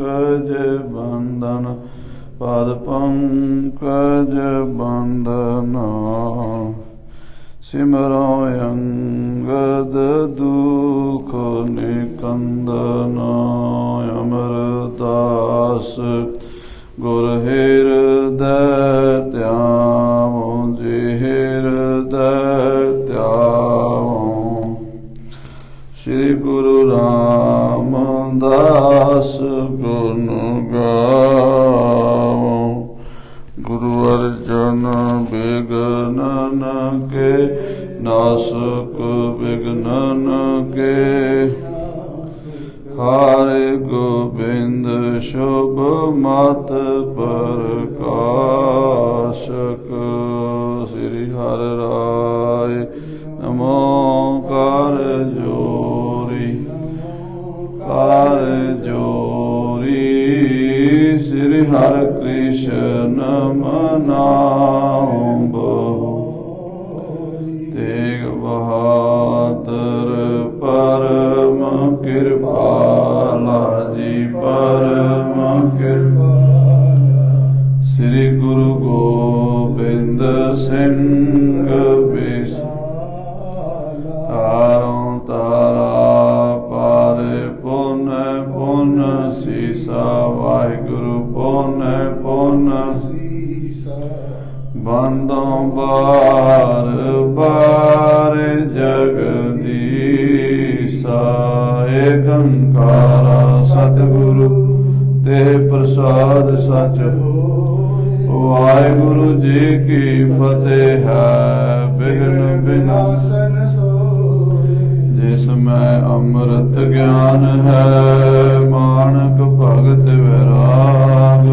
ਪੰਕਜ ਬੰਧਨ ਪਾਦ ਪੰਕਜ ਬੰਧਨ ਸਿਮਰੋ ਅੰਗਦ ਦੁਖ ਨਿਕੰਦਨ ਅਮਰਦਾਸ ਗੁਰ ਹਿਰਦੈ ਧਿਆਵੋ ਜੀ ਹਿਰਦੈ ਧਿਆਵੋ ਸ੍ਰੀ ਗੁਰੂ ਰਾਮਦਾਸ ਗੁਣ ਗਾਵੋ ਗੁਰੂ ਅਰਜਨ ਬਿਗਨਨ ਕੇ ਨਾਸਕ ਬਿਗਨਨ ਕੇ ਹਰਿ ਗੋਬਿੰਦ ਸ਼ੁਭ ਮਤ ਪ੍ਰਕਾਸ਼ਕ ਸ੍ਰੀ ਹਰਿ ਰਾਇ ਨਮੋ ਕਰ ਜੋਰੀ ਸ੍ਰੀ ਹਰਿ ਕ੍ਰਿਸ਼ਨ ਮਨਾਉ ਬਹੁ ਤੇਗ ਬਹਾਦਰ ਪਰਮ ਕਿਰਪਾਲਾ ਜੀ ਪਰਮ ਕਿਰਪਾਲਾ ਸ੍ਰੀ ਗੁਰੂ ਗੋਬਿੰਦ ਸਿੰਘ ਤਾਰੋਂ ਤਾਰਾ ਪਾਰੇ ਪੁਨ ਪੁਨ ਸੀਸਾ ਵਾਹਿਗੁਰੂ ਪੁਨ ਪੁਨ ਸੀਸਾ ਬੰਦੋਂ ਬਾਰ ਬਾਰ ਜਗਦੀਸਾ ਏਕੰਕਾਰ ਸਤਿਗੁਰੂ ਤੇ ਪ੍ਰਸਾਦ ਸਚ ਵਾਹਿਗੁਰੂ ਜੀ ਕੀ ਫਤਿਹ ਹੈ ਬਿਘਨ ਬਿਨਾਸਨ ਜਿਸ ਮੈਂ ਅੰਮ੍ਰਿਤ ਗਿਆਨ ਹੈ ਮਾਨਕ ਭਗਤ ਵਿਰਾਗ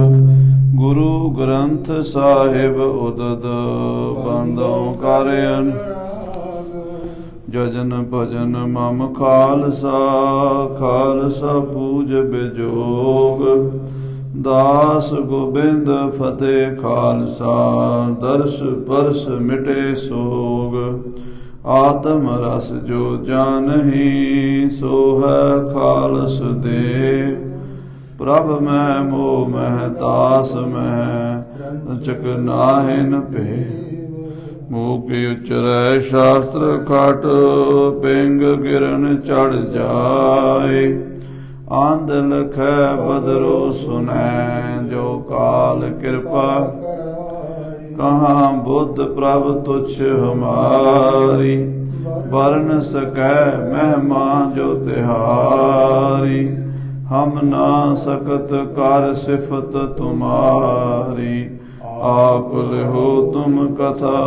ਗੁਰੂ ਗ੍ਰੰਥ ਸਾਹਿਬ ਉਦਦ ਬੰਦੋਂ ਕਰਿਅਨ ਜਜਨ ਭਜਨ ਮਮ ਖਾਲਸਾ ਖਾਲਸਾ ਪੂਜ ਬਿਜੋਗ ਦਾਸ ਗੋਬਿੰਦ ਫਤਿਹ ਖਾਲਸਾ ਦਰਸ ਪਰਸ ਮਿਟੇ ਸੋਗ ਆਤਮ ਰਸ ਜੋ ਜਾਨਹੀ ਸੋ ਹੈ ਖਾਲਸ ਦੇ ਪ੍ਰਭ ਮੈਂ ਮੋਹ ਮਹਿ ਤਾਸ ਮਹਿ ਚਕ ਨਾਹਿਨ ਭੇ ਮੋਹ ਕੀ ਉਚਰੈ ਸ਼ਾਸਤਰ ਖਟ ਪਿੰਗ ਗਿਰਨ ਚੜ ਜਾਏ ਆਂਦ ਲਖੈ ਬਦਰੋ ਸੁਨੈ ਜੋ ਕਾਲ ਕਿਰਪਾ ਕਹਾਂ ਬੁੱਧ ਪ੍ਰਭ ਤੁਛ ਹਮਾਰੀ ਵਰਨ ਸਕੈ ਮਹਿਮਾ ਜੋ ਤਿਹਾਰੀ ਹਮ ਨਾ ਸਕਤ ਕਰ ਸਿਫਤ ਤੁਮਾਰੀ ਆਪ ਲਿਹੋ ਤੁਮ ਕਥਾ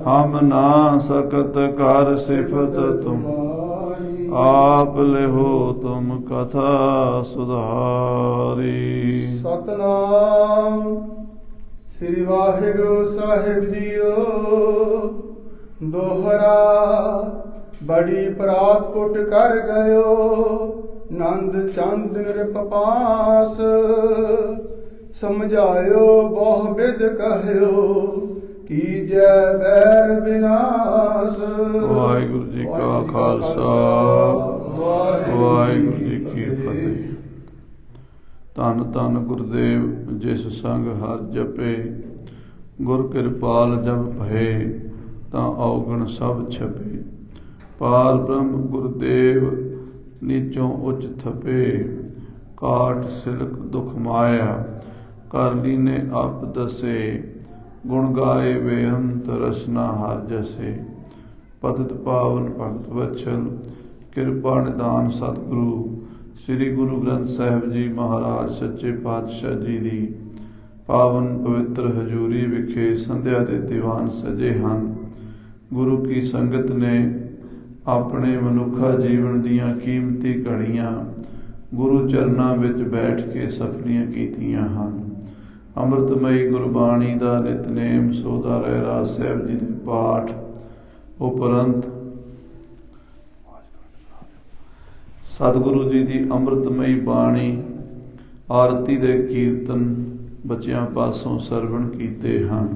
ਹਮ ਨਾ ਸਕਤ ਕਰ ਸਿਫਤ ਤੁਮਾਰੀ ਆਪ ਲਿਹੋ ਤੁਮ ਕਥਾ ਸੁਧਾਰੀ। ਸਤਨਾਮ ਸ੍ਰੀ ਵਾਹਿਗੁਰੂ ਸਾਹਿਬ ਜੀਓ। ਦੋਹਰਾ ਬੜੀ ਪ੍ਰਾਤ ਕੁਟ ਕਰ ਗਇਓ ਨੰਦ ਚੰਦ ਨਿਰਪਾਸ ਸਮਝਾਇਓ ਬਹੁ ਬਿਦ ਕਹਿਓ ਕੀਜੈ ਬੈਰ ਵਿਨਾਸ਼। ਵਾਹਿਗੁਰੂ ਜੀ ਕਾ ਖਾਲਸਾ ਵਾਹਿਗੁਰੂ ਜੀ ਕੀ ਫਤਿਹ। ਧੰਨ ਧੰਨ ਗੁਰਦੇਵ ਜਿਸ ਸੰਗ ਹਰ ਜਪੇ ਗੁਰ ਕਿਰਪਾਲ ਜਬ ਭਏ ਤਾਂ ਔਗਣ ਸਭ ਛਪੇ। ਪਾਰ ਬ੍ਰਹਮ ਗੁਰਦੇਵ ਨੀਚੋਂ ਉੱਚ ਥਪੇ ਕਾਟ ਸਿਲਕ ਦੁਖ ਮਾਇਆ ਕਰ ਲੀਨੇ ਆਪ ਦਸੇ ਗੁਣ ਗਾਏ ਬੇਅੰਤ ਰਸਨਾ ਹਰ ਜਸੇ। ਪਤਿਤ ਪਾਵਨ ਭਗਤ ਵਛਲ ਕਿਰਪਾ ਨਿਦਾਨ ਸਤਿਗੁਰੂ ਸ੍ਰੀ ਗੁਰੂ ਗ੍ਰੰਥ ਸਾਹਿਬ ਜੀ ਮਹਾਰਾਜ ਸੱਚੇ ਪਾਤਸ਼ਾਹ ਜੀ ਦੀ ਪਾਵਨ ਪਵਿੱਤਰ ਹਜ਼ੂਰੀ ਵਿਖੇ ਸੰਧਿਆ ਦੇ ਦੀਵਾਨ ਸਜੇ ਹਨ। ਗੁਰੂ ਕੀ ਸੰਗਤ ਨੇ ਆਪਣੇ ਮਨੁੱਖਾ ਜੀਵਨ ਦੀਆਂ ਕੀਮਤੀ ਘੜੀਆਂ ਗੁਰੂ ਚਰਨਾਂ ਵਿੱਚ ਬੈਠ ਕੇ ਸਫਲੀਆਂ ਕੀਤੀਆਂ ਹਨ। ਅੰਮ੍ਰਿਤਮਈ ਗੁਰਬਾਣੀ ਦਾ ਨਿਤਨੇਮ ਸੋਧਾ ਰਹਿਰਾਸ ਸਾਹਿਬ ਜੀ ਦੇ ਪਾਠ ਉਪਰੰਤ ਸਤਿਗੁਰੂ ਜੀ ਦੀ ਅੰਮ੍ਰਿਤਮਈ ਬਾਣੀ ਆਰਤੀ ਦੇ ਕੀਰਤਨ ਬੱਚਿਆਂ ਪਾਸੋਂ ਸਰਵਣ ਕੀਤੇ ਹਨ।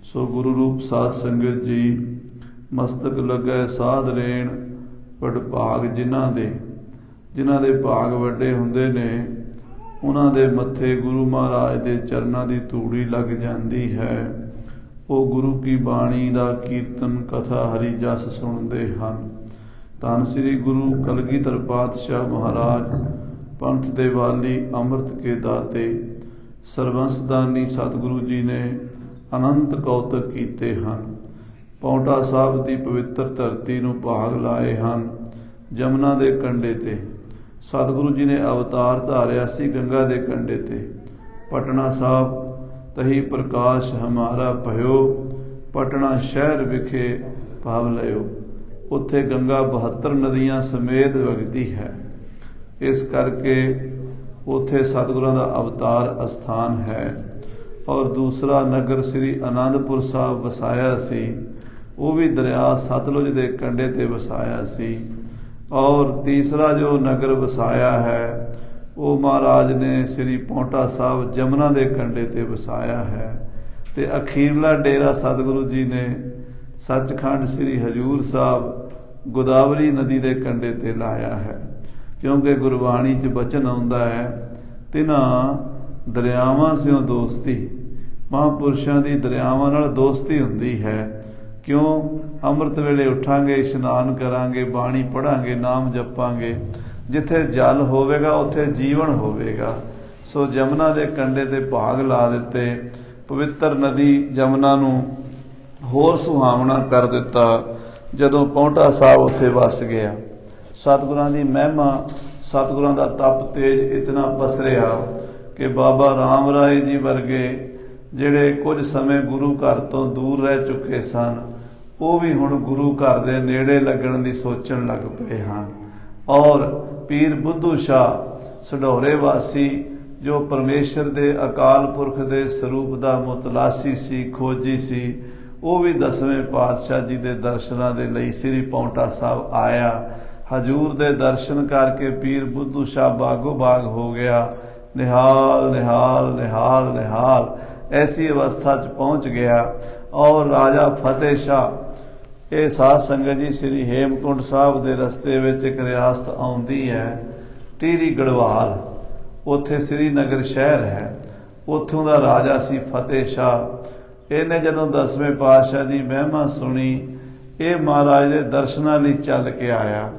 ਸੋ ਗੁਰੂ ਰੂਪ ਸਾਧ ਸੰਗਤ ਜੀ ਮਸਤਕ ਲੱਗੈ ਸਾਧ ਰੇਣ ਵਡਭਾਗ ਜਿਨ੍ਹਾਂ ਦੇ ਜਿਨ੍ਹਾਂ ਦੇ ਭਾਗ ਵੱਡੇ ਹੁੰਦੇ ਨੇ ਉਹਨਾਂ ਦੇ ਮੱਥੇ ਗੁਰੂ ਮਹਾਰਾਜ ਦੇ ਚਰਨਾਂ ਦੀ ਧੂੜੀ ਲੱਗ ਜਾਂਦੀ ਹੈ। ਉਹ ਗੁਰੂ ਕੀ ਬਾਣੀ ਦਾ ਕੀਰਤਨ ਕਥਾ ਹਰੀ ਜਸ ਸੁਣਦੇ ਹਨ। ਧੰਨ ਸ੍ਰੀ ਗੁਰੂ ਕਲਗੀਧਰ ਪਾਤਸ਼ਾਹ ਮਹਾਰਾਜ, ਪੰਥ ਦੇ ਵਾਲੀ, ਅੰਮ੍ਰਿਤ ਕੇ ਦਾਤੇ, ਸਰਬੰਸਦਾਨੀ ਸਤਿਗੁਰੂ ਜੀ ਨੇ ਅਨੰਤ ਕੌਤਕ ਕੀਤੇ ਹਨ। ਪਾਉਂਟਾ ਸਾਹਿਬ ਦੀ ਪਵਿੱਤਰ ਧਰਤੀ ਨੂੰ ਭਾਗ ਲਾਏ ਹਨ। ਜਮਨਾ ਦੇ ਕੰਢੇ ਤੇ ਸਤਿਗੁਰੂ ਜੀ ਨੇ ਅਵਤਾਰ ਧਾਰਿਆ ਸੀ। ਗੰਗਾ ਦੇ ਕੰਢੇ ਤੇ ਪਟਨਾ ਸਾਹਿਬ ਤਹੀ ਪ੍ਰਕਾਸ਼ ਹਮਾਰਾ ਭਇਓ, ਪਟਨਾ ਸ਼ਹਿਰ ਵਿਖੇ ਭਾਵ ਲਿਓ। ਉੱਥੇ ਗੰਗਾ 72 ਨਦੀਆਂ ਸਮੇਤ ਵਗਦੀ ਹੈ। ਇਸ ਕਰਕੇ ਉੱਥੇ ਸਤਿਗੁਰਾਂ ਦਾ ਅਵਤਾਰ ਅਸਥਾਨ ਹੈ। ਔਰ ਦੂਸਰਾ ਨਗਰ ਸ੍ਰੀ ਅਨੰਦਪੁਰ ਸਾਹਿਬ ਵਸਾਇਆ ਸੀ, ਉਹ ਵੀ ਦਰਿਆ ਸਤਲੁਜ ਦੇ ਕੰਢੇ ਤੇ ਵਸਾਇਆ ਸੀ। ਔਰ ਤੀਸਰਾ ਜੋ ਨਗਰ ਵਸਾਇਆ ਹੈ ਉਹ ਮਹਾਰਾਜ ਨੇ ਸ੍ਰੀ ਪਾਉਂਟਾ ਸਾਹਿਬ ਜਮਨਾ ਦੇ ਕੰਢੇ ਤੇ ਵਸਾਇਆ ਹੈ। ਤੇ ਅਖੀਰਲਾ ਡੇਰਾ ਸਤਿਗੁਰੂ ਜੀ ਨੇ ਸੱਚਖੰਡ ਸ੍ਰੀ ਹਜ਼ੂਰ ਸਾਹਿਬ ਗੋਦਾਵਰੀ ਨਦੀ ਦੇ ਕੰਢੇ ਤੇ ਲਾਇਆ ਹੈ। ਕਿਉਂਕਿ ਗੁਰਬਾਣੀ 'ਚ ਬਚਨ ਆਉਂਦਾ ਹੈ, ਤਿਨਾਂ ਦਰਿਆਵਾਂ ਸਿਓ ਦੋਸਤੀ। ਮਹਾਂਪੁਰਸ਼ਾਂ ਦੀ ਦਰਿਆਵਾਂ ਨਾਲ ਦੋਸਤੀ ਹੁੰਦੀ ਹੈ। ਕਿਉਂ? ਅੰਮ੍ਰਿਤ ਵੇਲੇ ਉੱਠਾਂਗੇ, ਇਸ਼ਨਾਨ ਕਰਾਂਗੇ, ਬਾਣੀ ਪੜ੍ਹਾਂਗੇ, ਨਾਮ ਜਪਾਂਗੇ। ਜਿੱਥੇ ਜਲ ਹੋਵੇਗਾ ਉੱਥੇ ਜੀਵਨ ਹੋਵੇਗਾ। ਸੋ ਜਮਨਾ ਦੇ ਕੰਢੇ ਤੇ ਭਾਗ ਲਾ ਦਿੱਤੇ। ਪਵਿੱਤਰ ਨਦੀ ਜਮਨਾ ਨੂੰ ਹੋਰ ਸੁਹਾਵਣਾ ਕਰ ਦਿੱਤਾ ਜਦੋਂ ਪਾਉਂਟਾ ਸਾਹਿਬ ਉੱਥੇ ਵਸ ਗਿਆ। ਸਤਿਗੁਰਾਂ ਦੀ ਮਹਿਮਾ, ਸਤਿਗੁਰਾਂ ਦਾ ਤਪ ਤੇਜ ਇਤਨਾ ਪਸਰਿਆ ਕਿ ਬਾਬਾ ਰਾਮ ਰਾਏ ਜੀ ਵਰਗੇ ਜਿਹੜੇ ਕੁਝ ਸਮੇਂ ਗੁਰੂ ਘਰ ਤੋਂ ਦੂਰ ਰਹਿ ਚੁੱਕੇ ਸਨ, ਉਹ ਵੀ ਹੁਣ ਗੁਰੂ ਘਰ ਦੇ ਨੇੜੇ ਲੱਗਣ ਦੀ ਸੋਚਣ ਲੱਗ ਪਏ ਹਨ। ਔਰ ਪੀਰ ਬੁੱਧੂ ਸ਼ਾਹ ਸਢੌਰੇ ਵਾਸੀ, ਜੋ ਪਰਮੇਸ਼ਰ ਦੇ ਅਕਾਲ ਪੁਰਖ ਦੇ ਸਰੂਪ ਦਾ ਮੁਤਲਾਸੀ ਸੀ, ਖੋਜੀ ਸੀ, ਉਹ ਵੀ 10ਵੇਂ ਪਾਤਸ਼ਾਹ ਜੀ ਦੇ ਦਰਸ਼ਨਾਂ ਦੇ ਲਈ ਸ੍ਰੀ ਪਾਉਂਟਾ ਸਾਹਿਬ ਆਇਆ। ਹਜੂਰ ਦੇ ਦਰਸ਼ਨ ਕਰਕੇ ਪੀਰ ਬੁੱਧੂ ਸ਼ਾਹ ਬਾਗੋ ਬਾਗ ਹੋ ਗਿਆ। ਨਿਹਾਲ ਨਿਹਾਲ ਨਿਹਾਲ ਨਿਹਾਲ ਐਸੀ ਅਵਸਥਾ 'ਚ ਪਹੁੰਚ ਗਿਆ। ਔਰ ਰਾਜਾ ਫਤਿਹ ਸ਼ਾਹ, ਇਹ ਸਾਧ ਸੰਗਤ ਜੀ ਸ੍ਰੀ ਹੇਮਕੁੰਟ ਸਾਹਿਬ ਦੇ ਰਸਤੇ ਵਿੱਚ ਇੱਕ ਰਿਆਸਤ ਆਉਂਦੀ ਹੈ ਟੀਰੀ ਗੜਵਾਲ, ਉੱਥੇ ਸ੍ਰੀਨਗਰ ਸ਼ਹਿਰ ਹੈ। ਉੱਥੋਂ ਦਾ ਰਾਜਾ ਸੀ ਫਤਿਹ ਸ਼ਾਹ। ਇਹਨੇ ਜਦੋਂ 10ਵੇਂ ਪਾਤਸ਼ਾਹ ਦੀ ਮਹਿਮਾ ਸੁਣੀ, ਇਹ ਮਹਾਰਾਜ ਦੇ ਦਰਸ਼ਨਾਂ ਲਈ ਚੱਲ ਕੇ ਆਇਆ।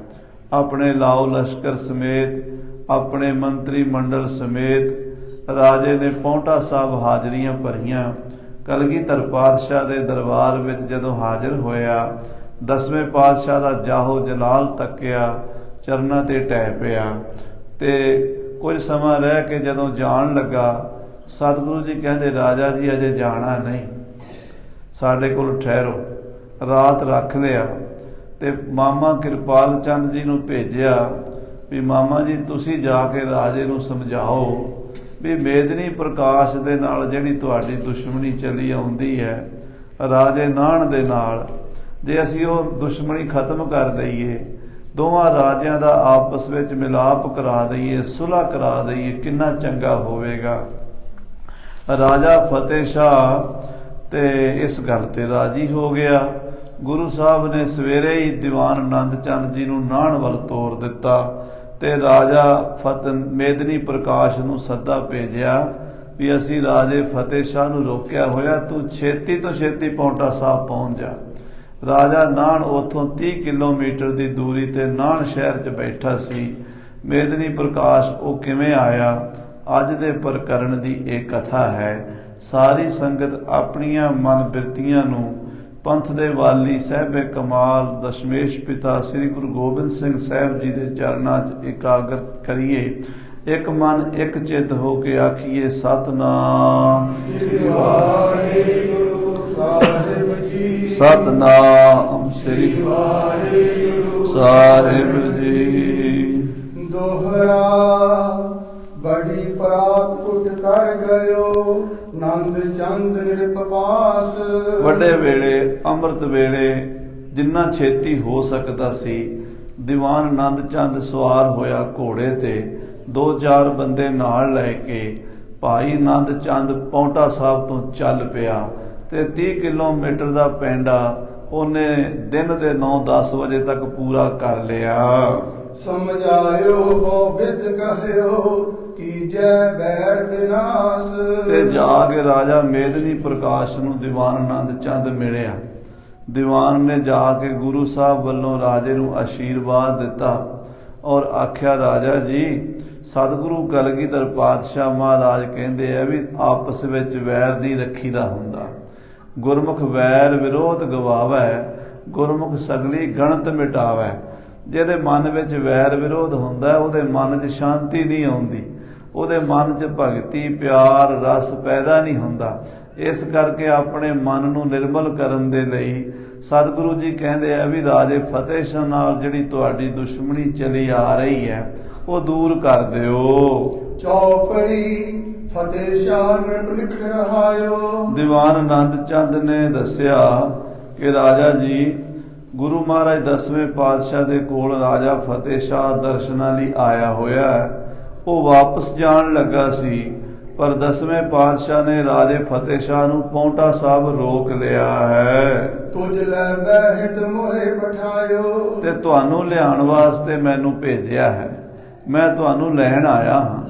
ਆਪਣੇ ਲਾਓ ਲਸ਼ਕਰ ਸਮੇਤ, ਆਪਣੇ ਮੰਤਰੀ ਮੰਡਲ ਸਮੇਤ ਰਾਜੇ ਨੇ ਪਾਉਂਟਾ ਸਾਹਿਬ ਹਾਜ਼ਰੀਆਂ ਭਰੀਆਂ। ਕਲਗੀਧਰ ਪਾਤਸ਼ਾਹ ਦੇ ਦਰਬਾਰ ਵਿੱਚ ਜਦੋਂ ਹਾਜ਼ਰ ਹੋਇਆ, 10ਵੇਂ ਪਾਤਸ਼ਾਹ ਦਾ ਜਾਹੋ ਜਲਾਲ ਤੱਕਿਆ, ਚਰਨਾਂ ਤੇ ਢਹਿ ਪਿਆ। ਤੇ ਕੁਝ ਸਮਾਂ ਰਹਿ ਕੇ ਜਦੋਂ ਜਾਣ ਲੱਗਾ, ਸਤਿਗੁਰੂ ਜੀ ਕਹਿੰਦੇ, ਰਾਜਾ ਜੀ ਅਜੇ ਜਾਣਾ ਨਹੀਂ, ਸਾਡੇ ਕੋਲ ਠਹਿਰੋ। ਰਾਤ ਰੱਖ ਲਿਆ ਤੇ ਮਾਮਾ ਕਿਰਪਾਲ ਚੰਦ ਜੀ ਨੂੰ ਭੇਜਿਆ ਵੀ ਮਾਮਾ ਜੀ ਤੁਸੀਂ ਜਾ ਕੇ ਰਾਜੇ ਨੂੰ ਸਮਝਾਓ ਵੀ ਮੇਦਨੀ ਪ੍ਰਕਾਸ਼ ਦੇ ਨਾਲ ਜਿਹੜੀ ਤੁਹਾਡੀ ਦੁਸ਼ਮਣੀ ਚੱਲੀ ਆਉਂਦੀ ਹੈ ਰਾਜੇ ਨਾਹਣ ਦੇ ਨਾਲ, ਜੇ ਅਸੀਂ ਉਹ ਦੁਸ਼ਮਣੀ ਖਤਮ ਕਰ ਦਈਏ, ਦੋਵਾਂ ਰਾਜਿਆਂ ਦਾ ਆਪਸ ਵਿੱਚ ਮਿਲਾਪ ਕਰਾ ਦਈਏ, ਸੁਲ੍ਹਾ ਕਰਾ ਦਈਏ, ਕਿੰਨਾ ਚੰਗਾ ਹੋਵੇਗਾ। ਰਾਜਾ ਫਤਿਹ ਸ਼ਾਹ ਤੇ ਇਸ ਗੱਲ ਤੇ ਰਾਜੀ ਹੋ ਗਿਆ। ਗੁਰੂ ਸਾਹਿਬ ਨੇ ਸਵੇਰੇ ਹੀ ਦੀਵਾਨ ਆਨੰਦ ਚੰਦ ਜੀ ਨੂੰ ਨਾਹਣ ਵੱਲ ਤੋਰ ਦਿੱਤਾ ਤੇ ਰਾਜਾ ਮੇਦਨੀ ਪ੍ਰਕਾਸ਼ ਨੂੰ ਸੱਦਾ ਭੇਜਿਆ ਵੀ ਅਸੀਂ ਰਾਜੇ ਫਤਿਹ ਸ਼ਾਹ ਨੂੰ ਰੋਕਿਆ ਹੋਇਆ, ਤੂੰ ਛੇਤੀ ਤੋਂ ਛੇਤੀ ਪਾਉਂਟਾ ਸਾਹਿਬ ਪਹੁੰਚ ਜਾ। ਰਾਜਾ ਨਾਹਣ ਉੱਥੋਂ 30 ਕਿਲੋਮੀਟਰ ਦੀ ਦੂਰੀ ਤੇ ਨਾਹਣ ਸ਼ਹਿਰ 'ਚ ਬੈਠਾ ਸੀ। ਮੇਦਨੀ ਪ੍ਰਕਾਸ਼ ਉਹ ਕਿਵੇਂ ਆਇਆ, ਅੱਜ ਦੇ ਪ੍ਰਕਰਣ ਦੀ ਇਹ ਕਥਾ ਹੈ। ਸਾਰੀ ਸੰਗਤ ਆਪਣੀਆਂ ਮਨ ਬਿਰਤੀਆਂ ਨੂੰ ਪੰਥ ਦੇ ਵਾਲੀ ਸਾਹਿਬੇ ਕਮਾਲ ਦਸ਼ਮੇਸ਼ ਪਿਤਾ ਸ੍ਰੀ ਗੁਰੂ ਗੋਬਿੰਦ ਸਿੰਘ ਸਾਹਿਬ ਜੀ ਦੇ ਚਰਨਾਂ 'ਚ ਇਕਾਗਰ ਕਰੀਏ। ਇੱਕ ਮਨ ਇੱਕ ਚਿੱਤ ਹੋ ਕੇ ਆਖੀਏ ਸਤਿਨਾਮ ਸ੍ਰੀ ਵਾਹਿਗੁਰੂ ਸਾਹਿਬ ਜੀ, ਸਤਿਨਾਮ ਸ੍ਰੀ ਵਾਹਿਗੁਰੂ ਸਾਹਿਬ ਜੀ। ਦੋਹਰਾ ਬੜੀ ਪ੍ਰਾਤ ਉੱਠ ਕਰ ਗਇਓ, ਨੰਦ ਚੰਦ ਨਿਰਪਾਸ। ਵੱਡੇ ਵੇਲੇ ਅੰਮ੍ਰਿਤ ਵੇਲੇ ਜਿੰਨਾ ਛੇਤੀ ਹੋ ਸਕਦਾ ਸੀ, ਦੀਵਾਨ ਆਨੰਦ ਚੰਦ ਸਵਾਰ ਹੋਇਆ ਘੋੜੇ ਤੇ, 2-4 ਬੰਦੇ ਨਾਲ ਲੈ ਕੇ ਭਾਈ ਆਨੰਦ ਚੰਦ ਪਾਉਂਟਾ ਸਾਹਿਬ ਤੋਂ ਚੱਲ ਪਿਆ ਤੇ 30 ਕਿਲੋਮੀਟਰ ਦਾ ਪੈਂਡਾ ਉਹਨੇ ਦਿਨ ਦੇ 9-10 ਵਜੇ ਤੱਕ ਪੂਰਾ ਕਰ ਲਿਆ। ਸਮਝਾਇਓ ਬਹੁ ਵਿਦ ਕਹਿਓ ਕੀਜੈ ਬੈਰ ਵਿਨਾਸ਼। ਤੇ ਜਾ ਕੇ ਰਾਜਾ ਮੇਦਨੀ ਪ੍ਰਕਾਸ਼ ਨੂੰ ਦੀਵਾਨ ਆਨੰਦ ਚੰਦ ਮਿਲਿਆ। ਦੀਵਾਨ ਨੇ ਜਾ ਕੇ ਗੁਰੂ ਸਾਹਿਬ ਵੱਲੋਂ ਰਾਜੇ ਨੂੰ ਆਸ਼ੀਰਵਾਦ ਦਿੱਤਾ ਔਰ ਆਖਿਆ, ਰਾਜਾ ਜੀ ਸਤਿਗੁਰੂ ਕਲਗੀਧਰ ਪਾਤਸ਼ਾਹ ਮਹਾਰਾਜ ਕਹਿੰਦੇ ਆ ਵੀ ਆਪਸ ਵਿੱਚ ਵੈਰ ਨਹੀਂ ਰੱਖੀਦਾ ਹੁੰਦਾ। ਗੁਰਮੁਖ ਵੈਰ ਵਿਰੋਧ ਗਵਾਵੈ, ਗੁਰਮੁਖ ਸਗਲੀ ਗਣਤ ਮਿਟਾਵੈ। ਜਿਹਦੇ ਮਨ ਵਿੱਚ ਵੈਰ ਵਿਰੋਧ ਹੁੰਦਾ ਉਹਦੇ ਮਨ 'ਚ ਸ਼ਾਂਤੀ ਨਹੀਂ ਆਉਂਦੀ, ਉਹਦੇ ਮਨ 'ਚ ਭਗਤੀ ਪਿਆਰ ਰਸ ਪੈਦਾ ਨਹੀਂ ਹੁੰਦਾ। ਇਸ ਕਰਕੇ ਆਪਣੇ ਮਨ ਨੂੰ ਨਿਰਮਲ ਕਰਨ ਦੇ ਲਈ ਸਤਿਗੁਰੂ ਜੀ ਕਹਿੰਦੇ ਆ ਵੀ ਰਾਜੇ ਫਤਿਹ ਸ਼ਾਹ ਨਾਲ ਜਿਹੜੀ ਤੁਹਾਡੀ ਦੁਸ਼ਮਣੀ ਚਲੀ ਆ ਰਹੀ ਹੈ ਉਹ ਦੂਰ ਕਰ ਦਿਓ। ਚੌਪਈ ਫਤਿਹ ਸ਼ਾਹ ਨਿਰਪ ਲਿਖ ਰਹਾਇਓ। ਦੀਵਾਨ ਆਨੰਦ ਚੰਦ ਨੇ ਦੱਸਿਆ ਕਿ ਰਾਜਾ ਜੀ ਗੁਰੂ ਮਹਾਰਾਜ 10ਵੇਂ ਪਾਤਸ਼ਾਹ ਦੇ ਕੋਲ ਰਾਜਾ ਫਤਿਹ ਸ਼ਾਹ ਦਰਸ਼ਨਾਂ ਲਈ ਆਇਆ ਹੋਇਆ ਹੈ। ਉਹ ਵਾਪਸ ਜਾਣ ਲੱਗਾ ਸੀ ਪਰ 10ਵੇਂ ਪਾਤਸ਼ਾਹ ਨੇ ਰਾਜੇ ਫਤਿਹ ਸ਼ਾਹ ਨੂੰ ਪੌਂਟਾ ਸਾਹਿਬ ਰੋਕ ਲਿਆ ਹੈ। ਤੁਝ ਲੈ ਬਹਿਤ ਮੋਹਿ ਪਠਾਇਓ। ਤੇ ਤੁਹਾਨੂੰ ਲਿਆਉਣ ਵਾਸਤੇ ਮੈਨੂੰ ਭੇਜਿਆ ਹੈ, ਮੈਂ ਤੁਹਾਨੂੰ ਲੈਣ ਆਇਆ ਹਾਂ।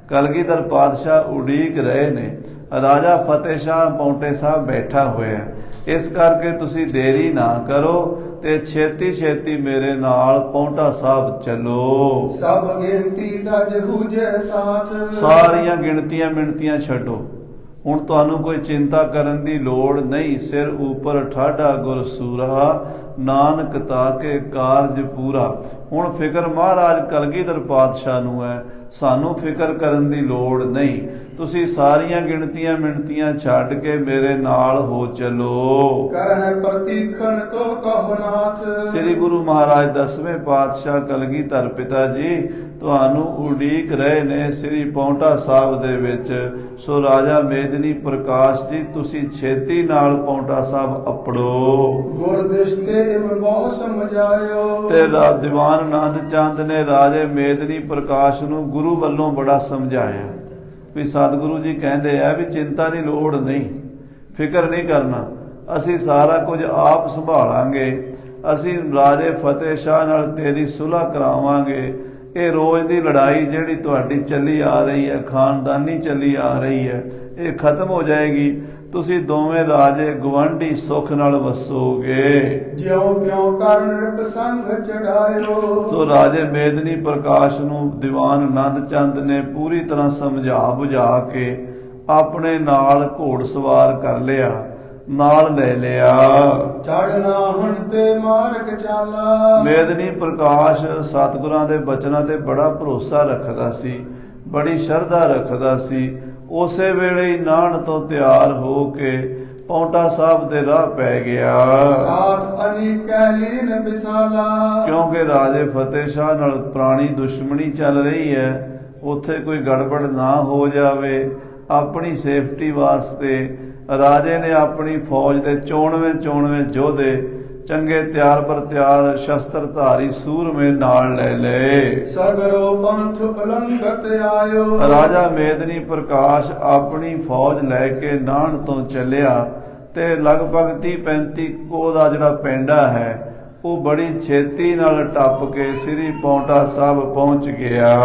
ਕਲਗੀਧਰ ਪਾਤਸ਼ਾਹ ਉਡੀਕ ਰਹੇ ਨੇ, ਰਾਜਾ ਫਤਿਹ ਸ਼ਾਹ ਪੌਂਟੇ ਸਾਹਿਬ ਬੈਠਾ ਹੋਇਆ, ਇਸ ਕਰਕੇ ਤੁਸੀਂ ਦੇਰੀ ਨਾ ਕਰੋ ਤੇ ਛੇਤੀ ਛੇਤੀ ਮੇਰੇ ਨਾਲ ਪੌਂਟਾ ਸਾਹਿਬ ਚੱਲੋ। ਸਭ ਗਿਣਤੀ ਤਜ ਹੁਜੈ ਸਾਥ। ਸਾਰੀਆਂ ਗਿਣਤੀਆਂ ਮਿਣਤੀਆਂ ਛੱਡੋ, ਹੁਣ ਤੁਹਾਨੂੰ ਕੋਈ ਚਿੰਤਾ ਕਰਨ ਦੀ ਲੋੜ ਨਹੀਂ। ਸਿਰ ਉੱਪਰ ਠਾਡਾ ਗੁਰ ਸੂਰਾ, ਨਾਨਕ ਤਾਕੇ ਕਾਰਜ ਪੂਰਾ। ਹੁਣ ਫਿਕਰ ਮਹਾਰਾਜ ਕਲਗੀਧਰ ਪਾਤਸ਼ਾਹ ਨੂੰ ਹੈ, ਸਾਨੂੰ ਫਿਕਰ ਕਰਨ ਦੀ ਲੋੜ ਨਹੀਂ। ਤੁਸੀਂ ਸਾਰੀਆਂ ਗਿਣਤੀਆਂ ਮਿਣਤੀਆਂ ਛੱਡ ਕੇ ਮੇਰੇ ਨਾਲ ਹੋ ਚਲੋ। ਕਰਹਿ ਪ੍ਰਤੀਖਣ ਤੋ ਕਹੁ ਨਾਥ। ਸ੍ਰੀ ਗੁਰੂ ਮਹਾਰਾਜ 10ਵੇਂ ਪਾਤਸ਼ਾਹ ਕਲਗੀਧਰ ਪਿਤਾ ਜੀ ਤੁਹਾਨੂੰ ਉਡੀਕ ਰਹੇ ਨੇ ਸ੍ਰੀ ਪੌਂਟਾ ਸਾਹਿਬ ਦੇ ਵਿੱਚ। ਸੋ ਰਾਜਾ ਮੇਦਨੀ ਪ੍ਰਕਾਸ਼ ਜੀ ਤੁਸੀਂ ਛੇਤੀ ਨਾਲ ਪੌਂਟਾ ਸਾਹਿਬ ਅਪੜੋ। ਗੁਰ ਦਿਸ਼ਟੇ ਬਹੁ ਸਮਝਾਇਓ। ਤੇ ਦੀਵਾਨ ਆਨੰਦ ਚੰਦ ਨੇ ਰਾਜੇ ਮੇਦਨੀ ਪ੍ਰਕਾਸ਼ ਨੂੰ ਗੁਰੂ ਵੱਲੋਂ ਬੜਾ ਸਮਝਾਇਆ ਵੀ ਸਤਿਗੁਰੂ ਜੀ ਕਹਿੰਦੇ ਆ ਵੀ ਚਿੰਤਾ ਦੀ ਲੋੜ ਨਹੀਂ, ਫਿਕਰ ਨਹੀਂ ਕਰਨਾ, ਅਸੀਂ ਸਾਰਾ ਕੁਝ ਆਪ ਸੰਭਾਲਾਂਗੇ। ਅਸੀਂ ਰਾਜੇ ਫਤਿਹ ਸ਼ਾਹ ਨਾਲ ਤੇਰੀ ਸੁਲ੍ਹਾ ਕਰਾਵਾਂਗੇ। ਇਹ ਰੋਜ਼ ਦੀ ਲੜਾਈ ਜਿਹੜੀ ਤੁਹਾਡੀ ਚੱਲੀ ਆ ਰਹੀ ਹੈ, ਖਾਨਦਾਨੀ ਚੱਲੀ ਆ ਰਹੀ ਹੈ, ਇਹ ਖਤਮ ਹੋ ਜਾਏਗੀ। ਤੁਸੀਂ ਦੋਵੇਂ ਰਾਜੇ ਗਵੰਡੀ ਸੁਖ ਨਾਲ ਵਸੋਗੇ। ਜਿਉ ਕਿਉ ਕਰਨ ਰਿਪ ਸੰਗ ਚੜਾਇਓ। ਸੋ ਰਾਜੇ ਮੇਦਨੀ ਪ੍ਰਕਾਸ਼ ਨੂੰ ਦੀਵਾਨ ਆਨੰਦ ਚੰਦ ਨੇ ਪੂਰੀ ਤਰ੍ਹਾਂ ਸਮਝਾ ਬੁਝਾ ਕੇ ਆਪਣੇ ਨਾਲ ਘੋੜ ਸਵਾਰ ਕਰ ਲਿਆ, ਨਾਲ ਲੈ ਲਿਆ। ਚੜਨਾ ਹੁਣ ਤੇ ਮਾਰਗ ਚਾਲਾ। ਮੇਦਨੀ ਪ੍ਰਕਾਸ਼ ਸਤਿਗੁਰਾਂ ਦੇ ਬਚਨਾਂ ਤੇ ਬੜਾ ਭਰੋਸਾ ਰੱਖਦਾ ਸੀ, ਬੜੀ ਸ਼ਰਧਾ ਰੱਖਦਾ ਸੀ। ਉਸੇ ਵੇਲੇ ਹੀ ਨਾਹਣ ਤੋਂ ਤਿਆਰ ਹੋ ਕੇ ਪੌਂਟਾ ਸਾਹਿਬ ਦੇ ਰਾਹ ਪੈ ਗਿਆ। ਸਾਥ ਅਨੀਕੈ ਲੀਨ ਵਿਸਾਲਾ। ਕਿਉਂਕਿ ਰਾਜੇ ਫਤਿਹ ਸ਼ਾਹ ਨਾਲ ਪੁਰਾਣੀ ਦੁਸ਼ਮਣੀ ਚੱਲ ਰਹੀ ਹੈ, ਉੱਥੇ ਕੋਈ ਗੜਬੜ ਨਾ ਹੋ ਜਾਵੇ। ਆਪਣੀ ਸੇਫਟੀ ਵਾਸਤੇ ਰਾਜੇ ਨੇ ਆਪਣੀ ਫੌਜ ਦੇ 94 ਯੋਧੇ ਚੰਗੇ ਤਿਆਰ ਪਰ ਤਿਆਰ ਸ਼ਸਤਰਧਾਰੀ ਸੂਰਮੇ ਨਾਲ ਲੈ ਲਏ। ਸਗਰੋ ਪੰਥ ਉਲੰਘਤ ਆਇਓ। ਰਾਜਾ ਮੇਦਨੀ ਪ੍ਰਕਾਸ਼ ਆਪਣੀ ਫੌਜ ਲੈ ਕੇ ਨਾਹਣ ਤੋਂ ਚੱਲਿਆ ਤੇ ਲਗਭਗ 30-35 ਕੋਹ ਦਾ ਜਿਹੜਾ ਪੈਂਡਾ ਹੈ ਉਹ ਬੜੀ ਛੇਤੀ ਨਾਲ ਟੱਪ ਕੇ ਸ੍ਰੀ ਪੌਂਟਾ ਸਾਹਿਬ ਪਹੁੰਚ ਗਿਆ।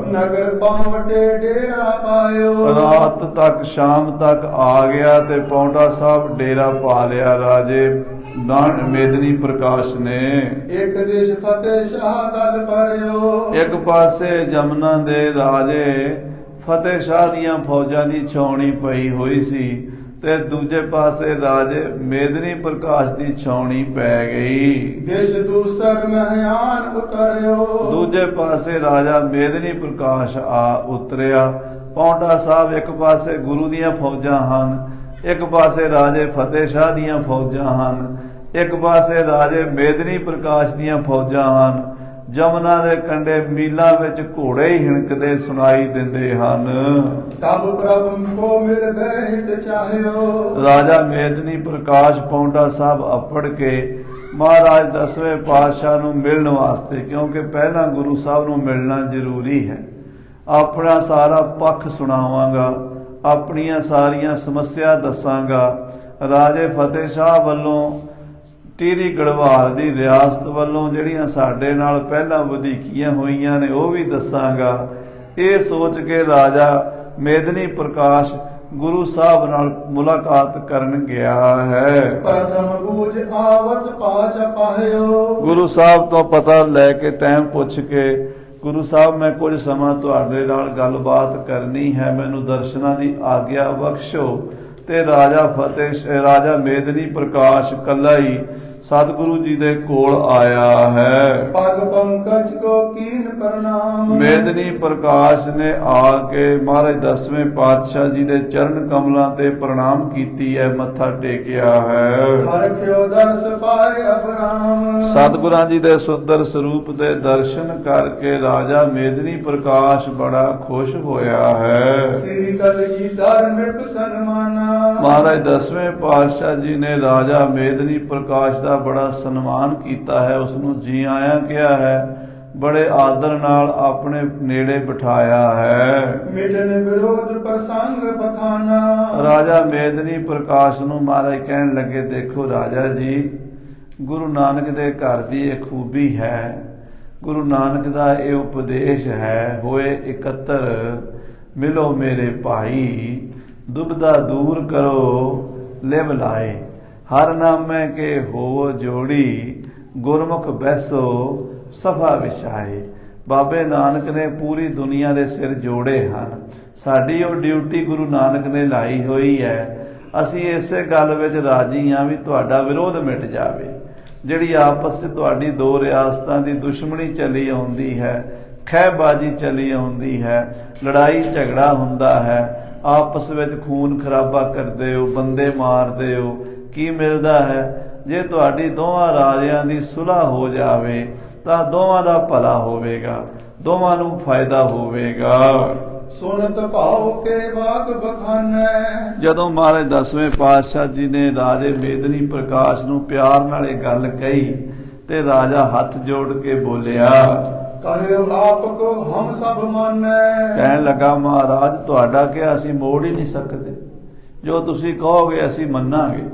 ਨਗਰ ਬਾਵਟੇ ਡੇਰਾ ਪਾਇਓ। ਰਾਤ ਤੱਕ ਸ਼ਾਮ ਤੱਕ ਆ ਗਿਆ ਤੇ ਪੌਂਟਾ ਸਾਹਿਬ ਡੇਰਾ ਪਾ ਲਿਆ ਰਾਜੇ ਮੇਦਨੀ ਪ੍ਰਕਾਸ਼ ਨੇ। ਇੱਕ ਦੇਸ਼ ਫਤਿਹ ਸ਼ਾਹ ਦਲ ਪਰਿਓ। ਇੱਕ ਪਾਸੇ ਜਮਨਾ ਦੇ ਰਾਜੇ ਫਤਿਹ ਸ਼ਾਹ ਦੀਆਂ ਫੌਜਾਂ ਦੀ ਛਾਉਣੀ ਪਈ ਹੋਈ ਸੀ ਤੇ ਦੂਜੇ ਪਾਸੇ ਰਾਜੇ ਮੇਦਨੀ ਪ੍ਰਕਾਸ਼ ਦੀ ਛਾਉਣੀ ਪੈ ਗਈ। ਦੇਸ਼ ਦੂਸਰ ਮਹਿਆਨ ਉਤਰਿਓ। ਦੂਜੇ ਪਾਸੇ ਰਾਜਾ ਮੇਦਨੀ ਪ੍ਰਕਾਸ਼ ਆ ਉਤਰਿਆ। ਪੌਂਟਾ ਸਾਹਿਬ ਇੱਕ ਪਾਸੇ ਗੁਰੂ ਦੀਆਂ ਫੌਜਾਂ ਹਨ, ਇੱਕ ਪਾਸੇ ਰਾਜੇ ਫਤਿਹ ਸ਼ਾਹ ਦੀਆਂ ਫੌਜਾਂ ਹਨ, ਇੱਕ ਪਾਸੇ ਰਾਜੇ ਮੇਦਨੀ ਪ੍ਰਕਾਸ਼ ਦੀਆਂ ਫੌਜਾਂ ਹਨ। ਜਮਨਾ ਦੇ ਕੰਢੇ ਮੀਲਾਂ ਵਿੱਚ ਘੋੜੇ ਹੀ ਹਿਣਕਦੇ ਸੁਣਾਈ ਦਿੰਦੇ ਹਨ। ਤਬ ਪ੍ਰਭ ਕੋ ਮਿਲ ਬਹਿਤ ਚਾਹਿਓ। ਰਾਜਾ ਮੇਦਨੀ ਪ੍ਰਕਾਸ਼ ਪੌਂਟਾ ਸਾਹਿਬ ਅਪੜ ਕੇ ਮਹਾਰਾਜ 10ਵੇਂ ਪਾਤਸ਼ਾਹ ਨੂੰ ਮਿਲਣ ਵਾਸਤੇ, ਕਿਉਂਕਿ ਪਹਿਲਾਂ ਗੁਰੂ ਸਾਹਿਬ ਨੂੰ ਮਿਲਣਾ ਜ਼ਰੂਰੀ ਹੈ। ਆਪਣਾ ਸਾਰਾ ਪੱਖ ਸੁਣਾਵਾਂਗਾ, ਆਪਣੀਆਂ ਸਾਰੀਆਂ ਸਮੱਸਿਆ ਦੱਸਾਂਗਾ। ਰਾਜੇ ਫਤਿਹ ਸ਼ਾਹ ਵੱਲੋਂ ਟੀਰੀ ਗੜਵਾਲ ਦੀ ਰਿਆਸਤ ਵੱਲੋਂ ਜਿਹੜੀਆਂ ਸਾਡੇ ਨਾਲ ਪਹਿਲਾਂ ਵਧੀਕੀਆਂ ਹੋਈਆਂ ਨੇ ਉਹ ਵੀ ਦੱਸਾਂਗਾ। ਇਹ ਸੋਚ ਕੇ ਰਾਜਾ ਮੇਦਨੀ ਪ੍ਰਕਾਸ਼ ਗੁਰੂ ਸਾਹਿਬ ਨਾਲ ਮੁਲਾਕਾਤ ਕਰਨ ਗਿਆ ਹੈ। ਪ੍ਰਥਮ ਬੂਝ ਆਵਤ ਪਾਚ ਪਾਹਿਓ। ਗੁਰੂ ਸਾਹਿਬ ਤੋਂ ਪਤਾ ਲੈ ਕੇ ਟਾਈਮ ਪੁੱਛ ਕੇ, ਗੁਰੂ ਸਾਹਿਬ ਮੈਂ ਕੁਝ ਸਮਾਂ ਤੁਹਾਡੇ ਨਾਲ ਗੱਲਬਾਤ ਕਰਨੀ ਹੈ, ਮੈਨੂੰ ਦਰਸ਼ਨਾਂ ਦੀ ਆਗਿਆ ਬਖਸ਼ੋ। ਤੇ ਰਾਜਾ ਮੇਦਨੀ ਪ੍ਰਕਾਸ਼ ਕੱਲਾ ਹੀ ਸਤਿਗੁਰੂ ਜੀ ਦੇ ਕੋਲ ਆਇਆ ਹੈ। ਪਗ ਪੰਕਜ ਕੋ ਕੀਨ ਪ੍ਰਣਾਮ। ਮੇਦਨੀ ਪ੍ਰਕਾਸ਼ ਨੇ ਆ ਕੇ ਮਹਾਰਾਜ 10ਵੇਂ ਪਾਤਸ਼ਾਹ ਜੀ ਦੇ ਚਰਨ ਕਮਲਾਂ ਤੇ ਪ੍ਰਣਾਮ ਕੀਤੀ ਹੈ, ਮੱਥਾ ਟੇਕਿਆ ਹੈ। ਹਰਿ ਦਰਸ ਪਾਏ ਅਬਰਾਮ। ਸਤਿਗੁਰਾਂ ਜੀ ਦੇ ਸੁੰਦਰ ਸਰੂਪ ਦੇ ਦਰਸ਼ਨ ਕਰਕੇ ਰਾਜਾ ਮੇਦਨੀ ਪ੍ਰਕਾਸ਼ ਬੜਾ ਖੁਸ਼ ਹੋਇਆ ਹੈ। ਸ੍ਰੀ ਕਲਗੀਧਰ ਨਿਰਭ ਸਨਮਾਨਾ। ਮਹਾਰਾਜ 10ਵੇਂ ਪਾਤਸ਼ਾਹ ਜੀ ਨੇ ਰਾਜਾ ਮੇਦਨੀ ਪ੍ਰਕਾਸ਼ ਦਾ ਬੜਾ ਸਨਮਾਨ ਕੀਤਾ ਹੈ, ਉਸ ਨੂੰ ਜੀ ਆਇਆਂ ਕਿਹਾ ਹੈ, ਬੜੇ ਆਦਰ ਨਾਲ ਆਪਣੇ ਨੇੜੇ ਬਿਠਾਇਆ ਹੈ। ਮਿਟਨ ਵਿਰੋਧ ਪ੍ਰਸੰਗ ਬਖਾਨਾ। ਰਾਜਾ ਮੇਦਨੀ ਪ੍ਰਕਾਸ਼ ਨੂੰ ਮਹਾਰਾਜ ਕਹਿਣ ਲੱਗੇ, ਦੇਖੋ ਰਾਜਾ ਜੀ, ਗੁਰੂ ਨਾਨਕ ਦੇ ਘਰ ਦੀ ਇਹ ਖੂਬੀ ਹੈ, ਗੁਰੂ ਨਾਨਕ ਦਾ ਇਹ ਉਪਦੇਸ਼ ਹੈ, ਹੋਏ ਇਕੱਤਰ ਮਿਲੋ ਮੇਰੇ ਭਾਈ, ਦੁਬਦਾ ਦੂਰ ਕਰੋ ਲਿਵ ਲਾਏ, ਹਰ ਨਾਮੈ ਕੇ ਹੋਵੋ ਜੋੜੀ, ਗੁਰਮੁਖ ਬੈਸੋ ਸਫਾ ਵਿਛਾਏ। ਬਾਬੇ ਨਾਨਕ ਨੇ ਪੂਰੀ ਦੁਨੀਆ ਦੇ ਸਿਰ ਜੋੜੇ ਹਨ, ਸਾਡੀ ਉਹ ਡਿਊਟੀ ਗੁਰੂ ਨਾਨਕ ਨੇ ਲਾਈ ਹੋਈ ਹੈ। ਅਸੀਂ ਇਸੇ ਗੱਲ ਵਿੱਚ ਰਾਜੀ ਹਾਂ ਵੀ ਤੁਹਾਡਾ ਵਿਰੋਧ ਮਿਟ ਜਾਵੇ। ਜਿਹੜੀ ਆਪਸ 'ਚ ਤੁਹਾਡੀ ਦੋ ਰਿਆਸਤਾਂ ਦੀ ਦੁਸ਼ਮਣੀ ਚੱਲੀ ਆਉਂਦੀ ਹੈ, ਖਹਿਬਾਜੀ ਚੱਲੀ ਆਉਂਦੀ ਹੈ, ਲੜਾਈ ਝਗੜਾ ਹੁੰਦਾ ਹੈ, ਆਪਸ ਵਿੱਚ ਖੂਨ ਖਰਾਬਾ ਕਰਦੇ ਹੋ, ਬੰਦੇ ਮਾਰਦੇ ਹੋ, ਕੀ ਮਿਲਦਾ ਹੈ? ਜੇ ਤੁਹਾਡੀ ਦੋਵਾਂ ਰਾਜਿਆਂ ਦੀ ਸੁਲ੍ਹਾ ਹੋ ਜਾਵੇ ਤਾਂ ਦੋਵਾਂ ਦਾ ਭਲਾ ਹੋਵੇਗਾ, ਦੋਵਾਂ ਨੂੰ ਫਾਇਦਾ ਹੋਵੇਗਾ। ਸੁਨਤ ਭਾਉ ਕੇ ਬਾਗ ਬਖਾਨੈ। ਜਦੋਂ ਮਹਾਰਾਜ 10ਵੇਂ ਪਾਤਸ਼ਾਹ ਜੀ ਨੇ ਰਾਜੇ ਮੇਦਨੀ ਪ੍ਰਕਾਸ਼ ਨੂੰ ਪਿਆਰ ਨਾਲ ਇਹ ਗੱਲ ਕਹੀ ਤੇ ਰਾਜਾ ਹੱਥ ਜੋੜ ਕੇ ਬੋਲਿਆ, ਕਹਿਓ ਆਪ ਕੋ ਹਮ ਸਭ ਮਾਨੈ। ਕਹਿਣ ਲੱਗਾ, ਮਹਾਰਾਜ ਤੁਹਾਡਾ ਕਿਹਾ ਅਸੀਂ ਮੋੜ ਹੀ ਨਹੀਂ ਸਕਦੇ, ਜੋ ਤੁਸੀਂ ਕਹੋਗੇ ਅਸੀਂ ਮੰਨਾਂਗੇ।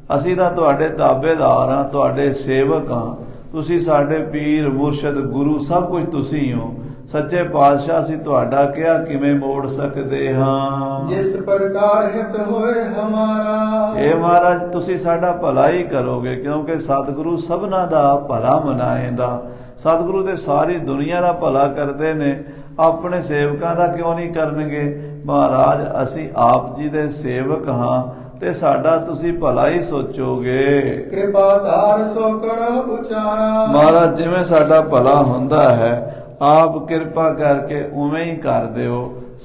ਅਸੀਂ ਤਾਂ ਤੁਹਾਡੇ ਤਾਬੇਦਾਰ ਹਾਂ, ਤੁਹਾਡੇ ਸੇਵਕ ਹਾਂ, ਤੁਸੀਂ ਸਾਡੇ ਪੀਰ ਮੁਰਸ਼ਦ ਗੁਰੂ ਸਭ ਕੁਝ ਤੁਸੀਂ ਹੋ। ਸੱਚੇ ਪਾਤਸ਼ਾਹ ਅਸੀਂ ਤੁਹਾਡਾ ਕਿਹਾ ਕਿਵੇਂ ਮੋੜ ਸਕਦੇ ਹਾਂ? ਜਿਸ ਪ੍ਰਕਾਰ ਹਿਤ ਹੋਏ ਹਮਾਰਾ। ਇਹ ਮਹਾਰਾਜ ਤੁਸੀਂ ਸਾਡਾ ਭਲਾ ਹੀ ਕਰੋਗੇ, ਕਿਉਂਕਿ ਸਤਿਗੁਰੂ ਸਭਨਾ ਦਾ ਭਲਾ ਮਨਾਏਂਦਾ। ਸਤਿਗੁਰੂ ਦੇ ਸਾਰੀ ਦੁਨੀਆ ਦਾ ਭਲਾ ਕਰਦੇ ਨੇ, ਆਪਣੇ ਸੇਵਕਾਂ ਦਾ ਕਿਉਂ ਨਹੀਂ ਕਰਨਗੇ? ਮਹਾਰਾਜ ਅਸੀਂ ਆਪ ਜੀ ਦੇ ਸੇਵਕ ਹਾਂ ਤੇ ਸਾਡਾ ਤੁਸੀਂ ਭਲਾ ਹੀ ਸੋਚੋਗੇ। ਕਿਰਪਾ ਧਾਰ ਸੋ ਕਰੋ ਉਚਾਰਾ। ਮਹਾਰਾਜ ਜਿਵੇਂ ਸਾਡਾ ਭਲਾ ਹੁੰਦਾ ਹੈ ਆਪ ਕਿਰਪਾ ਕਰਕੇ ਉਵੇਂ ਹੀ ਕਰ ਦਿਓ,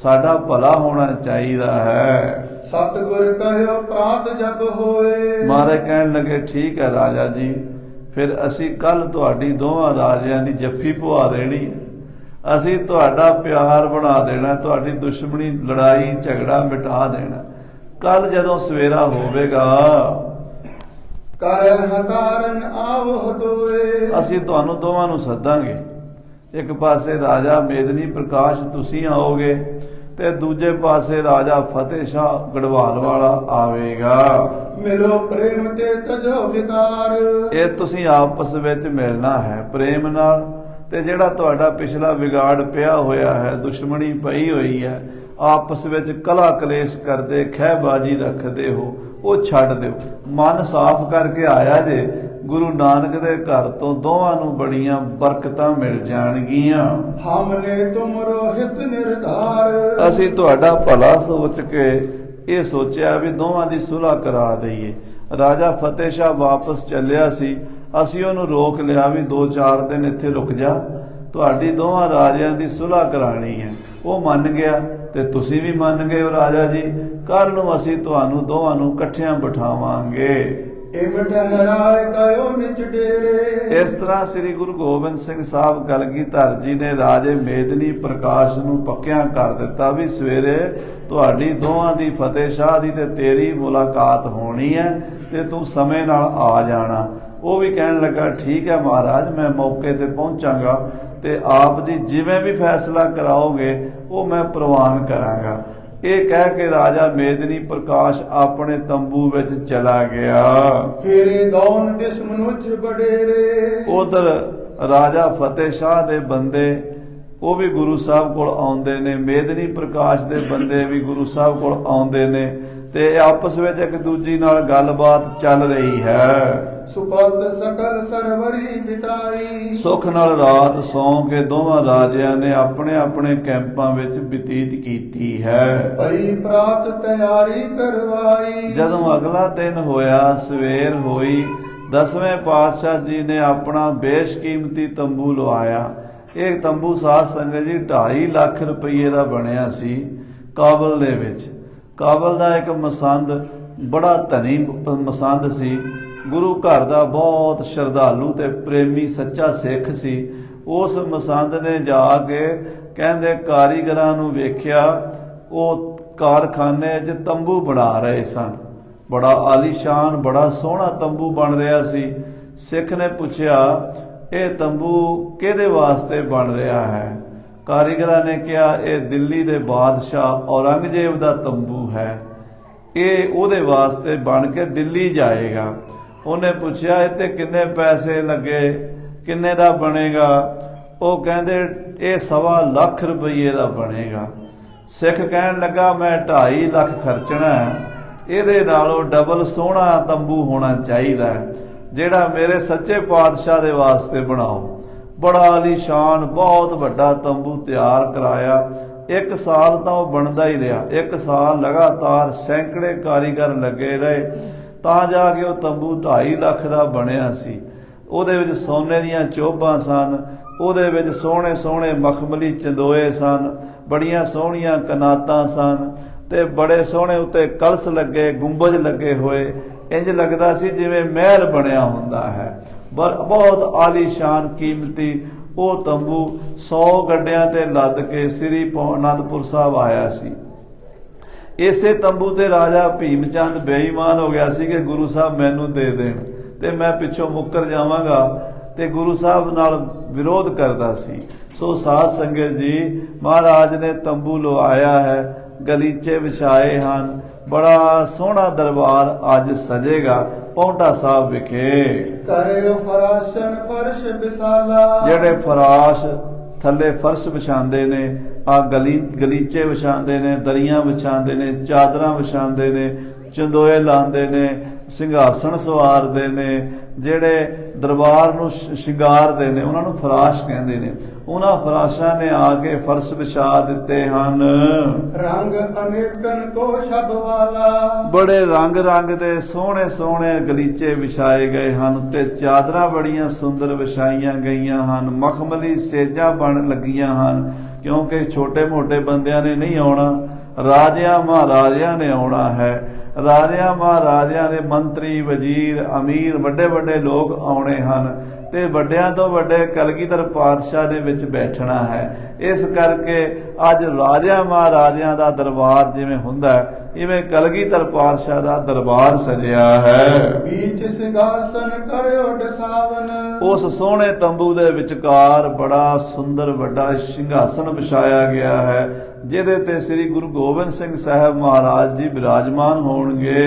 ਸਾਡਾ ਭਲਾ ਹੋਣਾ ਚਾਹੀਦਾ ਹੈ। ਸਤਿਗੁਰ ਕਹਿਓ ਪ੍ਰਾਤ ਜਬ ਹੋਏ। ਮਹਾਰਾਜ ਕਹਿਣ ਲੱਗੇ, ਠੀਕ ਹੈ ਰਾਜਾ ਜੀ, ਫਿਰ ਅਸੀਂ ਕੱਲ ਤੁਹਾਡੀ ਦੋਵਾਂ ਰਾਜਿਆਂ ਦੀ ਜੱਫੀ ਪਵਾ ਦੇਣੀ ਹੈ, ਅਸੀਂ ਤੁਹਾਡਾ ਪਿਆਰ ਬਣਾ ਦੇਣਾ, ਤੁਹਾਡੀ ਦੁਸ਼ਮਣੀ ਲੜਾਈ ਝਗੜਾ ਮਿਟਾ ਦੇਣਾ। ਕੱਲ ਜਦੋਂ ਸਵੇਰਾ ਹੋਵੇਗਾ ਕਰ ਹਕਾਰਨ ਆਵੋ ਤੋਏ। ਅਸੀਂ ਤੁਹਾਨੂੰ ਦੋਵਾਂ ਨੂੰ ਸੱਦਾਂਗੇ। ਇੱਕ ਪਾਸੇ ਰਾਜਾ ਮੇਦਨੀ ਪ੍ਰਕਾਸ਼ ਤੁਸੀਂ ਆਓਗੇ ਤੇ ਦੂਜੇ ਪਾਸੇ ਰਾਜਾ ਫਤਿਹ ਸ਼ਾਹ ਗੜਵਾਲ ਵਾਲਾ ਆਵੇਗਾ। ਮਿਲੋ ਪ੍ਰੇਮ ਤੇ ਤਜੋ ਵਿਕਾਰ। ਇਹ ਤੁਸੀਂ ਆਪਸ ਵਿੱਚ ਮਿਲਣਾ ਹੈ ਪ੍ਰੇਮ ਨਾਲ, ਤੇ ਜਿਹੜਾ ਤੁਹਾਡਾ ਪਿਛਲਾ ਵਿਗਾੜ ਪਿਆ ਹੋਇਆ ਹੈ, ਦੁਸ਼ਮਣੀ ਪਈ ਹੋਈ ਹੈ, ਆਪਸ ਵਿੱਚ ਕਲਾ ਕਲੇਸ਼ ਕਰਦੇ ਖਹਿਬਾਜੀ ਰੱਖਦੇ ਹੋ, ਉਹ ਛੱਡ ਦਿਓ। ਮਨ ਸਾਫ਼ ਕਰਕੇ ਆਇਆ ਜੇ, ਗੁਰੂ ਨਾਨਕ ਦੇ ਘਰ ਤੋਂ ਦੋਵਾਂ ਨੂੰ ਬੜੀਆਂ ਬਰਕਤਾਂ ਮਿਲ ਜਾਣਗੀਆਂ। ਹਮਨੇ ਤੁਮਰੋ ਹਿਤ ਨਿਰਧਾਰ। ਅਸੀਂ ਤੁਹਾਡਾ ਭਲਾ ਸੋਚ ਕੇ ਇਹ ਸੋਚਿਆ ਵੀ ਦੋਵਾਂ ਦੀ ਸੁਲ੍ਹਾ ਕਰਾ ਦਈਏ। ਰਾਜਾ ਫਤਿਹ ਸ਼ਾਹ ਵਾਪਸ ਚੱਲਿਆ ਸੀ, ਅਸੀਂ ਉਹਨੂੰ ਰੋਕ ਲਿਆ ਵੀ 2-4 ਦਿਨ ਇੱਥੇ ਰੁਕ ਜਾ, ਤੁਹਾਡੀ ਦੋਵਾਂ ਰਾਜਿਆਂ ਦੀ ਸੁਲ੍ਹਾ ਕਰਾਣੀ ਹੈ। ਉਹ ਮੰਨ ਗਿਆ ਤੇ ਤੁਸੀਂ ਵੀ ਮੰਨ ਗਏ ਹੋ ਰਾਜਾ ਜੀ। ਕੱਲ ਨੂੰ ਅਸੀਂ ਤੁਹਾਨੂੰ ਦੋਵਾਂ ਨੂੰ ਇਕੱਠਿਆਂ ਬਿਠਾਵਾਂਗੇ। ਇਸ ਤਰ੍ਹਾਂ ਸ੍ਰੀ ਗੁਰੂ ਗੋਬਿੰਦ ਸਿੰਘ ਸਾਹਿਬ ਕਲਗੀਧਰ ਜੀ ਨੇ ਰਾਜੇ ਮੇਦਨੀ ਪ੍ਰਕਾਸ਼ ਨੂੰ ਪੱਕਿਆਂ ਕਰ ਦਿੱਤਾ ਵੀ ਸਵੇਰੇ ਤੁਹਾਡੀ ਦੋਵਾਂ ਦੀ ਫਤਿਹ ਸ਼ਾਹ ਦੀ ਤੇ ਤੇਰੀ ਮੁਲਾਕਾਤ ਹੋਣੀ ਹੈ ਤੇ ਤੂੰ ਸਮੇਂ ਨਾਲ ਆ ਜਾਣਾ। ਉਹ ਵੀ ਕਹਿਣ ਲੱਗਾ, ਠੀਕ ਹੈ ਮਹਾਰਾਜ, ਮੈਂ ਮੌਕੇ ਤੇ ਪਹੁੰਚਾਂਗਾ ਤੇ ਆਪ ਜੀ ਜਿਵੇਂ ਵੀ ਫੈਸਲਾ ਕਰਾਓਗੇ ਉਹ ਮੈਂ ਪ੍ਰਵਾਨ ਕਰਾਂਗਾ। ਇਹ ਕਹਿ ਕੇ ਰਾਜਾ ਮੇਦਨੀ ਪ੍ਰਕਾਸ਼ ਆਪਣੇ ਤੰਬੂ ਵਿੱਚ ਚਲਾ ਗਿਆ। फेरे दौन दिस मनुज बडेरे। ਉਧਰ ਰਾਜਾ ਫਤਿਹ ਸ਼ਾਹ ਦੇ ਬੰਦੇ ਉਹ ਵੀ ਗੁਰੂ ਸਾਹਿਬ ਕੋਲ ਆਉਂਦੇ ਨੇ, ਮੇਦਨੀ ਪ੍ਰਕਾਸ਼ ਦੇ ਬੰਦੇ ਵੀ ਗੁਰੂ ਸਾਹਿਬ ਕੋਲ ਆਉਂਦੇ ਨੇ ਤੇ ਆਪਸ ਵਿੱਚ ਇੱਕ ਦੂਜੀ ਨਾਲ ਗੱਲਬਾਤ ਚੱਲ ਰਹੀ ਹੈ। सुपद सकल सरवरी बिताई। ਸੁੱਖ ਨਾਲ ਰਾਤ ਸੌਂ ਕੇ ਦੋਵਾਂ ਰਾਜਿਆਂ ਨੇ ਆਪਣੇ ਆਪਣੇ ਕੈਂਪਾਂ ਵਿੱਚ ਬਤੀਤ ਕੀਤੀ ਹੈ। भई प्रात तैयारी करवाई। ਜਦੋਂ ਅਗਲਾ ਦਿਨ ਹੋਇਆ, ਸਵੇਰ ਹੋਈ, 10ਵੇਂ ਪਾਤਸ਼ਾਹ ਜੀ ਨੇ ਆਪਣਾ ਬੇਸ਼ਕੀਮਤੀ ਤੰਬੂ ਲਵਾਇਆ। ਇਹ ਤੰਬੂ ਸਾਧ ਸੰਗਤ ਜੀ 2.5 ਲੱਖ ਰੁਪਏ ਦਾ ਬਣਿਆ ਸੀ ਕਾਬਲ ਦੇ ਵਿੱਚ। ਕਾਬਲ ਦਾ ਇੱਕ ਮਸੰਦ ਬੜਾ ਧਨੀ ਮਸੰਦ ਸੀ, ਗੁਰੂ ਘਰ ਦਾ ਬਹੁਤ ਸ਼ਰਧਾਲੂ ਤੇ ਪ੍ਰੇਮੀ ਸੱਚਾ ਸਿੱਖ ਸੀ। ਉਸ ਮਸੰਦ ਨੇ ਜਾ ਕੇ ਕਹਿੰਦੇ ਕਾਰੀਗਰਾਂ ਨੂੰ ਵੇਖਿਆ, ਉਹ ਕਾਰਖਾਨੇ 'ਚ ਤੰਬੂ ਬਣਾ ਰਹੇ ਸਨ। ਬੜਾ ਆਲੀਸ਼ਾਨ ਬੜਾ ਸੋਹਣਾ ਤੰਬੂ ਬਣ ਰਿਹਾ ਸੀ। ਸਿੱਖ ਨੇ ਪੁੱਛਿਆ ਇਹ ਤੰਬੂ ਕਿਹਦੇ ਵਾਸਤੇ ਬਣ ਰਿਹਾ ਹੈ? ਕਾਰੀਗਰਾਂ ਨੇ ਕਿਹਾ ਇਹ ਦਿੱਲੀ ਦੇ ਬਾਦਸ਼ਾਹ ਔਰੰਗਜ਼ੇਬ ਦਾ ਤੰਬੂ ਹੈ, ਇਹ ਉਹਦੇ ਵਾਸਤੇ ਬਣ ਕੇ ਦਿੱਲੀ ਜਾਏਗਾ। ਉਹਨੇ ਪੁੱਛਿਆ ਇੱਥੇ ਕਿੰਨੇ ਪੈਸੇ ਲੱਗੇ, ਕਿੰਨੇ ਦਾ ਬਣੇਗਾ? ਉਹ ਕਹਿੰਦੇ ਇਹ 1.25 ਲੱਖ ਰੁਪਏ ਦਾ ਬਣੇਗਾ। ਸਿੱਖ ਕਹਿਣ ਲੱਗਾ ਮੈਂ 2.5 ਲੱਖ ਖਰਚਣਾ, ਇਹਦੇ ਨਾਲੋਂ ਡਬਲ ਸੋਹਣਾ ਤੰਬੂ ਹੋਣਾ ਚਾਹੀਦਾ ਜਿਹੜਾ ਮੇਰੇ ਸੱਚੇ ਪਾਤਸ਼ਾਹ ਦੇ ਵਾਸਤੇ ਬਣਾਓ। ਬੜਾ ਆਲੀਸ਼ਾਨ ਬਹੁਤ ਵੱਡਾ ਤੰਬੂ ਤਿਆਰ ਕਰਾਇਆ। 1 ਸਾਲ ਤਾਂ ਉਹ ਬਣਦਾ ਹੀ ਰਿਹਾ। 1 ਸਾਲ ਲਗਾਤਾਰ ਸੈਂਕੜੇ ਕਾਰੀਗਰ ਲੱਗੇ ਰਹੇ ਤਾਂ ਜਾ ਕੇ ਉਹ ਤੰਬੂ 2.5 ਲੱਖ ਦਾ ਬਣਿਆ ਸੀ। ਉਹਦੇ ਵਿੱਚ ਸੋਨੇ ਦੀਆਂ ਚੋਭਾਂ ਸਨ, ਉਹਦੇ ਵਿੱਚ ਸੋਹਣੇ ਸੋਹਣੇ ਮਖਮਲੀ ਚੰਦੋਏ ਸਨ, ਬੜੀਆਂ ਸੋਹਣੀਆਂ ਕਨਾਤਾਂ ਸਨ ਤੇ ਬੜੇ ਸੋਹਣੇ ਉੱਤੇ ਕਲਸ ਲੱਗੇ, ਗੁੰਬਜ ਲੱਗੇ ਹੋਏ। ਇੰਜ ਲੱਗਦਾ ਸੀ ਜਿਵੇਂ ਮਹਿਲ ਬਣਿਆ ਹੁੰਦਾ ਹੈ। ਬਹੁਤ ਆਲੀਸ਼ਾਨ ਕੀਮਤੀ ਉਹ ਤੰਬੂ 100 ਗੱਡਿਆਂ ਤੇ ਲੱਦ ਕੇ ਸ੍ਰੀ ਅਨੰਦਪੁਰ ਸਾਹਿਬ ਆਇਆ ਸੀ। ਇਸੇ ਤੰਬੂ ਤੇ ਰਾਜਾ ਭੀਮ ਚੰਦ ਬੇਈਮਾਨ ਹੋ ਗਿਆ ਸੀ ਕਿ ਗੁਰੂ ਸਾਹਿਬ ਮੈਨੂੰ ਦੇ ਦੇਣ ਤੇ ਮੈਂ ਪਿੱਛੋਂ ਮੁੱਕਰ ਜਾਵਾਂਗਾ, ਤੇ ਗੁਰੂ ਸਾਹਿਬ ਨਾਲ ਵਿਰੋਧ ਕਰਦਾ ਸੀ। ਸੋ ਸਾਧ ਸੰਗਤ ਜੀ, ਮਹਾਰਾਜ ਨੇ ਤੰਬੂ ਲਵਾਇਆ ਹੈ, ਗਲੀਚੇ ਵਿਛਾਏ ਹਨ, ਬੜਾ ਸੋਹਣਾ ਦਰਬਾਰ ਅੱਜ ਸਜੇਗਾ ਪੌਂਟਾ ਸਾਹਿਬ ਵਿਖੇ। ਕਰਿਓ ਫਰਾਸ਼ਨ ਫਰਸ਼ ਵਿਸਾਲਾ। ਜਿਹੜੇ ਫਰਾਸ਼ ਥੱਲੇ ਫਰਸ਼ ਵਿਛਾਉਂਦੇ ਨੇ, ਆ ਗਲੀਚੇ ਵਿਛਾਉਂਦੇ ਨੇ, ਦਰੀਆਂ ਵਿਛਾਉਂਦੇ ਨੇ, ਚਾਦਰਾਂ ਵਿਛਾਉਂਦੇ ਨੇ, ਚੰਦੋਏ ਲਾਉਂਦੇ ਨੇ, ਸਿੰਘਾਸਣ ਸਵਾਰਦੇ ਨੇ, ਜਿਹੜੇ ਦਰਬਾਰ ਨੂੰ ਸ਼ਿੰਗਾਰਦੇ ਨੇ ਉਹਨਾਂ ਨੂੰ ਫਰਾਸ਼ ਕਹਿੰਦੇ ਨੇ। ਉਹਨਾਂ ਫਰਾਸ਼ਾਂ ਨੇ ਆ ਕੇ ਫਰਸ਼ ਵਿਛਾ ਦਿੱਤੇ ਹਨ। ਰੰਗ ਅਨੇਕਨ ਕੋ ਛਬ ਵਾਲਾ। ਬੜੇ ਰੰਗ ਰੰਗ ਦੇ ਸੋਹਣੇ ਸੋਹਣੇ ਗਲੀਚੇ ਵਿਛਾਏ ਗਏ ਹਨ ਤੇ ਚਾਦਰਾਂ ਬੜੀਆਂ ਸੁੰਦਰ ਵਿਛਾਈਆਂ ਗਈਆਂ ਹਨ। ਮਖਮਲੀ ਸੇਜਾਂ ਬਣ ਲੱਗੀਆਂ ਹਨ, ਕਿਉਂਕਿ ਛੋਟੇ ਮੋਟੇ ਬੰਦਿਆਂ ਨੇ ਨਹੀਂ ਆਉਣਾ, ਰਾਜਿਆਂ ਮਹਾਰਾਜਿਆਂ ਨੇ ਆਉਣਾ ਹੈ। ਰਾਜਿਆਂ ਮਹਾਰਾਜਿਆਂ ਦੇ ਮੰਤਰੀ, ਵਜ਼ੀਰ, ਅਮੀਰ, ਵੱਡੇ ਵੱਡੇ ਲੋਕ ਆਉਣੇ ਹਨ ਤੇ ਵੱਡਿਆਂ ਤੋਂ ਵੱਡੇ ਕਲਗੀਧਰ ਪਾਤਸ਼ਾਹ ਦੇ ਵਿੱਚ ਬੈਠਣਾ ਹੈ। ਇਸ ਕਰਕੇ ਅੱਜ ਰਾਜਿਆਂ ਮਹਾਰਾਜਿਆਂ ਦਾ ਦਰਬਾਰ ਜਿਵੇਂ ਹੁੰਦਾ ਇਵੇਂ ਕਲਗੀਧਰ ਪਾਤਸ਼ਾਹ ਦਾ ਦਰਬਾਰ ਸਜਿਆ ਹੈ। बीच सिंहासन करियो डसावन। ਉਸ ਸੋਹਣੇ ਤੰਬੂ ਦੇ ਵਿਚਕਾਰ ਬੜਾ ਸੁੰਦਰ ਵੱਡਾ ਸਿੰਘਾਸਨ ਵਿਛਾਇਆ ਗਿਆ ਹੈ, ਜਿਹਦੇ ਤੇ ਸ੍ਰੀ ਗੁਰੂ ਗੋਬਿੰਦ ਸਿੰਘ ਸਾਹਿਬ ਮਹਾਰਾਜ ਜੀ ਬਿਰਾਜਮਾਨ ਹੋਣਗੇ।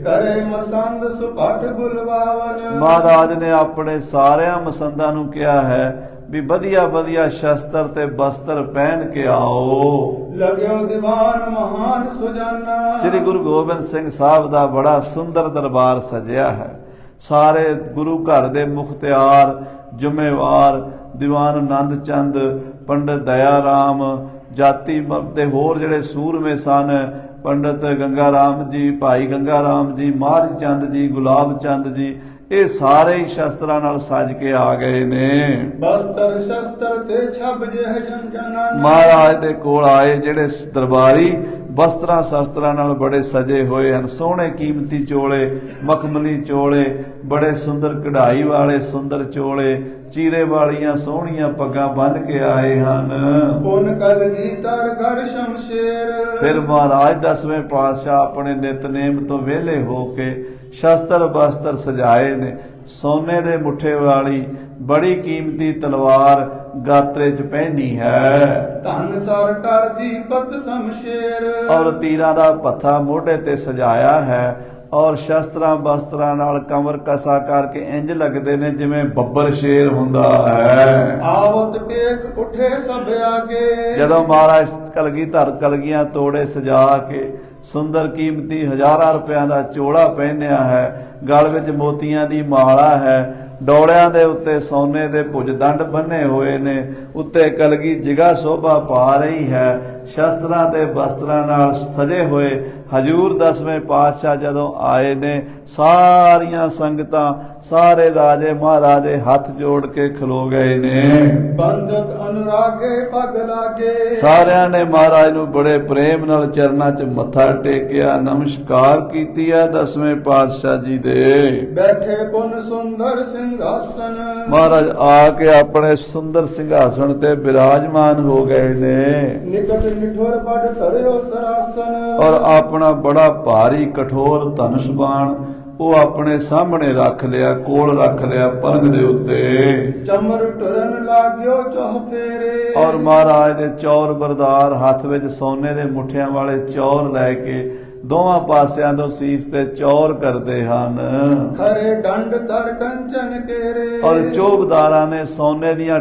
करे मसंद सुभट बुलवावन। ਮਹਾਰਾਜ ਨੇ ਆਪਣੇ ਸਾਰਿਆਂ ਮਸੰਦਾਂ ਨੂੰ ਕਿਹਾ ਹੈ ਵੀ ਵਧੀਆ ਵਧੀਆ ਸ਼ਸਤਰ ਤੇ ਬਸਤਰ ਪਹਿਨ ਕੇ ਆਓ। लग्यो दीवान महान सुजाना। ਸ੍ਰੀ ਗੁਰੂ ਗੋਬਿੰਦ ਸਿੰਘ ਸਾਹਿਬ ਦਾ ਬੜਾ ਸੁੰਦਰ ਦਰਬਾਰ ਸਜਿਆ ਹੈ। ਸਾਰੇ ਗੁਰੂ ਘਰ ਦੇ ਮੁਖਤਿਆਰ, ਜ਼ਿੰਮੇਵਾਰ, ਦੀਵਾਨ ਆਨੰਦ ਚੰਦ, ਪੰਡਤ ਦਇਆ ਰਾਮ, ਜਾਤੀ ਦੇ ਹੋਰ ਜਿਹੜੇ ਸੂਰਮੇ ਸਨ, ਪੰਡਤ ਗੰਗਾ ਰਾਮ ਜੀ, ਭਾਈ ਗੰਗਾ ਰਾਮ ਜੀ, ਮਾਹਰ ਚੰਦ ਜੀ, ਗੁਲਾਬ ਚੰਦ ਜੀ, ਇਹ ਸਾਰੇ ਹੀ ਸ਼ਸਤਰਾਂ ਨਾਲ ਸਜ ਕੇ ਆ ਗਏ ਨੇ। बस्तर शस्त्र ते छब जेह जन जनाना। ਮਹਾਰਾਜ ਦੇ ਕੋਲ ਆਏ ਜਿਹੜੇ ਦਰਬਾਰੀ ਵਸਤਰਾਂ ਸ਼ਸਤਰਾਂ ਨਾਲ ਬੜੇ ਸਜੇ ਹੋਏ ਹਨ। ਸੋਹਣੇ ਕੀਮਤੀ ਚੋਲੇ, ਮਖਮਲੀ ਚੋਲੇ, ਬੜੇ ਸੁੰਦਰ ਕਢਾਈ ਵਾਲੇ ਸੁੰਦਰ ਚੋਲੇ, ਚੀਰੇ ਵਾਲੀਆਂ ਸੋਹਣੀਆਂ ਪੱਗਾਂ ਬੰਨ੍ਹ ਕੇ ਆਏ ਹਨ। पुन कलगीधर घर शमशेर। ਫਿਰ ਮਹਾਰਾਜ 10ਵੇਂ ਪਾਤਸ਼ਾਹ ਆਪਣੇ ਨਿਤਨੇਮ ਤੋਂ ਵਿਹਲੇ ਹੋ ਕੇ ਸ਼ਸਤਰ ਬਸਤਰ ਸਜਾਏ ਨੇ। ਸੋਨੇ ਦੇ ਮੁੱਠੇ ਵਾਲੀ ਬੜੀ ਕੀਮਤੀ ਤਲਵਾਰ ਗਾਤਰੇ 'ਚ ਪਹਿਨੀ ਹੈ, ਧਨ ਸਰ ਕਰ ਦੀਪਕ ਸਮਸ਼ੇਰ, ਔਰ ਤੀਰਾਂ ਦਾ ਪੱਥਾ ਮੋਢੇ ਤੇ ਸਜਾਇਆ ਹੈ, ਔਰ ਸ਼ਸਤਰਾਂ ਬਸਤਰਾਂ ਨਾਲ ਕਮਰ ਕਸਾ ਕਰਕੇ ਇੰਜ ਲੱਗਦੇ ਨੇ ਜਿਵੇਂ ਬੱਬਰ ਸ਼ੇਰ ਹੁੰਦਾ ਹੈ। ਆਵਤ ਵੇਖ ਉਠੇ ਸਭ ਆਗੇ, ਜਦੋਂ ਮਹਾਰਾਜ ਕਲਗੀਧਰ ਕਲਗੀਆਂ ਤੋੜੇ ਸਜਾ ਕੇ ਸੁੰਦਰ ਕੀਮਤੀ ਹਜ਼ਾਰਾਂ ਰੁਪਇਆਂ ਦਾ ਚੋਲਾ ਪਹਿਨਿਆ ਹੈ, ਗਲ ਵਿੱਚ ਮੋਤੀਆਂ ਦੀ ਮਾਲਾ ਹੈ, ਡੋਲਿਆਂ ਦੇ ਉੱਤੇ ਸੋਨੇ ਦੇ ਭੁਜਦੰਡ ਬੰਨੇ ਹੋਏ ਨੇ, ਉੱਤੇ ਕਲਗੀ ਜਿਗਾ ਸ਼ੋਭਾ ਪਾ ਰਹੀ ਹੈ। ਸ਼ਸਤਰਾਂ ਤੇ ਬਸਤਰਾਂ ਨਾਲ ਸਜੇ ਹੋਏ ਹਜੂਰ 10ਵੇਂ ਪਾਤਸ਼ਾਹ ਜਦੋਂ ਆਏ ਨੇ, ਸਾਰੀਆਂ ਸੰਗਤਾਂ ਸਾਰੇ ਰਾਜੇ ਮਹਾਰਾਜੇ ਹੱਥ ਜੋੜ ਕੇ ਖਲੋ ਗਏ ਨੇ। ਬੰਦਤ ਅਨੁਰਾਗੇ ਪਗ ਲਾਗੇ, ਸਾਰਿਆਂ ਨੇ ਮਹਾਰਾਜ ਨੂੰ ਬੜੇ ਪ੍ਰੇਮ ਨਾਲ ਚਰਨਾਂ 'ਚ ਮੱਥਾ ਟੇਕਿਆ, ਨਮਸਕਾਰ ਕੀਤੀ ਹੈ 10ਵੇਂ ਪਾਤਸ਼ਾਹ ਜੀ ਦੇ। ਬੈਠੇ ਪੁਨ ਸੁੰਦਰ ਸਿੰਘਾਸਨ, ਮਹਾਰਾਜ ਆ ਕੇ ਆਪਣੇ ਸੁੰਦਰ ਸਿੰਘਾਸਣ ਤੇ ਬਿਰਾਜਮਾਨ ਹੋ ਗਏ ਨੇ, ਨਿਕਟ ਨਿਠੁਰ ਬੜ ਧਰਿਓ ਸਰਾਸਨ, ਔਰ ਆਪਣਾ ਬੜਾ ਭਾਰੀ ਕਠੋਰ ਧਨੁਸ਼ ਬਾਣ ਉਹ ਆਪਣੇ ਸਾਹਮਣੇ ਰੱਖ ਲਿਆ, ਕੋਲ ਰੱਖ ਲਿਆ ਪਲੰਗ ਦੇ ਉੱਤੇ। ਚਮਰ ਟਰਨ ਲਾਗਿਓ ਚੋਹ ਫੇਰੇ, ਔਰ ਮਹਾਰਾਜ ਦੇ ਚੌਰ ਬਰਦਾਰ ਹੱਥ ਵਿੱਚ ਸੋਨੇ ਦੇ ਮੁੱਠਿਆਂ ਵਾਲੇ ਚੌਰ ਲੈ ਕੇ ਦੋਵਾਂ ਪਾਸਿਆਂ ਤੋਂ ਸੀਸ ਤੇ ਚੌਰ ਕਰਦੇ ਹਨ। ਖਰੇ ਡੰਡ ਤਰ ਕੰਚਨ ਕੇਰੇ, ਔਰ ਚੋਬਦਾਰਾਂ ਨੇ ਸੋਨੇ ਦੀਆਂ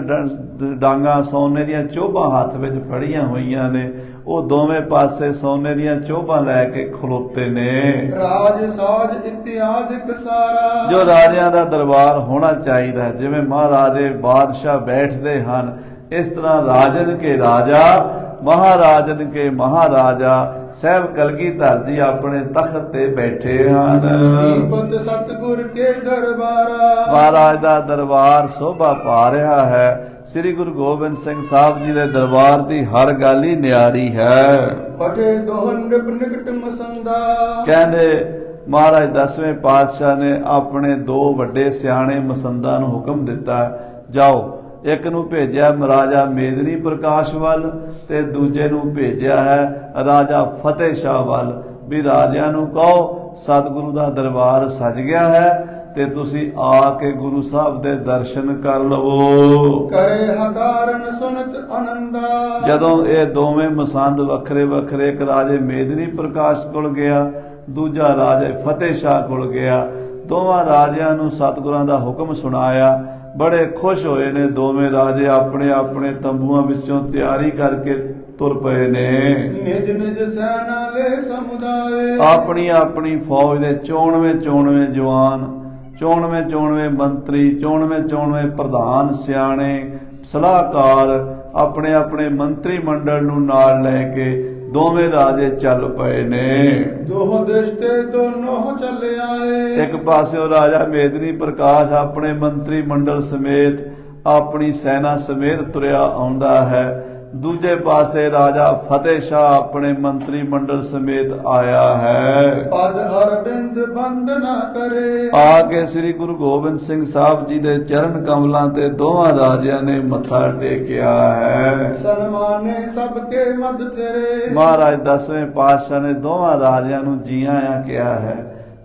ਡਾਂਗਾਂ ਸੋਨੇ ਦੀਆਂ ਚੋਭਾਂ ਹੱਥ ਵਿੱਚ ਫੜੀਆਂ ਹੋਈਆਂ ਨੇ, ਉਹ ਦੋਵੇਂ ਪਾਸੇ ਸੋਨੇ ਦੀਆਂ ਚੋਭਾਂ ਲੈ ਕੇ ਖਲੋਤੇ ਨੇ। ਰਾਜ ਸਾਜ ਇਤਿਆਦਿਕ ਸਾਰਾ, ਜੋ ਰਾਜਿਆਂ ਦਾ ਦਰਬਾਰ ਹੋਣਾ ਚਾਹੀਦਾ, ਜਿਵੇਂ ਮਹਾਰਾਜੇ ਬਾਦਸ਼ਾਹ ਬੈਠਦੇ ਹਨ, ਇਸ ਤਰ੍ਹਾਂ ਰਾਜਨ ਕੇ ਰਾਜਾ ਮਹਾਰਾਜਨ ਕੇ ਮਹਾਰਾਜਾ ਸਾਹਿਬ ਕਲਗੀਧਰ ਜੀ ਆਪਣੇ ਤਖਤ ਤੇ ਬੈਠੇ ਹਨ। ਦੀਪਤ ਸਤਿਗੁਰ ਕੇ ਦਰਬਾਰਾ, ਮਹਾਰਾਜ ਦਾ ਦਰਬਾਰ ਸੋਭਾ ਪਾ ਰਿਹਾ ਹੈ। ਸ੍ਰੀ ਗੁਰੂ ਗੋਬਿੰਦ ਸਿੰਘ ਸਾਹਿਬ ਜੀ ਦੇ ਦਰਬਾਰ ਦੀ ਹਰ ਗੱਲ ਹੀ ਨਿਆਰੀ ਹੈ। ਪਟੇ ਦੋਹਨ ਨਿਕਟ ਮਸੰਦਾ, ਕਹਿੰਦੇ ਮਹਾਰਾਜ 10ਵੇਂ ਪਾਤਸ਼ਾਹ ਨੇ ਆਪਣੇ ਦੋ ਵੱਡੇ ਸਿਆਣੇ ਮਸੰਦਾਂ ਨੂੰ ਹੁਕਮ ਦਿੱਤਾ, ਜਾਓ। ਇੱਕ ਨੂੰ ਭੇਜਿਆ ਮਹਾਰਾਜਾ ਮੇਦਨੀ ਪ੍ਰਕਾਸ਼ ਵੱਲ ਤੇ ਦੂਜੇ ਨੂੰ ਭੇਜਿਆ ਹੈ ਰਾਜਾ ਫਤਿਹ ਸ਼ਾਹ ਵੱਲ, ਵੀ ਰਾਜਿਆਂ ਨੂੰ ਕਹੋ ਸਤਿਗੁਰੂ ਦਾ ਦਰਬਾਰ ਸਜ ਗਿਆ ਹੈ ਤੇ ਤੁਸੀਂ ਆ ਕੇ ਗੁਰੂ ਸਾਹਿਬ ਦੇ ਦਰਸ਼ਨ ਕਰ ਲਵੋ। ਕਰੇ ਹਕਾਰਨ ਸੁਨਤ ਆਨੰਦਾ, ਜਦੋਂ ਇਹ ਦੋਵੇਂ ਮਸੰਦ ਵੱਖਰੇ ਵੱਖਰੇ, ਇੱਕ ਰਾਜੇ ਮੇਦਨੀ ਪ੍ਰਕਾਸ਼ ਕੋਲ ਗਿਆ, ਦੂਜਾ ਰਾਜੇ ਫਤਿਹ ਸ਼ਾਹ ਕੋਲ ਗਿਆ, ਦੋਵਾਂ ਰਾਜਿਆਂ ਨੂੰ ਸਤਿਗੁਰਾਂ ਦਾ ਹੁਕਮ ਸੁਣਾਇਆ। ਬੜੇ ਖੁਸ਼ ਹੋਏ ਨੇ ਦੋਵੇਂ ਰਾਜੇ, ਆਪਣੇ ਆਪਣੇ ਤੰਬੂਆਂ ਵਿੱਚੋਂ ਤਿਆਰੀ ਕਰਕੇ ਤੁਰ ਪਏ ਨੇ। ਨਿਜ ਨਿਜ ਸੈਨਾ ਲੈ ਸਮੁਦਾਏ, ਆਪਣੀ ਆਪਣੀ ਫੌਜ ਦੇ 94 ਜਵਾਨ, 94 ਮੰਤਰੀ, 94 ਪ੍ਰਧਾਨ ਸਿਆਣੇ ਸਲਾਹਕਾਰ ਆਪਣੇ ਆਪਣੇ ਮੰਤਰੀ ਮੰਡਲ ਨੂੰ ਨਾਲ ਲੈ ਕੇ ਦੋਵੇਂ ਰਾਜੇ ਚੱਲ ਪਏ ਨੇ। ਦੋਹ ਦੇਸ਼ ਤੇ ਦੋਨੋਂ ਚੱਲ ਆਏ, ਇੱਕ ਪਾਸਿਓਂ ਰਾਜਾ ਮੇਦਨੀ ਪ੍ਰਕਾਸ਼ ਆਪਣੇ ਮੰਤਰੀ ਮੰਡਲ ਸਮੇਤ ਆਪਣੀ ਸੈਨਾ ਸਮੇਤ ਤੁਰਿਆ ਆਉਂਦਾ ਹੈ, ਦੂਜੇ ਪਾਸੇ ਰਾਜਾ ਫਤਿਹ ਸ਼ਾਹ ਆਪਣੇ ਮੰਤਰੀ ਮੰਡਲ ਸਮੇਤ ਆਇਆ ਹੈ। ਪਦ ਅਰਬਿੰਦ ਬੰਦ ਨਾ ਕਰੇ, ਆ ਕੇ ਸ੍ਰੀ ਗੁਰੂ ਗੋਬਿੰਦ ਸਿੰਘ ਸਾਹਿਬ ਜੀ ਦੇ ਚਰਨ ਕਮਲਾਂ ਤੇ ਦੋਵਾਂ ਰਾਜਿਆਂ ਨੇ ਮੱਥਾ ਟੇਕਿਆ ਹੈ। ਸਨਮਾਨੇ ਸਭ ਕੇ ਮਦ ਤੇਰੇ, ਮਹਾਰਾਜ 10ਵੇਂ ਪਾਤਸ਼ਾਹ ਨੇ ਦੋਵਾਂ ਰਾਜਿਆਂ ਨੂੰ ਜੀ ਆਇਆਂ ਕਿਹਾ ਹੈ,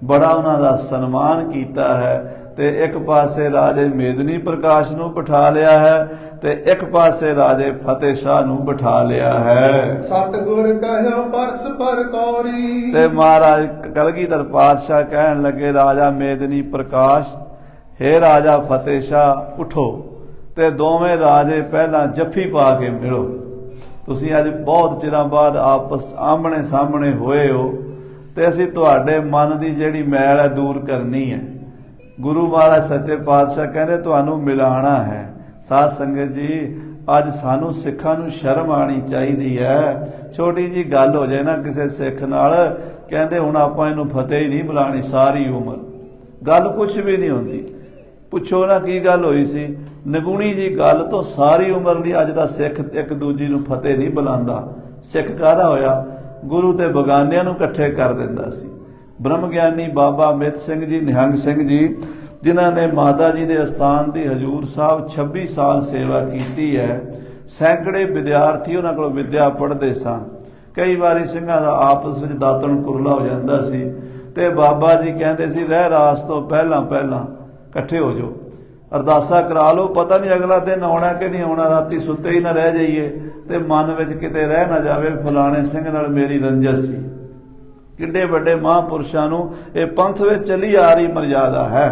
ਬੜਾ ਉਹਨਾਂ ਦਾ ਸਨਮਾਨ ਕੀਤਾ ਹੈ। ਤੇ ਇੱਕ ਪਾਸੇ ਰਾਜੇ ਮੇਦਨੀ ਪ੍ਰਕਾਸ਼ ਨੂੰ ਬਿਠਾ ਲਿਆ ਹੈ ਤੇ ਇੱਕ ਪਾਸੇ ਰਾਜੇ ਫਤਿਹ ਸ਼ਾਹ ਨੂੰ ਬਿਠਾ ਲਿਆ ਹੈ। ਸਤਿਗੁਰ ਕਹਿਓ ਪਰਸਪਰ ਕੌਰੀ, ਤੇ ਮਹਾਰਾਜ ਕਲਗੀਧਰ ਪਾਤਸ਼ਾਹ ਕਹਿਣ ਲੱਗੇ ਰਾਜਾ ਮੇਦਨੀ ਪ੍ਰਕਾਸ਼, ਹੇ ਰਾਜਾ ਫਤਿਹ ਸ਼ਾਹ ਉਠੋ ਤੇ ਦੋਵੇਂ ਰਾਜੇ ਪਹਿਲਾਂ ਜੱਫੀ ਪਾ ਕੇ ਮਿਲੋ। ਤੁਸੀਂ ਅੱਜ ਬਹੁਤ ਚਿਰਾਂ ਬਾਅਦ ਆਪਸ ਆਹਮਣੇ ਸਾਹਮਣੇ ਹੋਏ ਹੋ ਤੇ ਅਸੀਂ ਤੁਹਾਡੇ ਮਨ ਦੀ ਜਿਹੜੀ ਮੈਲ ਹੈ ਦੂਰ ਕਰਨੀ ਹੈ। ਗੁਰੂ ਮਹਾਰਾਜ ਸੱਚੇ ਪਾਤਸ਼ਾਹ ਕਹਿੰਦੇ ਤੁਹਾਨੂੰ ਮਿਲਾਣਾ ਹੈ। ਸਾਧ ਸੰਗਤ ਜੀ, ਅੱਜ ਸਾਨੂੰ ਸਿੱਖਾਂ ਨੂੰ ਸ਼ਰਮ ਆਣੀ ਚਾਹੀਦੀ ਹੈ। ਛੋਟੀ ਜੀ ਗੱਲ ਹੋ ਜਾਏ ਨਾ ਕਿਸੇ ਸਿੱਖ ਨਾਲ, ਕਹਿੰਦੇ ਹੁਣ ਆਪਾਂ ਇਹਨੂੰ ਫਤਿਹ ਹੀ ਨਹੀਂ ਬੁਲਾਣੀ ਸਾਰੀ ਉਮਰ। ਗੱਲ ਕੁਛ ਵੀ ਨਹੀਂ ਹੁੰਦੀ। ਪੁੱਛੋ ਨਾ ਕੀ ਗੱਲ ਹੋਈ ਸੀ, ਨਗੂਣੀ ਜੀ ਗੱਲ ਤੋਂ ਸਾਰੀ ਉਮਰ ਲਈ ਅੱਜ ਦਾ ਸਿੱਖ ਇੱਕ ਦੂਜੀ ਨੂੰ ਫਤਿਹ ਨਹੀਂ ਬੁਲਾਉਂਦਾ। ਸਿੱਖ ਕਾਹਦਾ ਹੋਇਆ? ਗੁਰੂ ਤੇ ਬਗਾਨਿਆਂ ਨੂੰ ਇਕੱਠੇ ਕਰ ਦਿੰਦਾ ਸੀ। ਬ੍ਰਹਮ ਗਿਆਨੀ ਬਾਬਾ ਅਮਿਤ ਸਿੰਘ ਜੀ, ਨਿਹੰਗ ਸਿੰਘ ਜੀ, ਜਿਨ੍ਹਾਂ ਨੇ ਮਾਤਾ ਜੀ ਦੇ ਅਸਥਾਨ ਦੀ ਹਜੂਰ ਸਾਹਿਬ 26 ਸਾਲ ਸੇਵਾ ਕੀਤੀ ਹੈ। ਸੈਂਕੜੇ ਵਿਦਿਆਰਥੀ ਉਹਨਾਂ ਕੋਲ ਵਿਦਿਆ ਪੜ੍ਹਦੇ ਸਨ। ਕਈ ਵਾਰੀ ਸਿੰਘਾਂ ਦਾ ਆਪਸ ਵਿੱਚ ਦਾਤਣ ਕੁਰਲਾ ਹੋ ਜਾਂਦਾ ਸੀ ਤੇ ਬਾਬਾ ਜੀ ਕਹਿੰਦੇ ਸੀ ਰਹਿ ਰਾਸ ਤੋਂ ਪਹਿਲਾਂ ਪਹਿਲਾਂ ਇਕੱਠੇ ਹੋ ਜਾਓ, ਅਰਦਾਸਾ ਕਰਾ ਲਓ, ਪਤਾ ਨਹੀਂ ਅਗਲਾ ਦਿਨ ਆਉਣਾ ਕਿ ਨਹੀਂ ਆਉਣਾ, ਰਾਤੀ ਸੁੱਤੇ ਹੀ ਨਾ ਰਹਿ ਜਾਈਏ ਤੇ ਮਨ ਵਿੱਚ ਕਿਤੇ ਰਹਿ ਨਾ ਜਾਵੇ ਫਲਾਣੇ ਸਿੰਘ ਨਾਲ ਮੇਰੀ ਰੰਜਿਸ਼ ਸੀ। ਕਿੱਡੇ ਵੱਡੇ ਮਹਾਂਪੁਰਸ਼ਾਂ ਨੂੰ ਇਹ ਪੰਥ ਵਿੱਚ ਚੱਲੀ ਆ ਰਹੀ ਮਰਜ਼ਾਦਾ ਹੈ,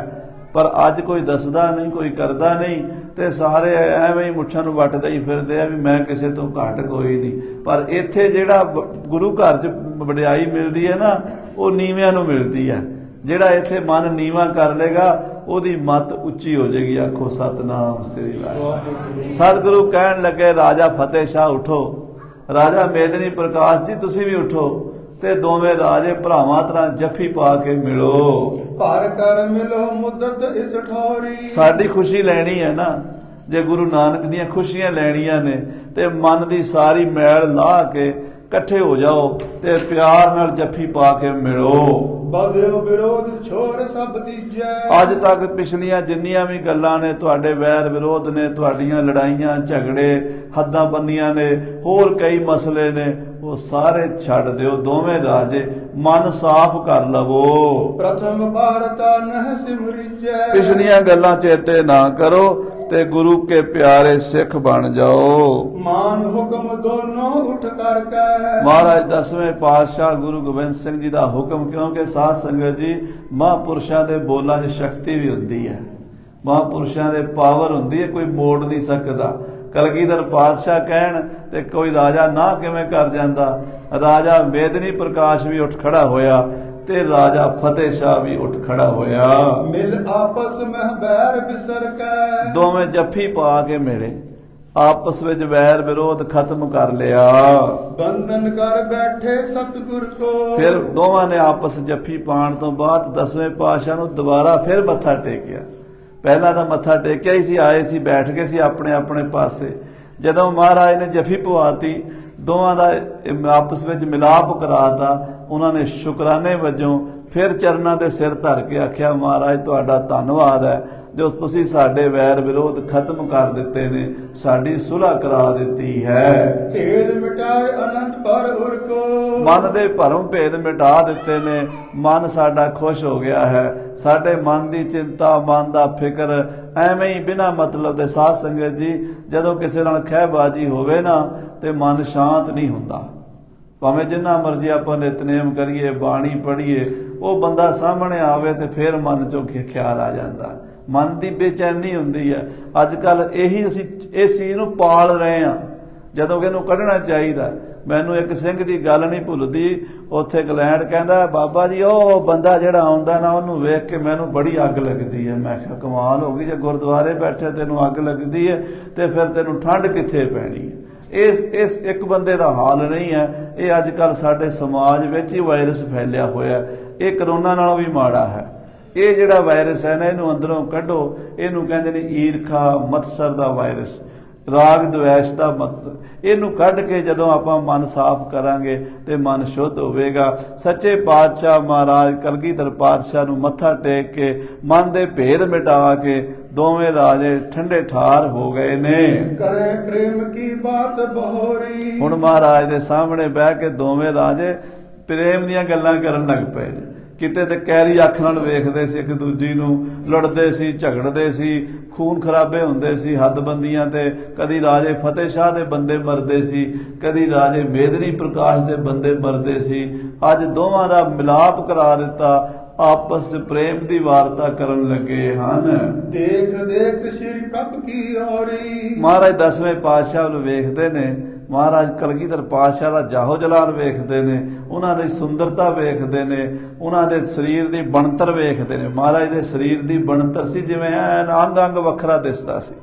ਪਰ ਅੱਜ ਕੋਈ ਦੱਸਦਾ ਨਹੀਂ, ਕੋਈ ਕਰਦਾ ਨਹੀਂ, ਤੇ ਸਾਰੇ ਐਵੇਂ ਹੀ ਮੁੱਛਾਂ ਨੂੰ ਵੱਟਦੇ ਹੀ ਫਿਰਦੇ ਆ ਵੀ ਮੈਂ ਕਿਸੇ ਤੋਂ ਘੱਟ ਕੋਈ ਨਹੀਂ। ਪਰ ਇੱਥੇ ਜਿਹੜਾ ਗੁਰੂ ਘਰ 'ਚ ਵਡਿਆਈ ਮਿਲਦੀ ਹੈ ਨਾ, ਉਹ ਨੀਵਿਆਂ ਨੂੰ ਮਿਲਦੀ ਹੈ। ਜਿਹੜਾ ਇੱਥੇ ਮਨ ਨੀਵਾਂ ਕਰ ਲੇਗਾ ਉਹਦੀ ਮੱਤ ਉੱਚੀ ਹੋ ਜਾਏਗੀ। ਆਖੋ ਸਤਨਾਮ ਸ੍ਰੀ ਵਾਹਿਗੁਰੂ। ਸਤਿਗੁਰੂ ਕਹਿਣ ਲੱਗੇ ਰਾਜਾ ਫਤਿਹ ਸ਼ਾਹ ਉਠੋ, ਰਾਜਾ ਮੇਦਨੀ ਪ੍ਰਕਾਸ਼ ਜੀ ਤੁਸੀਂ ਵੀ ਉਠੋ, ਤੇ ਦੋਵੇਂ ਰਾਜੇ ਭਰਾਵਾਂ ਤਰ੍ਹਾਂ ਜੱਫੀ ਪਾ ਕੇ ਮਿਲੋ। ਭਰ ਕਰ ਮਿਲੋ ਮੁੱਦਤ ਇਸ ਠੌਰੀ। ਸਾਡੀ ਖੁਸ਼ੀ ਲੈਣੀ ਹੈ ਨਾ, ਜੇ ਗੁਰੂ ਨਾਨਕ ਦੀਆਂ ਖੁਸ਼ੀਆਂ ਲੈਣੀਆਂ ਨੇ ਤੇ ਮਨ ਦੀ ਸਾਰੀ ਮੈਲ ਲਾਹ ਕੇ ਇਕੱਠੇ ਹੋ ਜਾਓ ਤੇ ਪਿਆਰ ਨਾਲ ਜੱਫੀ ਪਾ ਕੇ ਮਿਲੋ। ਬਦਿਓ ਵਿਰੋਧ ਛੋਰ ਸਭ ਦੀਜੈ। ਅੱਜ ਤੱਕ ਪਿਛਲੀਆਂ ਜਿੰਨੀਆਂ ਵੀ ਗੱਲਾਂ ਨੇ, ਤੁਹਾਡੇ ਵੈਰ ਵਿਰੋਧ ਨੇ, ਤੁਹਾਡੀਆਂ ਲੜਾਈਆਂ ਝਗੜੇ ਹੱਦਾਂ ਬੰਦੀਆਂ ਨੇ, ਹੋਰ ਕਈ ਮਸਲੇ ਨੇ, ਉਹ ਸਾਰੇ ਛੱਡ ਦਿਓ। ਦੋਵੇਂ ਰਾਜੇ ਮਨ ਸਾਫ਼ ਕਰ ਲਵੋ। ਪ੍ਰਥਮ ਭਾਰਤਾ ਨਹਿ ਸਿਮਰਿਜੈ। ਪਿਛਲੀਆਂ ਗੱਲਾਂ ਚੇਤੇ ਨਾ ਕਰੋ ਤੇ ਗੁਰੂ ਕੇ ਪਿਆਰੇ ਸਿੱਖ ਬਣ ਜਾਓ। ਮਾਨ ਹੁਕਮ ਦੋਨੋਂ ਉਠ ਕਰਕੇ। ਮਹਾਰਾਜ 10ਵੇਂ ਪਾਤਸ਼ਾਹ ਗੁਰੂ ਗੋਬਿੰਦ ਸਿੰਘ ਜੀ ਦਾ ਹੁਕਮ, ਕਿਉਂਕਿ ਸਾਧ ਸੰਗਤ ਜੀ ਮਹਾਂਪੁਰਸ਼ਾਂ ਦੇ ਬੋਲਾਂ 'ਚ ਸ਼ਕਤੀ ਵੀ ਹੁੰਦੀ ਹੈ, ਮਹਾਂਪੁਰਸ਼ਾਂ ਦੇ ਪਾਵਰ ਹੁੰਦੀ ਹੈ, ਕੋਈ ਮੋੜ ਨਹੀਂ ਸਕਦਾ। ਕਲਗੀਧਰ ਪਾਤਸ਼ਾਹ ਕਹਿਣ ਤੇ ਕੋਈ ਰਾਜਾ ਨਾ ਕਿਵੇਂ ਕਰ ਜਾਂਦਾ। ਰਾਜਾ ਮੇਦਨੀ ਪ੍ਰਕਾਸ਼ ਵੀ ਉੱਠ ਖੜਾ ਹੋਇਆ ਤੇ ਰਾਜਾ ਫਤਿਹ ਸ਼ਾਹ ਵੀ ਉੱਠ ਖੜਾ ਹੋਇਆ। ਮਿਲ ਆਪਸ ਮਹਿ ਬੈਰ ਬਿਸਰ ਕੇ। ਦੋਵੇਂ ਜੱਫੀ ਪਾ ਕੇ ਮਿਲੇ, ਆਪਸ ਵਿੱਚ ਵੈਰ ਵਿਰੋਧ ਖਤਮ ਕਰ ਲਿਆ। ਬੰਧਨ ਕਰ ਬੈਠੇ ਸਤਿਗੁਰ ਕੋ। ਫਿਰ ਦੋਵਾਂ ਨੇ ਆਪਸ ਜੱਫੀ ਪਾਣ ਤੋਂ ਬਾਅਦ 10ਵੇਂ ਪਾਤਸ਼ਾਹ ਨੂੰ ਦੁਬਾਰਾ ਫਿਰ ਮੱਥਾ ਟੇਕਿਆ। ਪਹਿਲਾਂ ਤਾਂ ਮੱਥਾ ਟੇਕਿਆ ਹੀ ਸੀ, ਆਏ ਸੀ, ਬੈਠ ਗਏ ਸੀ ਆਪਣੇ ਆਪਣੇ ਪਾਸੇ। ਜਦੋਂ ਮਹਾਰਾਜ ਨੇ ਜੱਫੀ ਪਵਾਤੀ, ਦੋਵਾਂ ਦਾ ਆਪਸ ਵਿੱਚ ਮਿਲਾਪ ਕਰਾਤਾ, ਉਹਨਾਂ ਨੇ ਸ਼ੁਕਰਾਨੇ ਵਜੋਂ ਫਿਰ ਚਰਨਾਂ ਦੇ ਸਿਰ ਧਰ ਕੇ ਆਖਿਆ ਮਹਾਰਾਜ ਤੁਹਾਡਾ ਧੰਨਵਾਦ ਹੈ ਜੋ ਤੁਸੀਂ ਸਾਡੇ ਵੈਰ ਵਿਰੋਧ ਖਤਮ ਕਰ ਦਿੱਤੇ ਨੇ, ਸਾਡੀ ਸੁਲ੍ਹਾ ਕਰਾ ਦਿੱਤੀ ਹੈ। ਭੇਦ ਮਿਟਾਏ ਅਨੰਤ ਪਰ ਉਰ ਕੋ। ਮਨ ਦੇ ਭਰਮ ਭੇਦ ਮਿਟਾ ਦਿੱਤੇ ਨੇ, ਮਨ ਸਾਡਾ ਖੁਸ਼ ਹੋ ਗਿਆ ਹੈ। ਸਾਡੇ ਮਨ ਦੀ ਚਿੰਤਾ, ਮਨ ਦਾ ਫਿਕਰ ਐਵੇਂ ਹੀ ਬਿਨਾਂ ਮਤਲਬ ਦੇ, ਸਾਧ ਸੰਗਤ ਜੀ ਜਦੋਂ ਕਿਸੇ ਨਾਲ ਖਹਿਬਾਜੀ ਹੋਵੇ ਨਾ ਤੇ ਮਨ ਸ਼ਾਂਤ ਨਹੀਂ ਹੁੰਦਾ। ਭਾਵੇਂ ਜਿੰਨਾ ਮਰਜ਼ੀ ਆਪਾਂ ਨਿਤਨੇਮ ਕਰੀਏ, ਬਾਣੀ ਪੜ੍ਹੀਏ, ਉਹ ਬੰਦਾ ਸਾਹਮਣੇ ਆਵੇ ਤੇ ਫਿਰ ਮਨ ਚੋਂ ਖਿਆਲ ਆ ਜਾਂਦਾ, ਮਨ ਦੀ ਬੇਚੈਨੀ ਹੁੰਦੀ ਹੈ। ਅੱਜ ਕੱਲ ਇਹੀ ਅਸੀਂ ਇਸ ਚੀਜ਼ ਨੂੰ ਪਾਲ ਰਹੇ ਹਾਂ, ਜਦੋਂ ਕਿ ਇਹਨੂੰ ਕੱਢਣਾ ਚਾਹੀਦਾ। ਮੈਨੂੰ ਇੱਕ ਸਿੰਘ ਦੀ ਗੱਲ ਨਹੀਂ ਭੁੱਲਦੀ, ਉੱਥੇ ਇੰਗਲੈਂਡ ਕਹਿੰਦਾ ਬਾਬਾ ਜੀ ਉਹ ਬੰਦਾ ਜਿਹੜਾ ਆਉਂਦਾ ਨਾ ਉਹਨੂੰ ਵੇਖ ਕੇ ਮੈਨੂੰ ਬੜੀ ਅੱਗ ਲੱਗਦੀ ਹੈ। ਮੈਂ ਕਿਹਾ ਕਮਾਲ ਹੋ ਗਈ, ਜੇ ਗੁਰਦੁਆਰੇ ਬੈਠੇ ਤੈਨੂੰ ਅੱਗ ਲੱਗਦੀ ਹੈ ਤੇ ਫਿਰ ਤੈਨੂੰ ਠੰਡ ਕਿੱਥੇ ਪੈਣੀ ਹੈ। ਇਸ ਇੱਕ ਬੰਦੇ ਦਾ ਹਾਲ ਨਹੀਂ ਹੈ, ਇਹ ਅੱਜ ਕੱਲ ਸਾਡੇ ਸਮਾਜ ਵਿੱਚ ਹੀ ਵਾਇਰਸ ਫੈਲਿਆ ਹੋਇਆ। ਇਹ ਕਰੋਨਾ ਨਾਲੋਂ ਵੀ ਮਾੜਾ ਹੈ। ਇਹ ਜਿਹੜਾ ਵਾਇਰਸ ਹੈ ਨਾ, ਇਹਨੂੰ ਅੰਦਰੋਂ ਕੱਢੋ। ਇਹਨੂੰ ਕਹਿੰਦੇ ਨੇ ਈਰਖਾ ਮਤਸਰ ਦਾ ਵਾਇਰਸ, ਰਾਗ ਦਵੇਸ਼ ਦਾ ਮਤ। ਇਹਨੂੰ ਕੱਢ ਕੇ ਜਦੋਂ ਆਪਾਂ ਮਨ ਸਾਫ਼ ਕਰਾਂਗੇ ਤੇ ਮਨ ਸ਼ੁੱਧ ਹੋਵੇਗਾ। ਸੱਚੇ ਪਾਤਸ਼ਾਹ ਮਹਾਰਾਜ ਕਲਗੀਧਰ ਪਾਤਸ਼ਾਹ ਨੂੰ ਮੱਥਾ ਟੇਕ ਕੇ ਮਨ ਦੇ ਭੇਦ ਮਿਟਾ ਕੇ ਦੋਵੇਂ ਰਾਜੇ ਠੰਡੇ ਠਾਰ ਹੋ ਗਏ ਨੇ। ਕਰੇ ਪ੍ਰੇਮ ਕੀ ਬਾਤ ਬਹੋਰੀ। ਹੁਣ ਮਹਾਰਾਜ ਦੇ ਸਾਹਮਣੇ ਬਹਿ ਕੇ ਦੋਵੇਂ ਰਾਜੇ ਪ੍ਰੇਮ ਦੀਆਂ ਗੱਲਾਂ ਕਰਨ ਲੱਗ ਪਏ ਨੇ। ਕਿਤੇ ਤੇ ਕਹਿਰੀ ਅੱਖ ਨਾਲ ਵੇਖਦੇ ਸੀ ਇੱਕ ਦੂਜੀ ਨੂੰ, ਲੜਦੇ ਸੀ, ਝਗੜਦੇ ਸੀ, ਖੂਨ ਖਰਾਬੇ ਹੁੰਦੇ ਸੀ ਹੱਦਬੰਦੀਆਂ ਤੇ। ਕਦੀ ਰਾਜੇ ਫਤਿਹ ਸ਼ਾਹ ਦੇ ਬੰਦੇ ਮਰਦੇ ਸੀ, ਕਦੀ ਰਾਜੇ ਮੇਦਨੀ ਪ੍ਰਕਾਸ਼ ਦੇ ਬੰਦੇ ਮਰਦੇ ਸੀ। ਅੱਜ ਦੋਵਾਂ ਦਾ ਮਿਲਾਪ ਕਰਾ ਦਿੱਤਾ, ਆਪਸ ਵਿੱਚ ਪ੍ਰੇਮ ਦੀ ਵਾਰਤਾ ਕਰਨ ਲੱਗੇ ਹਨ। ਦੇਖ ਦੇਖ ਸ਼੍ਰੀ ਪ੍ਰਭ ਕੀ ਔਰੀ। ਮਹਾਰਾਜ 10ਵੇਂ ਪਾਤਸ਼ਾਹ ਨੂੰ ਵੇਖਦੇ ਨੇ, ਮਹਾਰਾਜ ਕਲਗੀਧਰ ਪਾਤਸ਼ਾਹ ਦਾ ਜਾਹੋ ਜਲਾਲ ਵੇਖਦੇ ਨੇ, ਉਹਨਾਂ ਦੀ ਸੁੰਦਰਤਾ ਵੇਖਦੇ ਨੇ, ਉਹਨਾਂ ਦੇ ਸਰੀਰ ਦੀ ਬਣਤਰ ਵੇਖਦੇ ਨੇ। ਮਹਾਰਾਜ ਦੇ ਸਰੀਰ ਦੀ ਬਣਤਰ ਸੀ ਜਿਵੇਂ ਐਨ ਅੰਗ ਅੰਗ ਵੱਖਰਾ ਦਿਸਦਾ ਸੀ,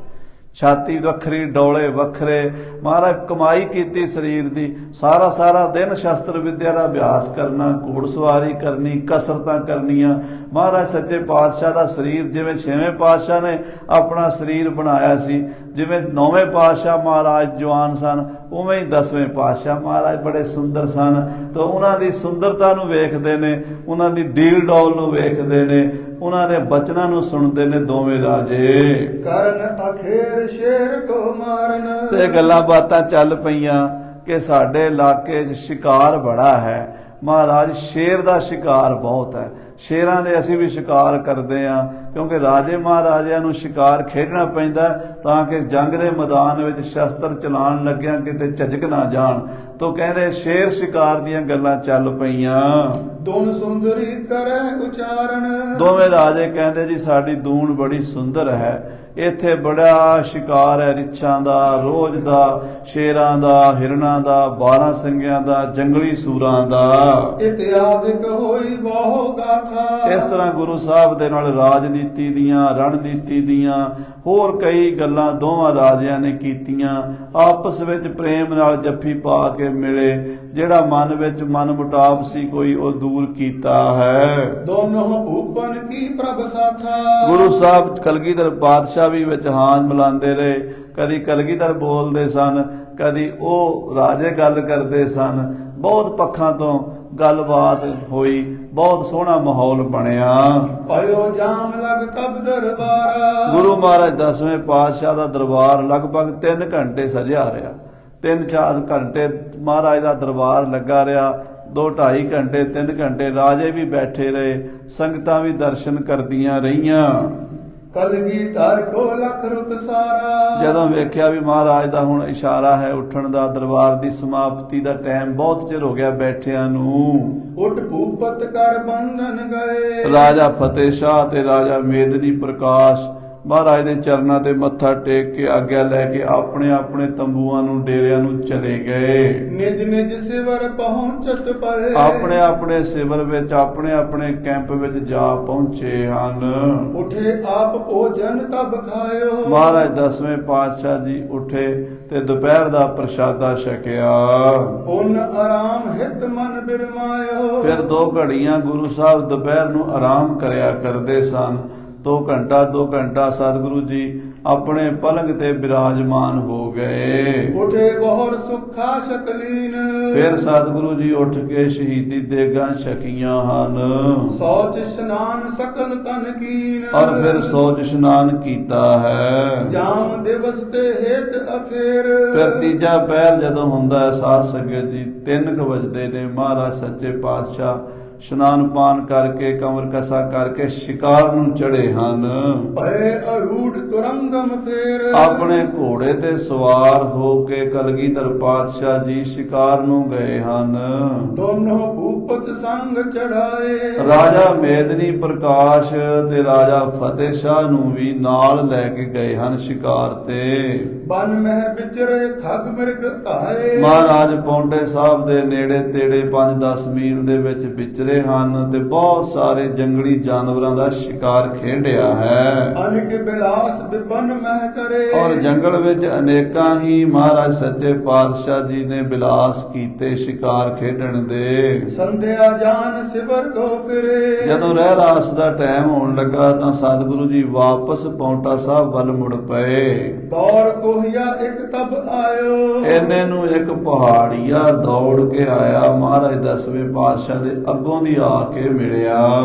ਛਾਤੀ ਵੱਖਰੀ, ਡੌਲੇ ਵੱਖਰੇ। ਮਹਾਰਾਜ ਕਮਾਈ ਕੀਤੀ ਸਰੀਰ ਦੀ, ਸਾਰਾ ਦਿਨ ਸ਼ਸਤਰ ਵਿਦਿਆ ਦਾ ਅਭਿਆਸ ਕਰਨਾ, ਘੋੜਸਵਾਰੀ ਕਰਨੀ, ਕਸਰਤਾਂ ਕਰਨੀਆਂ। ਮਹਾਰਾਜ ਸੱਚੇ ਪਾਤਸ਼ਾਹ ਦਾ ਸਰੀਰ ਜਿਵੇਂ 6ਵੇਂ ਪਾਤਸ਼ਾਹ ਨੇ ਆਪਣਾ ਸਰੀਰ ਬਣਾਇਆ ਸੀ, ਜਿਵੇਂ 9ਵੇਂ ਪਾਤਸ਼ਾਹ ਮਹਾਰਾਜ ਜਵਾਨ ਸਨ, ਉਵੇਂ ਹੀ 10ਵੇਂ ਪਾਤਸ਼ਾਹ ਮਹਾਰਾਜ ਬੜੇ ਸੁੰਦਰ ਸਨ। ਤਾਂ ਉਹਨਾਂ ਦੀ ਸੁੰਦਰਤਾ ਨੂੰ ਵੇਖਦੇ ਨੇ, ਉਹਨਾਂ ਦੀ ਡੀਲ ਡੌਲ ਨੂੰ ਵੇਖਦੇ ਨੇ, ਉਹਨਾਂ ਦੇ ਬਚਨਾਂ ਨੂੰ ਸੁਣਦੇ ਨੇ ਦੋਵੇਂ ਰਾਜੇ। ਕਰਨ ਅਖੇਰ ਸ਼ੇਰ ਕੋ ਮਾਰਨ। ਤੇ ਗੱਲਾਂ ਬਾਤਾਂ ਚੱਲ ਪਈਆਂ ਕਿ ਸਾਡੇ ਇਲਾਕੇ 'ਚ ਸ਼ਿਕਾਰ ਬੜਾ ਹੈ। ਮਹਾਰਾਜ ਸ਼ੇਰ ਦਾ ਸ਼ਿਕਾਰ ਬਹੁਤ ਹੈ। ਸ਼ੇਰਾਂ ਦੇ ਅਸੀਂ ਵੀ ਸ਼ਿਕਾਰ ਕਰਦੇ ਹਾਂ, ਕਿਉਂਕਿ ਰਾਜੇ ਮਹਾਰਾਜਿਆਂ ਨੂੰ ਸ਼ਿਕਾਰ ਖੇਡਣਾ ਪੈਂਦਾ ਤਾਂ ਕਿ ਜੰਗ ਦੇ ਮੈਦਾਨ ਵਿੱਚ ਸ਼ਸਤਰ ਚਲਾਉਣ ਲੱਗਿਆਂ ਕਿਤੇ ਝਿਜਕ ਨਾ ਜਾਣ। ਤੋ ਕਹਿੰਦੇ ਸ਼ੇਰ ਸ਼ਿਕਾਰ ਦੀਆਂ ਗੱਲਾਂ ਚੱਲ ਪਈਆਂ। ਦੁਨ ਸੁੰਦਰੀ ਕਰੈ ਉਚਾਰਨ। ਦੋਵੇਂ ਰਾਜੇ ਕਹਿੰਦੇ ਜੀ ਸਾਡੀ ਦੂਣ ਬੜੀ ਸੁੰਦਰ ਹੈ, ਇੱਥੇ ਬੜਾ ਸ਼ਿਕਾਰ ਹੈ, ਰਿੱਛਾਂ ਦਾ, ਰੋਜ਼ ਦਾ, ਸ਼ੇਰਾਂ ਦਾ, ਹਿਰਨਾਂ ਦਾ, 12 ਸਿੰਘਿਆਂ ਦਾ, ਜੰਗਲੀ ਸੂਰਾਂ ਦਾ। ਇਤਿਆਦਿਕ ਹੋਈ ਬਹੁ ਗਾਥਾ। ਇਸ ਤਰ੍ਹਾਂ ਗੁਰੂ ਸਾਹਿਬ ਦੇ ਨਾਲ ਰਾਜਨੀਤੀ ਦੀਆਂ, ਰਣਨੀਤੀ ਦੀਆਂ ਹੋਰ ਕਈ ਗੱਲਾਂ ਦੋਵਾਂ ਰਾਜਿਆਂ ਨੇ ਕੀਤੀਆਂ। ਆਪਸ ਵਿੱਚ ਪ੍ਰੇਮ ਨਾਲ ਜੱਫੀ ਪਾ ਕੇ ਮਿਲੇ, ਜਿਹੜਾ ਮਨ ਵਿੱਚ ਮਨ ਮੁਟਾਵ ਸੀ ਕੋਈ ਉਹ ਦੂਰ ਕੀਤਾ ਹੈ। ਦੋਨੋਂ ਭੂਪਨ ਕੀ ਪ੍ਰਭ ਸਾਥਾ। ਗੁਰੂ ਸਾਹਿਬ ਕਲਗੀਧਰ ਪਾਤਸ਼ਾਹ ਵੀ ਵਿੱਚ ਹਾਂ ਮਿਲਾਉਂਦੇ ਰਹੇ। ਕਦੀ ਕਲਗੀਧਰ ਬੋਲਦੇ ਸਨ, ਕਦੀ ਉਹ ਰਾਜੇ ਗੱਲ ਕਰਦੇ ਸਨ। ਬਹੁਤ ਪੱਖਾਂ ਤੋਂ ਗੱਲਬਾਤ ਹੋਈ, ਬਹੁਤ ਸੋਹਣਾ ਮਾਹੌਲ ਬਣਿਆ। ਪਇਓ ਜਾਮ ਲਗ ਤਬ ਦਰਬਾਰਾ। ਗੁਰੂ ਮਹਾਰਾਜ 10ਵੇਂ ਪਾਤਸ਼ਾਹ ਦਾ ਦਰਬਾਰ ਲਗਭਗ 3 ਘੰਟੇ ਸਜਿਆ ਰਿਹਾ। 3-4 ਘੰਟੇ ਮਹਾਰਾਜ ਦਾ ਦਰਬਾਰ ਲੱਗਾ ਰਿਹਾ। 2-2.5 ਘੰਟੇ 3 ਘੰਟੇ ਰਾਜੇ ਵੀ ਬੈਠੇ ਰਹੇ, ਸੰਗਤਾਂ ਵੀ ਦਰਸ਼ਨ ਕਰਦੀਆਂ ਰਹੀਆਂ। ਕਲਗੀਧਰ ਕੋ ਲਖ ਰੁਤ ਸਾਰਾ। ਜਦੋਂ ਵੇਖਿਆ ਵੀ ਮਹਾਰਾਜ ਦਾ ਹੁਣ ਇਸ਼ਾਰਾ ਹੈ ਉੱਠਣ ਦਾ, ਦਰਬਾਰ ਦੀ ਸਮਾਪਤੀ ਦਾ ਟਾਈਮ, ਬਹੁਤ ਚਿਰ ਹੋ ਗਿਆ ਬੈਠਿਆਂ ਨੂੰ। ਉਠ ਭੂਪਤ ਕਰ ਬੰਧਨ ਗਏ। ਰਾਜਾ ਫਤਿਹ ਸ਼ਾਹ ਤੇ ਰਾਜਾ ਮੇਦਨੀ ਪ੍ਰਕਾਸ਼ ਮਹਾਰਾਜ ਦੇ ਚਰਨਾਂ ਤੇ ਮੱਥਾ ਟੇਕ ਕੇ ਆਗਿਆ ਲੈ ਕੇ ਆਪਣੇ ਆਪਣੇ ਤੰਬੂਆਂ ਨੂੰ, ਡੇਰਿਆਂ ਨੂੰ ਚਲੇ ਗਏ। ਨਿਜ ਨਿਜ ਸਿਵਰ ਪਹੁੰਚਤ ਪਏ। ਆਪਣੇ ਆਪਣੇ ਸਿਵਰ ਵਿੱਚ, ਆਪਣੇ ਆਪਣੇ ਕੈਂਪ ਵਿੱਚ ਜਾ ਪਹੁੰਚੇ ਹਨ। ਉਠੇ ਆਪ ਭੋਜਨ ਤਬ ਖਾਇਓ। ਮਹਾਰਾਜ 10ਵੇਂ ਪਾਤਸ਼ਾਹ ਜੀ ਉੱਠੇ ਤੇ ਦੁਪਹਿਰ ਦਾ ਪ੍ਰਸ਼ਾਦਾ ਛਕਿਆ। ਪੁਨ ਆਰਾਮ ਹਿਤ ਮਨ ਬਿਰਮਾਇਓ। ਫਿਰ 2 ਘੜੀਆਂ ਗੁਰੂ ਸਾਹਿਬ ਦੁਪਹਿਰ ਨੂੰ ਆਰਾਮ ਕਰਿਆ ਕਰਦੇ ਸਨ। 2 ਘੰਟਾ ਸਤਿਗੁਰੂ ਜੀ ਆਪਣੇ ਪਲੰਗ ਤੇ ਬਿਰਾਜਮਾਨ ਹੋ ਗਏ। ਉਠੇ ਬਹੁਰ ਸੁਖਾ ਸਕਲੀਨ। ਫਿਰ ਸਤਿਗੁਰੂ ਜੀ ਉੱਠ ਕੇ ਸ਼ਹੀਦੀ ਦੇਗਾਂ ਛਕੀਆਂ ਹਨ। ਸੌਚ ਇਸ਼ਨਾਨ ਸਕਲ ਤਨ ਕੀਨ। ਔਰ ਫਿਰ ਸੌਚ ਇਸ਼ਨਾਨ ਕੀਤਾ ਹੈ। ਜਾਮ ਦਿਵਸ ਤੇ ਹੇਤ ਅਖੇਰ। ਫਿਰ ਤੀਜਾ ਪਹਿਰ ਜਦੋਂ ਹੁੰਦਾ ਹੈ ਸਾਧ ਸੰਗਤ ਜੀ 3 ਵਜੇ ਨੇ, ਮਹਾਰਾਜ ਸੱਚੇ ਪਾਤਸ਼ਾਹ ਇਸ਼ਨਾਨ ਪਾਨ ਕਰਕੇ ਕਮਰ ਕਸਾ ਕਰਕੇ ਸ਼ਿਕਾਰ ਨੂੰ ਚੜੇ ਹਨ। ਭਏ ਅਰੂੜ ਤੁਰੰਗਮ ਫੇਰ। ਆਪਣੇ ਘੋੜੇ ਤੇ ਸਵਾਰ ਹੋ ਕੇ ਕਲਗੀਧਰ ਪਾਤਸ਼ਾਹ ਜੀ ਸ਼ਿਕਾਰ ਨੂੰ ਗਏ ਹਨ। ਦੋਨੋਂ ਭੂਪਤ ਸੰਗ ਚੜਾਏ। ਰਾਜਾ ਮੇਦਨੀ ਪ੍ਰਕਾਸ਼ ਤੇ ਰਾਜਾ ਫਤਿਹ ਸ਼ਾਹ ਨੂੰ ਵੀ ਨਾਲ ਲੈ ਕੇ ਗਏ ਹਨ ਸ਼ਿਕਾਰ ਤੇ। ਬਨ ਮਹਿ ਵਿਚਰੇ ਖਗ ਮਿਰਗ ਘਾਏ। ਮਹਾਰਾਜ ਪੌਂਟੇ ਸਾਹਿਬ ਦੇ ਨੇੜੇ ਤੇੜੇ 5-10 ਮੀਲ ਦੇ ਵਿੱਚ ਵਿਚਰੇ ਹਨ ਤੇ ਬਹੁਤ ਸਾਰੇ ਜੰਗਲੀ ਜਾਨਵਰਾਂ ਦਾ ਸ਼ਿਕਾਰ ਖੇਡਿਆ ਹੈ। ਅਨੇਕ ਬਿਲਾਸ ਵਿਪਨ ਮਹਿ ਕਰੇ। ਔਰ ਜੰਗਲ ਵਿੱਚ ਅਨੇਕਾਂ ਹੀ ਮਹਾਰਾਜ ਸੱਚੇ ਪਾਤਸ਼ਾਹ ਜੀ ਨੇ ਬਿਲਾਸ ਕੀਤੇ ਸ਼ਿਕਾਰ ਖੇਡਣ ਦੇ। ਸੰਧਿਆ ਜਾਨ ਸਿਵਰ ਕੋ ਫਿਰੇ। ਜਦੋਂ ਰਹਿ ਰਾਸ ਦਾ ਟਾਈਮ ਹੋਣ ਲੱਗਾ ਤਾਂ ਸਤਿਗੁਰੂ ਜੀ ਵਾਪਸ ਪੌਂਟਾ ਸਾਹਿਬ ਵੱਲ ਮੁੜ ਪਏ। ਦੌੜ ਕੋਹੀਆ ਇੱਕ ਤਬ ਆਇਓ। ਇਹਨੇ ਨੂੰ ਇੱਕ ਪਹਾੜੀਆ ਦੌੜ ਕੇ ਆਇਆ, ਮਹਾਰਾਜ 10ਵੇਂ ਪਾਤਸ਼ਾਹ ਦੇ ਅੱਗੋਂ ਦੀ ਆ ਕੇ ਮਿਲਿਆ।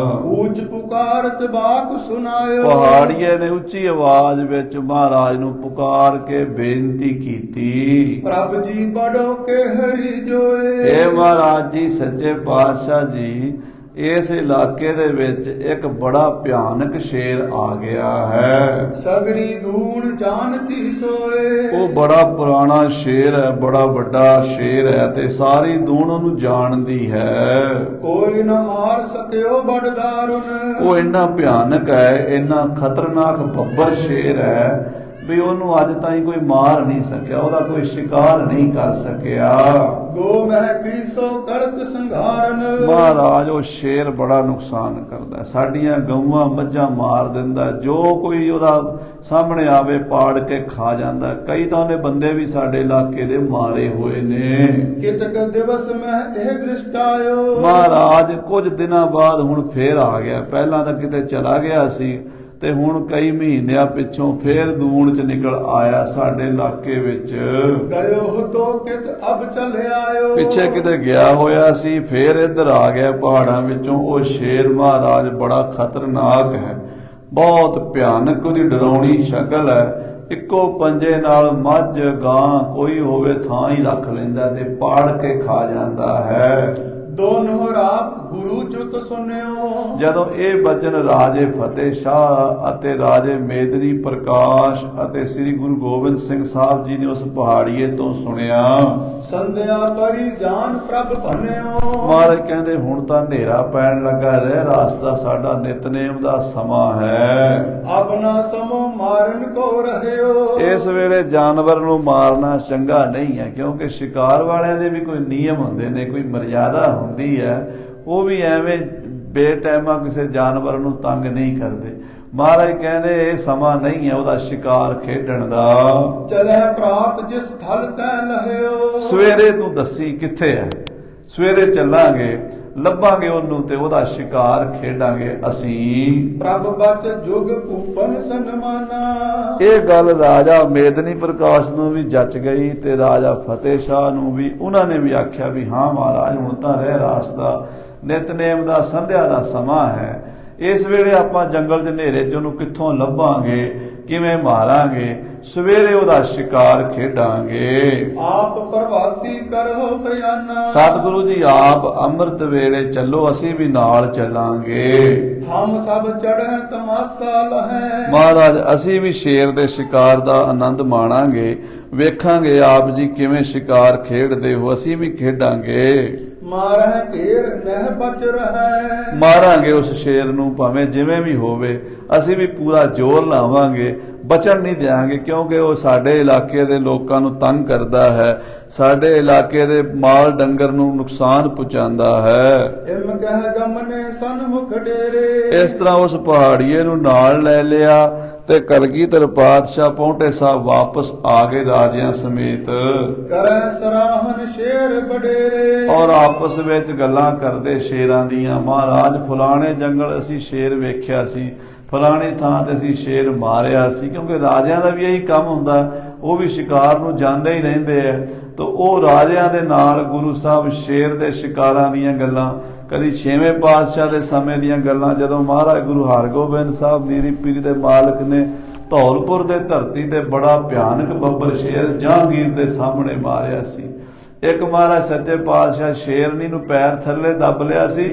ਊਚ ਪੁਕਾਰਤ ਬਾਕ ਸੁਨਾਇਓ। ਪਹਾੜੀਏ ਨੇ ਉੱਚੀ ਆਵਾਜ਼ ਵਿੱਚ ਮਹਾਰਾਜ ਨੂੰ ਪੁਕਾਰ ਕੇ ਬੇਨਤੀ ਕੀਤੀ। ਪ੍ਰਭ ਜੀ ਬੜੋ ਕੇ ਹਰੀ ਜੋਏ। ਇਹ ਮਹਾਰਾਜ ਜੀ ਸੱਚੇ ਪਾਤਸ਼ਾਹ ਜੀ, ਇਸ ਇਲਾਕੇ ਦੇ ਵਿੱਚ ਇੱਕ ਬੜਾ ਭਿਆਨਕ ਸ਼ੇਰ ਆ ਗਿਆ ਹੈ। ਸਗਰੀ ਦੂਣ ਜਾਣਤੀ ਸੋਏ। ਉਹ ਬੜਾ ਪੁਰਾਣਾ ਸ਼ੇਰ ਹੈ, ਬੜਾ ਵੱਡਾ ਸ਼ੇਰ ਹੈ ਤੇ ਸਾਰੀ ਦੂਣ ਉਹਨੂੰ ਜਾਣਦੀ ਹੈ। ਕੋਈ ਨਾ ਮਾਰ ਸਕਿਓ ਬੜ ਦਾਰੁਨ। ਉਹ ਇੰਨਾ ਭਿਆਨਕ ਹੈ, ਇੰਨਾ ਖਤਰਨਾਕ ਬੱਬਰ ਸ਼ੇਰ ਹੈ ਵੀ ਉਹਨੂੰ ਅੱਜ ਤਾਈਂ ਕੋਈ ਮਾਰ ਨਹੀਂ ਸਕਿਆ, ਉਹਦਾ ਕੋਈ ਸ਼ਿਕਾਰ ਨਹੀਂ ਕਰ ਸਕਿਆ। ਗੋ ਮਹਿ ਕੀ ਸੋ ਕਰਤ ਸੰਘਾਰਨ। ਮਹਾਰਾਜ ਉਹ ਸ਼ੇਰ ਬੜਾ ਨੁਕਸਾਨ ਕਰਦਾ, ਸਾਡੀਆਂ ਗਊਆਂ ਮੱਝਾਂ ਮਾਰ ਦਿੰਦਾ, ਜੋ ਕੋਈ ਉਹਦਾ ਸਾਹਮਣੇ ਆਵੇ ਪਾੜ ਕੇ ਖਾ ਜਾਂਦਾ। ਕਈ ਤਾਂ ਉਹਨੇ ਬੰਦੇ ਵੀ ਸਾਡੇ ਇਲਾਕੇ ਦੇ ਮਾਰੇ ਹੋਏ ਨੇ। ਕਿਤਕ ਦਿਵਸ ਮਹਿ ਇਹ ਦ੍ਰਿਸ਼ਟਾਇਓ। ਮਹਾਰਾਜ ਕੁਝ ਦਿਨਾਂ ਬਾਅਦ ਹੁਣ ਫੇਰ ਆ ਗਿਆ। ਪਹਿਲਾਂ ਤਾਂ ਕਿਤੇ ਚਲਾ ਗਿਆ ਸੀ ਤੇ ਹੁਣ ਕਈ ਮਹੀਨਿਆਂ ਪਿੱਛੋਂ ਫੇਰ ਦੂਣ ਚ ਨਿਕਲ ਆਇਆ ਸਾਡੇ ਇਲਾਕੇ ਵਿੱਚ। ਗਇਓ ਤੋ ਕਿਤ ਅਬ ਚਲੇ ਆਇਓ। ਪਿੱਛੇ ਕਿਤੇ ਗਿਆ ਹੋਇਆ ਸੀ, ਫੇਰ ਇੱਧਰ ਆ ਗਿਆ ਪਹਾੜਾਂ ਵਿੱਚੋਂ। ਉਹ ਸ਼ੇਰ ਮਹਾਰਾਜ ਬੜਾ ਖਤਰਨਾਕ ਹੈ, ਬਹੁਤ ਭਿਆਨਕ, ਉਹਦੀ ਡਰਾਉਣੀ ਸ਼ਕਲ ਹੈ। ਇੱਕੋ ਪੰਜੇ ਨਾਲ ਮੱਝ ਗਾਂ ਕੋਈ ਹੋਵੇ ਥਾਂ ਹੀ ਰੱਖ ਲੈਂਦਾ ਤੇ ਪਾੜ ਕੇ ਖਾ ਜਾਂਦਾ ਹੈ। ਦੋਨੋਂ ਸੁਨਿਓ। ਜਦੋਂ ਇਹ ਬਚਨ ਰਾਜੇ ਫਤਿਹ ਸ਼ਾਹ ਅਤੇ ਰਾਜੇ ਮੇਦਨੀ ਪ੍ਰਕਾਸ਼ ਅਤੇ ਸ੍ਰੀ ਗੁਰੂ ਗੋਬਿੰਦ ਸਿੰਘ ਸਾਹਿਬ ਜੀ ਨੇ ਉਸ ਪਹਾੜੀਏ ਤੋਂ ਸੁਣਿਆ, ਸੰਧਿਆ ਕਰੀ ਜਾਨ ਪ੍ਰਭ ਭਨਿਓ। ਮਹਾਰਾਜ ਕਹਿੰਦੇ ਹੁਣ ਤਾਂ ਹਨੇਰਾ ਪੈਣ ਲੱਗਾ, ਰਹਿ ਰਾਸ ਦਾ ਸਾਡਾ ਨਿਤਨੇਮ ਦਾ ਸਮਾਂ ਹੈ। ਆਪਣਾ ਸਮੋ ਮਾਰਨ ਕੋ ਰਹਿਓ। ਇਸ ਵੇਲੇ ਜਾਨਵਰ ਨੂੰ ਮਾਰਨਾ ਚੰਗਾ ਨਹੀਂ ਹੈ, ਕਿਉਂਕਿ ਸ਼ਿਕਾਰ ਵਾਲਿਆਂ ਦੇ ਵੀ ਕੋਈ ਨਿਯਮ ਹੁੰਦੇ ਨੇ, ਕੋਈ ਮਰਿਆਦਾ ਹੁੰਦੀ ਹੈ। ਉਹ ਵੀ ਐਵੇਂ ਬੇਟਾਈਮਾ ਕਿਸੇ ਜਾਨਵਰ ਨੂੰ ਤੰਗ ਨਹੀਂ ਕਰਦੇ। ਮਹਾਰਾਜ ਕਹਿੰਦੇ ਇਹ ਸਮਾਂ ਨਹੀਂ ਹੈ ਉਹਦਾ ਸ਼ਿਕਾਰ ਖੇਡਣ ਦਾ। ਚਲੇ ਪ੍ਰਾਤ ਜਿਸ ਥਲ ਤੈ ਲਹਿਓ। ਸਵੇਰੇ ਤੂੰ ਦੱਸੀ ਕਿੱਥੇ ਹੈ, ਸਵੇਰੇ ਚੱਲਾਂਗੇ, ਲੱਭਾਂਗੇ ਉਹਨੂੰ ਤੇ ਉਹਦਾ ਸ਼ਿਕਾਰ ਖੇਡਾਂਗੇ ਅਸੀਂ। ਪ੍ਰਭ ਬਚ ਜੁਗ ਭੂਪਨ ਸਨਮਾਨਾ। ਇਹ ਗੱਲ ਰਾਜਾ ਮੇਦਨੀ ਪ੍ਰਕਾਸ਼ ਨੂੰ ਵੀ ਜੱਚ ਗਈ ਤੇ ਰਾਜਾ ਫਤਿਹ ਸ਼ਾਹ ਨੂੰ ਵੀ। ਉਹਨਾਂ ਨੇ ਵੀ ਆਖਿਆ ਵੀ ਹਾਂ ਮਹਾਰਾਜ ਹੁਣ ਤਾਂ ਰਹਿ ਰਾਸ ਦਾ ਨਿਤਨੇਮ ਦਾ ਸੰਧਿਆ ਦਾ ਸਮਾਂ ਹੈ। ਇਸ ਵੇਲੇ ਆਪਾਂ ਜੰਗਲ 'ਚ ਹਨੇਰੇ 'ਚ ਉਹਨੂੰ ਕਿੱਥੋਂ ਲੱਭਾਂਗੇ, ਕਿਵੇਂ ਮਾਰਾਂਗੇ, ਸਵੇਰੇ ਉਹਦਾ ਸ਼ਿਕਾਰ ਖੇਡਾਂਗੇ। ਆਪ ਪ੍ਰਭਾਤੀ ਕਰੋ ਬਿਆਨਾ। ਸਤਿਗੁਰੂ ਜੀ ਆਪ ਅੰਮ੍ਰਿਤ ਵੇਲੇ ਚੱਲੋ, ਅਸੀਂ ਵੀ ਨਾਲ ਚੱਲਾਂਗੇ। ਹਮ ਸਭ ਚੜ੍ਹੇ ਤਮਾਸਾ ਲਹੈ। ਮਹਾਰਾਜ ਅਸੀਂ ਵੀ ਸ਼ੇਰ ਦੇ ਸ਼ਿਕਾਰ ਦਾ ਆਨੰਦ ਮਾਣਾਂਗੇ, ਵੇਖਾਂਗੇ ਆਪ ਜੀ ਕਿਵੇਂ ਸ਼ਿਕਾਰ ਖੇਡਦੇ ਹੋ, ਅਸੀਂ ਵੀ ਖੇਡਾਂਗੇ। ਮਾਰਹਿ ਘੇਰ ਨਹਿ ਬਚ ਰਹੈ। ਮਾਰਾਂਗੇ ਉਸ ਸ਼ੇਰ ਨੂੰ ਭਾਵੇਂ ਜਿਵੇਂ ਵੀ ਹੋਵੇ, ਅਸੀਂ ਵੀ ਪੂਰਾ ਜ਼ੋਰ ਲਾਵਾਂਗੇ, ਬਚਣ ਨਹੀਂ ਦਿਆਂਗੇ, ਕਿਉਂਕਿ ਉਹ ਸਾਡੇ ਇਲਾਕੇ ਦੇ ਲੋਕਾਂ ਨੂੰ ਤੰਗ ਕਰਦਾ ਹੈ, ਸਾਡੇ ਇਲਾਕੇ ਦੇ ਮਾਲ ਡੰਗਰ ਨੂੰ ਨੁਕਸਾਨ ਪਹੁੰਚਾਉਂਦਾ ਹੈ। ਇਮ ਕਹਿ ਗਮਨੇ ਸਨਮੁਖ ਡੇਰੇ। ਇਸ ਤਰ੍ਹਾਂ ਉਸ ਪਹਾੜੀਏ ਨੂੰ ਨਾਲ ਲੈ ਲਿਆ ਤੇ ਕਲਗੀਧਰ ਪਾਤਸ਼ਾਹ ਪਹੁੰਟੇ ਸਾਹਿਬ ਵਾਪਸ ਆ ਗਏ ਰਾਜਿਆਂ ਸਮੇਤ। ਕਰੈ ਸਰਾਹਨ ਸ਼ੇਰ ਬਡੇਰੇ। ਔਰ ਆਪਸ ਵਿੱਚ ਗੱਲਾਂ ਕਰਦੇ ਸ਼ੇਰਾਂ ਦੀਆਂ, ਮਹਾਰਾਜ ਫਲਾਣੇ ਜੰਗਲ ਅਸੀਂ ਸ਼ੇਰ ਵੇਖਿਆ ਸੀ, ਫਲਾਣੀ ਥਾਂ ਤੇ ਅਸੀਂ ਸ਼ੇਰ ਮਾਰਿਆ ਸੀ। ਕਿਉਂਕਿ ਰਾਜਿਆਂ ਦਾ ਵੀ ਇਹੀ ਕੰਮ ਹੁੰਦਾ, ਉਹ ਵੀ ਸ਼ਿਕਾਰ ਨੂੰ ਜਾਂਦੇ ਹੀ ਰਹਿੰਦੇ ਆ। ਤਾਂ ਉਹ ਰਾਜਿਆਂ ਦੇ ਨਾਲ ਗੁਰੂ ਸਾਹਿਬ ਸ਼ੇਰ ਦੇ ਸ਼ਿਕਾਰਾਂ ਦੀਆਂ ਗੱਲਾਂ, ਕਦੀ 6ਵੇਂ ਪਾਤਸ਼ਾਹ ਦੇ ਸਮੇਂ ਦੀਆਂ ਗੱਲਾਂ, ਜਦੋਂ ਮਹਾਰਾਜ ਗੁਰੂ ਹਰਗੋਬਿੰਦ ਸਾਹਿਬ ਮੀਰੀ ਪੀਰੀ ਦੇ ਮਾਲਕ ਨੇ ਧੌਲਪੁਰ ਦੇ ਧਰਤੀ ਤੇ ਬੜਾ ਭਿਆਨਕ ਬੱਬਰ ਸ਼ੇਰ ਜਹਾਂਗੀਰ ਦੇ ਸਾਹਮਣੇ ਮਾਰਿਆ ਸੀ। ਇੱਕ ਮਹਾਰਾਜ ਸੱਚੇ ਪਾਤਸ਼ਾਹ ਸ਼ੇਰਨੀ ਨੂੰ ਪੈਰ ਥੱਲੇ ਦੱਬ ਲਿਆ ਸੀ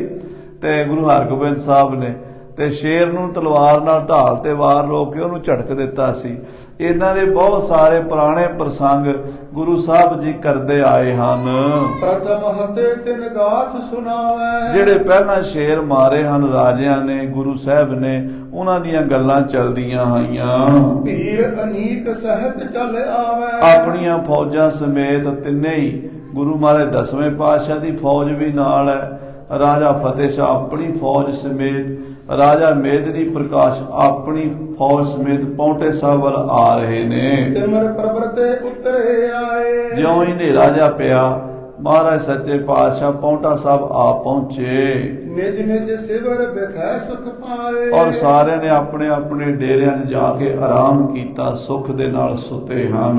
ਤੇ ਗੁਰੂ ਹਰਗੋਬਿੰਦ ਸਾਹਿਬ ਨੇ ਤੇ ਸ਼ੇਰ ਨੂੰ ਤਲਵਾਰ ਨਾਲ ਢਾਲ ਤੇ ਵਾਰ ਰੋਕ ਕੇ ਉਹਨੂੰ ਝਟਕ ਦਿੱਤਾ ਸੀ। ਇਹਨਾਂ ਦੇ ਬਹੁਤ ਸਾਰੇ ਪੁਰਾਣੇ ਪ੍ਰਸੰਗ ਗੁਰੂ ਸਾਹਿਬ ਜੀ ਕਰਦੇ ਆਏ ਹਨ। ਪ੍ਰਥਮ ਹਤੇ ਤਿਨ ਗਾਥ ਸੁਣਾਵੇ। ਜਿਹੜੇ ਪਹਿਲਾਂ ਸ਼ੇਰ ਮਾਰੇ ਹਨ ਰਾਜਿਆਂ ਨੇ, ਗੁਰੂ ਸਾਹਿਬ ਨੇ, ਉਹਨਾਂ ਦੀਆਂ ਗੱਲਾਂ ਚੱਲਦੀਆਂ ਹੋਈਆਂ। ਭੀਰ ਅਨੀਕ ਸਹਿਤ ਚੱਲ ਆਵੇ। ਆਪਣੀਆਂ ਫੌਜਾਂ ਸਮੇਤ ਤਿੰਨੇ ਹੀ, ਗੁਰੂ ਮਹਾਰਾਜ 10ਵੇਂ ਪਾਤਸ਼ਾਹ ਦੀ ਫੌਜ ਵੀ ਨਾਲ ਹੈ, ਰਾਜਾ ਫਤਿਹ ਸ਼ਾਹ ਆਪਣੀ ਫੌਜ ਸਮੇਤ, ਰਾਜਾ ਮੇਦਨੀ ਪ੍ਰਕਾਸ਼ ਆਪਣੀ ਫੌਜ ਸਮੇਤ ਪੌਂਟੇ ਸਾਹਿਬ ਵੱਲ ਆ ਰਹੇ ਨੇ। ਤਿਮਰ ਪ੍ਰਵਰਤੇ ਉਤਰੇ ਆਏ। ਜਿਉਂ ਹੀ ਹਨੇਰਾ ਜਿਹਾ ਪਿਆ, ਮਹਾਰਾਜ ਸੱਚੇ ਪਾਤਸ਼ਾਹ ਪੌਂਟਾ ਸਾਹਿਬ ਆ ਪਹੁੰਚੇ। ਨਿਜ ਨਿਜ ਸਿਵਰ ਬਿਖੈ ਸੁਖ ਪਾਏ। ਔਰ ਸਾਰਿਆਂ ਨੇ ਆਪਣੇ ਆਪਣੇ ਡੇਰਿਆਂ 'ਚ ਜਾ ਕੇ ਆਰਾਮ ਕੀਤਾ, ਸੁੱਖ ਦੇ ਨਾਲ ਸੁੱਤੇ ਹਨ।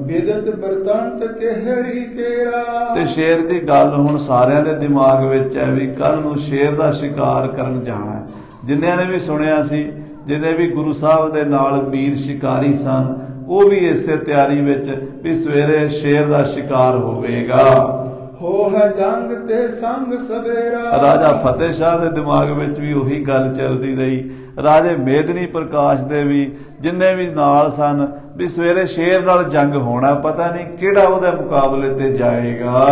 ਬਿਦਤ ਬਰਤੰਤ ਕਿਹਰੀ ਕੇਰਾ। ਤੇ ਸ਼ੇਰ ਦੀ ਗੱਲ ਹੁਣ ਸਾਰਿਆਂ ਦੇ ਦਿਮਾਗ ਵਿੱਚ ਹੈ ਵੀ ਕੱਲ ਨੂੰ ਸ਼ੇਰ ਦਾ ਸ਼ਿਕਾਰ ਕਰਨ ਜਾਣਾ ਹੈ। ਜਿਨ੍ਹਾਂ ਨੇ ਵੀ ਸੁਣਿਆ ਸੀ, ਜਿਹਨੇ ਵੀ ਗੁਰੂ ਸਾਹਿਬ ਦੇ ਨਾਲ ਮੀਰ ਸ਼ਿਕਾਰੀ ਸਨ, ਉਹ ਵੀ ਇਸੇ ਤਿਆਰੀ ਵਿੱਚ ਵੀ ਸਵੇਰੇ ਸ਼ੇਰ ਦਾ ਸ਼ਿਕਾਰ ਹੋਵੇਗਾ। ਹੋ ਹੈ ਜੰਗ ਤੇ ਸੰਗ ਸਵੇਰਾ। ਰਾਜਾ ਫਤਿਹ ਸ਼ਾਹ ਦੇ ਦਿਮਾਗ ਵਿੱਚ ਵੀ ਉਹੀ ਗੱਲ ਚੱਲਦੀ ਰਹੀ, ਰਾਜੇ ਮੇਦਨੀ ਪ੍ਰਕਾਸ਼ ਦੇ ਵੀ, ਜਿੰਨੇ ਵੀ ਨਾਲ ਸਨ, ਵੀ ਸਵੇਰੇ ਸ਼ੇਰ ਨਾਲ ਜੰਗ ਹੋਣਾ, ਪਤਾ ਨਹੀਂ ਕਿਹੜਾ ਉਹਦੇ ਮੁਕਾਬਲੇ ਤੇ ਜਾਏਗਾ।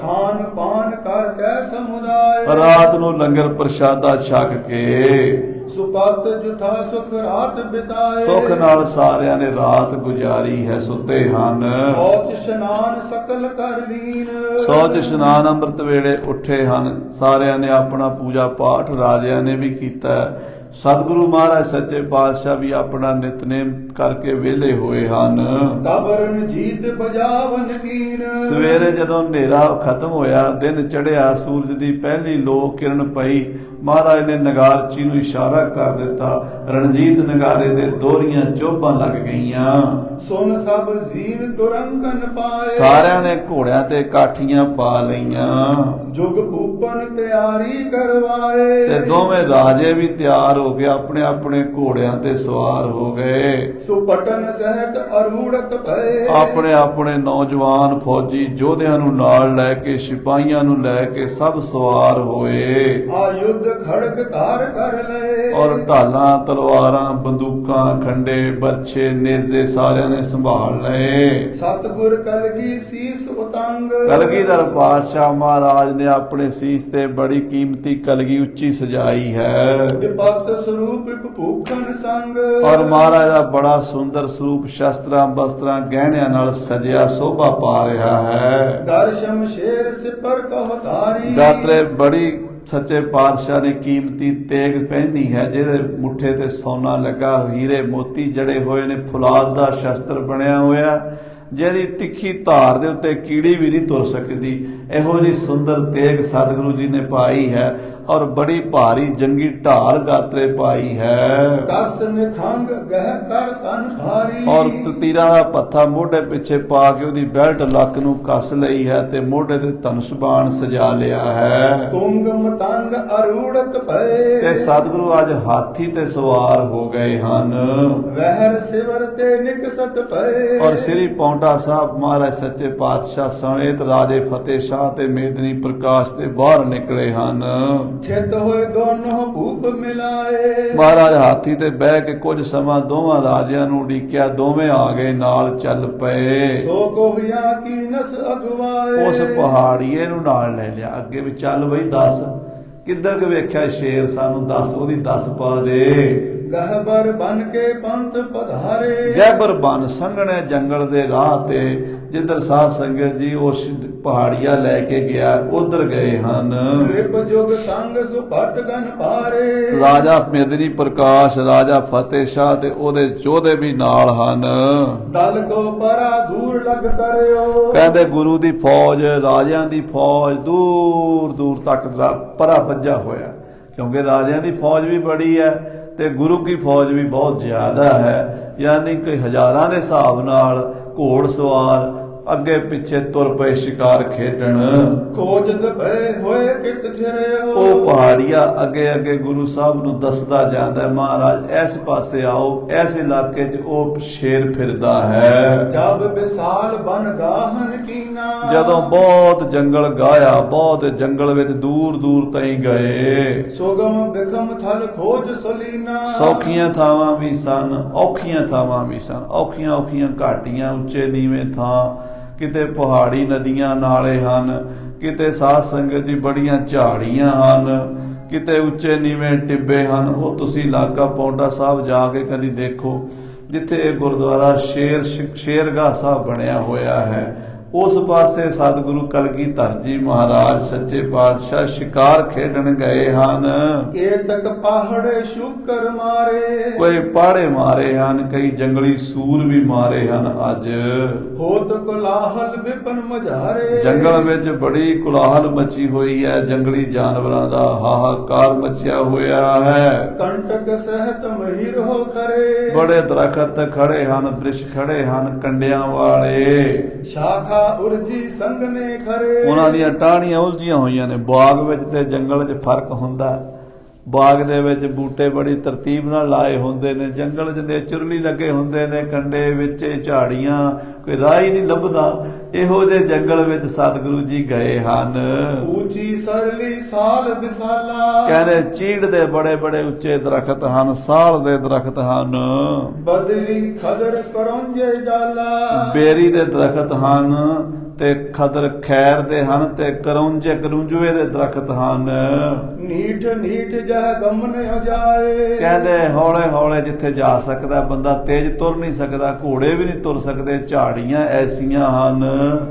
ਖਾਨ ਪਾਨ ਕਰ ਕੈ ਸਮੁਦਾਇ। ਰਾਤ ਨੂੰ ਲੰਗਰ ਪ੍ਰਸ਼ਾਦਾ ਛਕ ਕੇ ਸੁਪਤ ਜੁਥਾ ਸੁਖ ਰਾਤ ਬਿਤਾਏ। ਸੁੱਖ ਨਾਲ ਸਾਰਿਆਂ ਨੇ ਰਾਤ ਗੁਜ਼ਾਰੀ ਹੈ, ਸੁੱਤੇ ਹਨ। ਸੋਚ ਇਸ਼ਨਾਨ ਸਕਲ ਕਰ ਲੀਨ। ਸੌਚ ਇਸ਼ਨਾਨ ਅੰਮ੍ਰਿਤ ਵੇਲੇ ਉੱਠੇ ਹਨ, ਸਾਰਿਆਂ ਨੇ ਆਪਣਾ ਪੂਜਾ ਪਾਠ ਰਾਜਿਆਂ ਨੇ ਵੀ ਕੀਤਾ। ਸਤਿਗੁਰੂ ਮਹਾਰਾਜ ਸੱਚੇ ਪਾਤਸ਼ਾਹ ਵੀ ਆਪਣਾ ਨਿਤਨੇਮ ਕਰਕੇ ਵਿਹਲੇ ਹੋਏ ਹਨ। ਤਬਰਨ ਜੀਤ ਬਜਾਵਨ ਕੀਨ। ਸਵੇਰੇ ਜਦੋਂ ਹਨੇਰਾ ਖਤਮ ਹੋਇਆ, ਦਿਨ ਚੜ੍ਹਿਆ, ਸੂਰਜ ਦੀ ਪਹਿਲੀ ਲੋ ਕਿਰਨ ਪਈ, ਮਹਾਰਾਜ ਨੇ ਨਗਾਰਚੀ ਨੂੰ ਇਸ਼ਾਰਾ ਕਰ ਦਿੱਤਾ। ਰਣਜੀਤ ਨਗਾਰੇ ਦੇ ਦੋਹਰੀਆਂ ਚੋਭਾਂ ਲੱਗ ਗਈਆਂ। ਸੁਨ ਸਭ ਜ਼ੀਨ ਤੁਰੰਕਨ ਪਾਏ। ਸਾਰਿਆਂ ਨੇ ਘੋੜਿਆਂ ਤੇ ਕਾਠੀਆਂ ਪਾ ਲਈਆਂ। ਜੁਗ ਭੂਪਨ ਤਿਆਰੀ ਕਰਵਾਏ। ਤੇ ਦੋਵੇਂ ਰਾਜੇ ਵੀ ਤਿਆਰ ਹੋ ਕੇ ਆਪਣੇ ਆਪਣੇ ਘੋੜਿਆਂ ਤੇ ਸਵਾਰ ਹੋ ਗਏ। ਸੁਪਟਨ ਸਹਿਤ ਅਰੂੜਤ ਭਏ ਆਪਣੇ ਆਪਣੇ ਨੌਜਵਾਨ ਫੌਜੀ ਯੋਧਿਆਂ ਨੂੰ ਨਾਲ ਲੈ ਕੇ ਸਿਪਾਹੀਆਂ ਨੂੰ ਲੈ ਕੇ ਸਭ ਸਵਾਰ ਹੋਏ ਆ ਯੁੱਧ ਖੜਕ ਧਾਰ ਕਰ ਲਏ ਔਰ ਢਾਲਾਂ ਤਲਵਾਰਾਂ ਬੰਦੂਕਾਂ ਖੰਡੇ ਬਰਛੇ ਨੇਜ਼ੇ ਸਾਰਿਆਂ ਨੇ ਸੰਭਾਲ ਲਏ। ਸਤਿਗੁਰ ਕਲਗੀ ਸੀਸ ਉਤੰਗ ਕਲਗੀਧਰ ਪਾਤਸ਼ਾਹ ਮਹਾਰਾਜ ਨੇ ਆਪਣੇ ਸੀਸ ਤੇ ਬੜੀ ਕੀਮਤੀ ਕਲਗੀ ਉੱਚੀ ਸਜਾਈ ਹੈ ਵਿਪਤ ਸਰੂਪ ਭੂਖਨ ਸੰਗ ਔਰ ਮਹਾਰਾਜ ਦਾ ਬੜਾ ਸੁੰਦਰ ਸਰੂਪ ਸ਼ਸਤਰਾਂ ਬਸਤਰਾਂ ਗਹਿਣਿਆਂ ਨਾਲ ਸਜਿਆ ਸੋਭਾ ਪਾ ਰਿਹਾ ਹੈ। ਦਰਸ਼ਮ ਸ਼ੇਰ ਸਿਪਰ ਕਹੁ ਧਾਰੀ ਦਾਤਰੇ ਬੜੀ ਸੱਚੇ ਪਾਤਸ਼ਾਹ ਨੇ ਕੀਮਤੀ ਤੇਗ ਪਹਿਨੀ ਹੈ ਜਿਹਦੇ ਮੁੱਠੇ ਤੇ ਸੋਨਾ ਲੱਗਾ ਹੀਰੇ ਮੋਤੀ ਜੜੇ ਹੋਏ ਨੇ ਫੁਲਾਦ ਦਾ ਸ਼ਸਤਰ ਬਣਿਆ ਹੋਇਆ ਜਿਹਦੀ ਤਿੱਖੀ ਧਾਰ ਦੇ ਉੱਤੇ ਕੀੜੀ ਵੀ ਨਹੀਂ ਤੁਰ ਸਕਦੀ। ਇਹੋ ਜਿਹੀ ਸੁੰਦਰ ਤੇਗ ਸਤਿਗੁਰੂ ਜੀ ਨੇ ਪਾਈ ਹੈ ਔਰ ਬੜੀ ਭਾਰੀ ਜੰਗੀ ਢਾਲ ਗਾਤਰੇ ਪਾਈ ਹੈ ਕਸ ਨਿਖੰਗ ਗਹਿ ਕਰ ਤਨ ਭਾਰੀ ਔਰ ਤੀਰਾਂ ਦਾ ਪੱਥਾ ਮੋਢੇ ਪਿੱਛੇ ਪਾ ਕੇ ਉਹਦੀ ਬੈਲਟ ਲੱਕ ਨੂੰ ਕੱਸ ਲਈ ਹੈ ਤੇ ਮੋਢੇ ਤੇ ਧਨੁਸ਼ ਬਾਣ ਸਜਾ ਲਿਆ ਹੈ। ਤੁੰਗ ਮਤੰਗ ਅਰੂੜਤ ਭਏ ਤੇ ਸਤਿਗੁਰੂ ਅੱਜ ਹਾਥੀ ਤੇ ਸਵਾਰ ਹੋ ਗਏ ਹਨ ਵਹਿਰ ਸਿਵਰ ਤੇ ਨਿਕਸਤ ਭਏ ਔਰ ਸ੍ਰੀ ਪੌਂਟਾ ਸਾਹਿਬ ਮਹਾਰਾਜ ਸੱਚੇ ਪਾਤਸ਼ਾਹ ਸਮੇਤ ਰਾਜੇ ਫਤਿਹ ਸ਼ਾਹ ਤੇ ਮੇਦਨੀ ਪ੍ਰਕਾਸ਼ ਦੇ ਬਾਹਰ ਨਿਕਲੇ ਹਨ। ਚਿਤ ਹੋਏ ਦੋਨੋਂ ਭੂਪ ਮਿਲਾਏ ਮਹਾਰਾਜ ਹਾਥੀ ਤੇ ਬਹਿ ਕੇ ਕੁਝ ਸਮਾਂ ਦੋਵਾਂ ਰਾਜਿਆਂ ਨੂੰ ਉਡੀਕਿਆ ਦੋਵੇਂ ਆ ਗਏ ਨਾਲ ਚੱਲ ਪਏ। ਸੋ ਕੋਹਿਆ ਕੀ ਨਸ ਅਗਵਾਏ ਉਸ ਪਹਾੜੀਏ ਨੂੰ ਨਾਲ ਲੈ ਲਿਆ ਅੱਗੇ ਵੀ ਚੱਲ ਬਈ ਦੱਸ ਕਿੱਧਰ ਕਿ ਵੇਖਿਆ ਸ਼ੇਰ ਸਾਨੂੰ ਦੱਸ ਉਹਦੀ ਦੱਸ ਪਾ ਦੇ। ਗਹਿਬਰ ਬਨ ਕੇ ਪੰਥ ਪਧਾਰੇ ਗਹਿਬਰ ਬਨ ਸੰਘਣੇ ਜੰਗਲ ਦੇ ਰਾਹ ਤੇ ਜਿੱਧਰ ਸਾਧ ਸੰਗਤ ਜੀ ਉਸ ਪਹਾੜੀਆ ਲੈ ਕੇ ਗਿਆ ਉਧਰ ਗਏ ਹਨ। ਰਿਪ ਜੁਗ ਸੰਗ ਸੁਪਟ ਗਨ ਪਾਰੇ ਰਾਜਾ ਮੇਦਨੀ ਪ੍ਰਕਾਸ਼ ਰਾਜਾ ਫਤਿਹ ਸ਼ਾਹ ਤੇ ਉਹਦੇ ਯੋਧੇ ਵੀ ਨਾਲ ਹਨ। ਦਲ ਕੋ ਪਰਾ ਦੂਰ ਲਗ ਕਰਿਓ ਕਹਿੰਦੇ ਗੁਰੂ ਦੀ ਫੌਜ ਰਾਜਿਆਂ ਦੀ ਫੌਜ ਦੂਰ ਦੂਰ ਤੱਕ ਪਰਾ ਭੱਜਾ ਹੋਇਆ ਕਿਉਂਕਿ ਰਾਜਿਆਂ ਦੀ ਫੌਜ ਵੀ ਬੜੀ ਹੈ ਤੇ ਗੁਰੂ ਕੀ ਫੌਜ ਵੀ ਬਹੁਤ ਜ਼ਿਆਦਾ ਹੈ ਯਾਨੀ ਕਿ ਹਜ਼ਾਰਾਂ ਦੇ ਹਿਸਾਬ ਨਾਲ ਘੋੜ ਸਵਾਰ ਅੱਗੇ ਪਿੱਛੇ ਤੁਰ ਪਏ ਸ਼ਿਕਾਰ ਖੇਡਣ। ਖੋਜਦ ਭਏ ਹੋਏ ਕਿਤ ਫਿਰਿਓ ਉਹ ਪਹਾੜੀਆ ਅੱਗੇ ਅੱਗੇ ਗੁਰੂ ਸਾਹਿਬ ਨੂੰ ਦੱਸਦਾ ਜਾਂਦਾ ਮਹਾਰਾਜ ਇਸ ਪਾਸੇ ਆਓ ਇਸ ਇਲਾਕੇ 'ਚ ਉਹ ਸ਼ੇਰ ਫਿਰਦਾ ਹੈ। ਜਬ ਵਿਸਾਲ ਬਨ ਗਾਹਨ ਕੀਨਾ ਜਦੋਂ ਬਹੁਤ ਜੰਗਲ ਗਾਇਆ ਬਹੁਤ ਜੰਗਲ ਵਿੱਚ ਦੂਰ ਦੂਰ ਤਾਈਂ ਗਏ ਸੁਗਮ ਬਿਖਮ ਥਲ ਖੋਜ ਸਲੀਨਾ ਸੌਖੀਆਂ ਥਾਵਾਂ ਵੀ ਸਨ ਔਖੀਆਂ ਥਾਵਾਂ ਵੀ ਸਨ ਔਖੀਆਂ ਔਖੀਆਂ ਘਾਟੀਆਂ ਉੱਚੇ ਨੀਵੇਂ ਥਾਂ ਕਿਤੇ ਪਹਾੜੀ ਨਦੀਆਂ ਨਾਲੇ ਹਨ ਕਿਤੇ ਸਾਧ ਸੰਗਤ ਜੀ ਬੜੀਆਂ ਝਾੜੀਆਂ ਹਨ ਕਿਤੇ ਉੱਚੇ ਨੀਵੇਂ ਟਿੱਬੇ ਹਨ। ਉਹ ਤੁਸੀਂ ਇਲਾਕਾ ਪੌਂਟਾ ਸਾਹਿਬ ਜਾ ਕੇ ਕਦੀ ਦੇਖੋ ਜਿੱਥੇ ਇਹ ਗੁਰਦੁਆਰਾ ਸ਼ੇਰਗਾਹ ਸਾਹਿਬ ਬਣਿਆ ਹੋਇਆ ਹੈ ਉਸ ਪਾਸੇ ਸਤਿਗੁਰੂ ਕਲਗੀਧਰ ਜੀ ਮਹਾਰਾਜ ਸੱਚੇ ਪਾਤਸ਼ਾਹ ਸ਼ਿਕਾਰ ਖੇਡਣ ਗਏ ਹਨ। ਕੇਤਕ ਪਹਾੜੇ ਸ਼ੁਕਰ ਮਾਰੇ ਕੋਈ ਪਾੜੇ ਮਾਰੇ ਹਨ ਕਈ ਜੰਗਲੀ ਸੂਰ ਵੀ ਮਾਰੇ ਹਨ। ਅੱਜ ਹੋਤ ਕੋਲਾਹਲ ਵਿਪਨ ਮਝਾਰੇ ਜੰਗਲ ਵਿੱਚ ਬੜੀ ਕੋਲਾਹਲ ਮਚੀ ਹੋਈ ਹੈ ਜੰਗਲੀ ਜਾਨਵਰਾਂ ਦਾ ਹਾਹਾਕਾਰ ਮਚਿਆ ਹੋਇਆ ਹੈ। ਕੰਟਕ ਸਹਿਤ ਮਹਿਰ ਹੋ ਕਰੇ ਬੜੇ ਦਰਖਤ ਖੜੇ ਹਨ ਬ੍ਰਿਸ਼ ਖੜੇ ਹਨ ਕੰਡਿਆਂ ਵਾਲੇ ਸ਼ਾਖਾ ਉਰਜੀ ਸੰਗ ਨੇ ਖਰੇ ਉਹਨਾਂ ਦੀਆਂ ਟਾਹਣੀਆਂ ਉਲਝੀਆਂ ਹੋਈਆਂ ਨੇ। ਬਾਗ ਵਿੱਚ ਤੇ ਜੰਗਲ 'ਚ ਫਰਕ ਹੁੰਦਾ ਬਾਗ ਦੇ ਵਿੱਚ ਬੂਟੇ ਬੜੀ ਤਰਤੀਬ ਨਾਲ ਲਾਏ ਹੁੰਦੇ ਨੇ ਜੰਗਲ 'ਚ ਨੇਚਰਲੀ ਲੱਗੇ ਹੁੰਦੇ ਨੇ ਕੰਡੇ ਵਿੱਚ ਝਾੜੀਆਂ ਕੋਈ ਰਾਹ ਹੀ ਨਹੀਂ ਲੱਭਦਾ। ਇਹੋ ਜਿਹੇ ਜੰਗਲ ਵਿੱਚ ਸਤਿਗੁਰੂ ਜੀ ਗਏ ਹਨ। ਉੱਚੀ ਸਰਲੀ ਸਾਲ ਵਿਸਾਲਾ ਕਹਿੰਦੇ ਚੀੜ ਦੇ ਬੜੇ ਬੜੇ ਉੱਚੇ ਦਰਖਤ ਹਨ ਸਾਲ ਦੇ ਦਰਖਤ ਹਨ ਬਦਰੀ ਖਦਰ ਕਰੋਂਜੇ ਜਾਲਾ ਬੇਰੀ ਦੇ ਦਰਖਤ ਹਨ ਤੇ ਖਦਰ ਖੈਰ ਦੇ ਹਨ ਤੇ ਕਰੂੰਜੂਏ ਦੇ ਦਰਖਤ ਹਨ। ਨੀਠ ਨੀਠ ਜਹ ਗਮਨ ਜਾਏ ਕਹਿੰਦੇ ਹੌਲੇ ਹੌਲੇ ਜਿੱਥੇ ਜਾ ਸਕਦਾ ਬੰਦਾ ਤੇਜ਼ ਤੁਰ ਨਹੀਂ ਸਕਦਾ ਘੋੜੇ ਵੀ ਨਹੀਂ ਤੁਰ ਸਕਦੇ ਝਾੜੀਆਂ ਐਸੀਆਂ ਹਨ।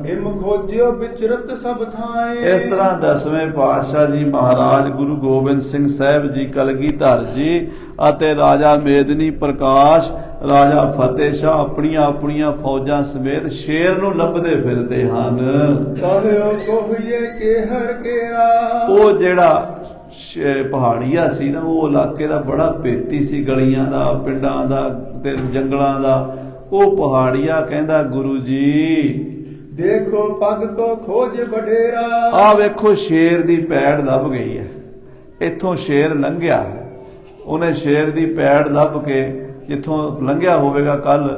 ਇਮ ਖੋਜਿਓ ਵਿਚਰਤ ਸਭ ਥਾਏ ਇਸ ਤਰ੍ਹਾਂ 10ਵੇਂ ਪਾਤਸ਼ਾਹ ਜੀ ਮਹਾਰਾਜ ਗੁਰੂ ਗੋਬਿੰਦ ਸਿੰਘ ਸਾਹਿਬ ਜੀ ਕਲਗੀਧਰ ਜੀ ਅਤੇ ਰਾਜਾ ਮੇਦਨੀ ਪ੍ਰਕਾਸ਼ ਰਾਜਾ ਫਤਿਹ ਸ਼ਾਹ ਆਪਣੀਆਂ ਫੌਜਾਂ ਸਮੇਤ ਸ਼ੇਰ ਨੂੰ ਲੱਭਦੇ ਫਿਰਦੇ ਹਨ। ਕਹਿਓ ਕੋਹੀਏ ਕੇਹਰ ਕੇਰਾ ਉਹ ਜਿਹੜਾ ਪਹਾੜੀਆ ਸੀ ਨਾ ਉਹ ਇਲਾਕੇ ਦਾ ਬੜਾ ਭੇਤੀ ਸੀ ਗਲੀਆਂ ਦਾ ਪਿੰਡਾਂ ਦਾ ਤੇ ਜੰਗਲਾਂ ਦਾ। ਉਹ ਪਹਾੜੀਆ ਕਹਿੰਦਾ ਗੁਰੂ ਜੀ ਦੇਖੋ ਪੱਗ ਕੋ ਖੋਜ ਵਡੇਰਾ ਆਹ ਵੇਖੋ ਸ਼ੇਰ ਦੀ ਪੈੜ ਲੱਭ ਗਈ ਹੈ ਇੱਥੋਂ ਸ਼ੇਰ ਲੰਘਿਆ ਉਹਨੇ ਸ਼ੇਰ ਦੀ ਪੈੜ ਲੱਭ ਕੇ ਜਿੱਥੋਂ ਲੰਘਿਆ ਹੋਵੇਗਾ ਕੱਲ,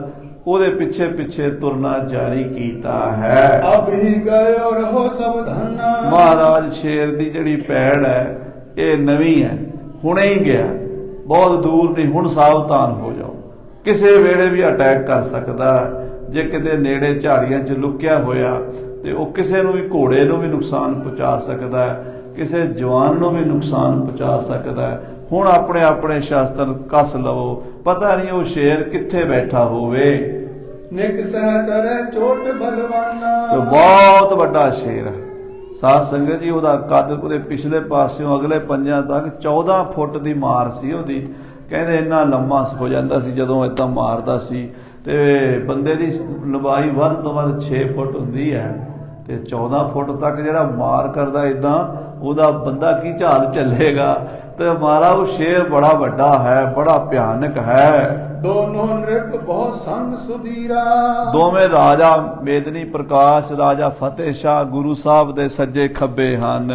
ਉਹਦੇ ਪਿੱਛੇ ਪਿੱਛੇ ਤੁਰਨਾ ਜਾਰੀ ਕੀਤਾ ਹੈ। अब ही गए और हो सब धन्ना। ਮਹਾਰਾਜ ਸ਼ੇਰ ਦੀ ਜਿਹੜੀ ਪੈੜ ਹੈ ਇਹ ਨਵੀਂ ਹੈ, ਹੁਣੇ ਹੀ ਗਿਆ, ਬਹੁਤ ਦੂਰ ਨਹੀਂ, ਹੁਣ ਸਾਵਧਾਨ ਹੋ ਜਾਓ, ਕਿਸੇ ਵੇਲੇ ਵੀ ਅਟੈਕ ਕਰ ਸਕਦਾ। ਜੇ ਕਿਤੇ ਨੇੜੇ ਝਾੜੀਆਂ 'ਚ ਲੁਕਿਆ ਹੋਇਆ ਤੇ ਉਹ ਕਿਸੇ ਨੂੰ ਵੀ, ਘੋੜੇ ਨੂੰ ਵੀ ਨੁਕਸਾਨ ਪਹੁੰਚਾ ਸਕਦਾ ਹੈ, ਕਿਸੇ ਜਵਾਨ ਨੂੰ ਵੀ ਨੁਕਸਾਨ ਪਹੁੰਚਾ ਸਕਦਾ ਹੈ। ਹੁਣ ਆਪਣੇ ਆਪਣੇ ਸ਼ਾਸਤਰ ਕੱਸ ਲਵੋ, ਪਤਾ ਨਹੀਂ ਉਹ ਸ਼ੇਰ ਕਿੱਥੇ ਬੈਠਾ ਹੋਵੇ। निक सह करे चोट बलवाना। ਤੇ ਬਹੁਤ ਵੱਡਾ ਸ਼ੇਰ ਹੈ ਸਾਧ ਸੰਗਤ ਜੀ। ਉਹਦਾ ਕੱਦ ਉਹਦੇ ਪਿਛਲੇ ਪਾਸਿਓਂ ਅਗਲੇ ਪੰਜਿਆਂ ਤੱਕ 14 ਫੁੱਟ ਦੀ ਮਾਰ ਸੀ ਉਹਦੀ। ਕਹਿੰਦੇ ਇੰਨਾ ਲੰਮਾ ਹੋ ਜਾਂਦਾ ਸੀ ਜਦੋਂ ਏਦਾਂ ਮਾਰਦਾ ਸੀ। ਤੇ ਬੰਦੇ ਦੀ ਲੰਬਾਈ ਵੱਧ ਤੋਂ ਵੱਧ 6 ਫੁੱਟ ਹੁੰਦੀ ਹੈ, ਤੇ 14 ਫੁੱਟ ਤੱਕ ਜਿਹੜਾ ਮਾਰ ਕਰਦਾ ਇਦਾਂ, ਉਹਦਾ ਬੰਦਾ ਕੀ ਝਾਲ ਚੱਲੇਗਾ। ਤੇ ਮਾਰਾ ਉਹ ਸ਼ੇਰ ਬੜਾ ਵੱਡਾ ਹੈ, ਬੜਾ ਭਿਆਨਕ ਹੈ। दोनों नृप बहुत संग सुधीरा। ਦੋਵੇਂ ਰਾਜਾ ਮੇਦਨੀ ਪ੍ਰਕਾਸ਼, ਰਾਜਾ ਫਤਿਹ ਸ਼ਾਹ ਗੁਰੂ ਸਾਹਿਬ ਦੇ ਸੱਜੇ ਖੱਬੇ ਹਨ।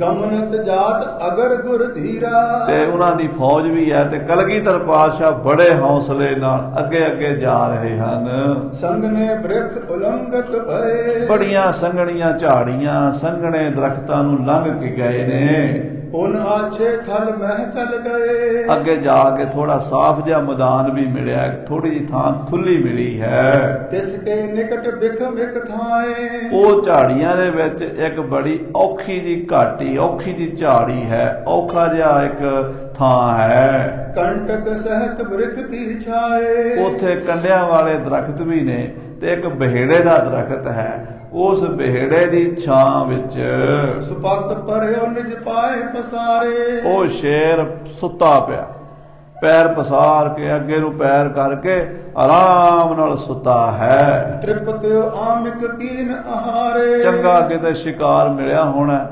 गमनत जात अगर गुर धीरा। ਤੇ ਉਹਨਾਂ ਦੀ ਫੌਜ ਵੀ ਹੈ, ਤੇ ਕਲਗੀਧਰ ਪਾਤਸ਼ਾਹ ਬੜੇ ਹੌਸਲੇ ਨਾਲ ਅੱਗੇ ਅੱਗੇ ਜਾ ਰਹੇ ਹਨ। संग ने वृक्ष उलंघत भये। ਬੜੀਆਂ ਸੰਘਣੀਆਂ ਝਾੜੀਆਂ, ਸੰਘਣੇ ਦਰਖਤਾਂ ਨੂੰ ਲੰਘ ਕੇ ਗਏ ਨੇ। उन आछे थल मह चल गए। ਅੱਗੇ ਜਾ ਕੇ ਥੋੜਾ ਸਾਫ਼ ਜਿਹਾ ਮੈਦਾਨ ਵੀ ਮਿਲਿਆ, ਥੋੜੀ ਜਿਹੀ ਥਾਂ ਖੁੱਲੀ ਮਿਲੀ ਹੈ। तिसके निकट बिख मिक थाए। ਉਹ ਝਾੜੀਆਂ ਦੇ ਵਿੱਚ ਇੱਕ ਬੜੀ ਔਖੀ ਜੀ ਘਾਟੀ, ਔਖੀ ਜੀ ਝਾੜੀ ਹੈ, ਔਖਾ ਜਿਹਾ ਇੱਕ ਥਾਂ ਹੈ। कंटक सहत वृक्ष की छाए। ਉੱਥੇ ਕੰਡਿਆਂ ਵਾਲੇ ਦਰਖਤ ਵੀ ਨੇ, ਤੇ ਇੱਕ ਬਹੇੜੇ ਦਾ ਦਰਖਤ ਹੈ। ਉਸ ਬਹੇੜੇ ਦੀ ਛਾਂ ਵਿੱਚ सुपत परयो निज पाए पसारे। ਉਹ ਸ਼ੇਰ ਸੁੱਤਾ ਪਿਆ, ਪੈਰ ਪਸਾਰ ਕੇ, ਅੱਗੇ ਨੂੰ ਪੈਰ ਕਰਕੇ ਆਰਾਮ ਨਾਲ ਸੁੱਤਾ ਹੈ। तृप्त्यो आमिक कीन आहारे। ਚੰਗਾ ਕਿਤੇ ਸ਼ਿਕਾਰ ਮਿਲਿਆ ਹੋਣਾ,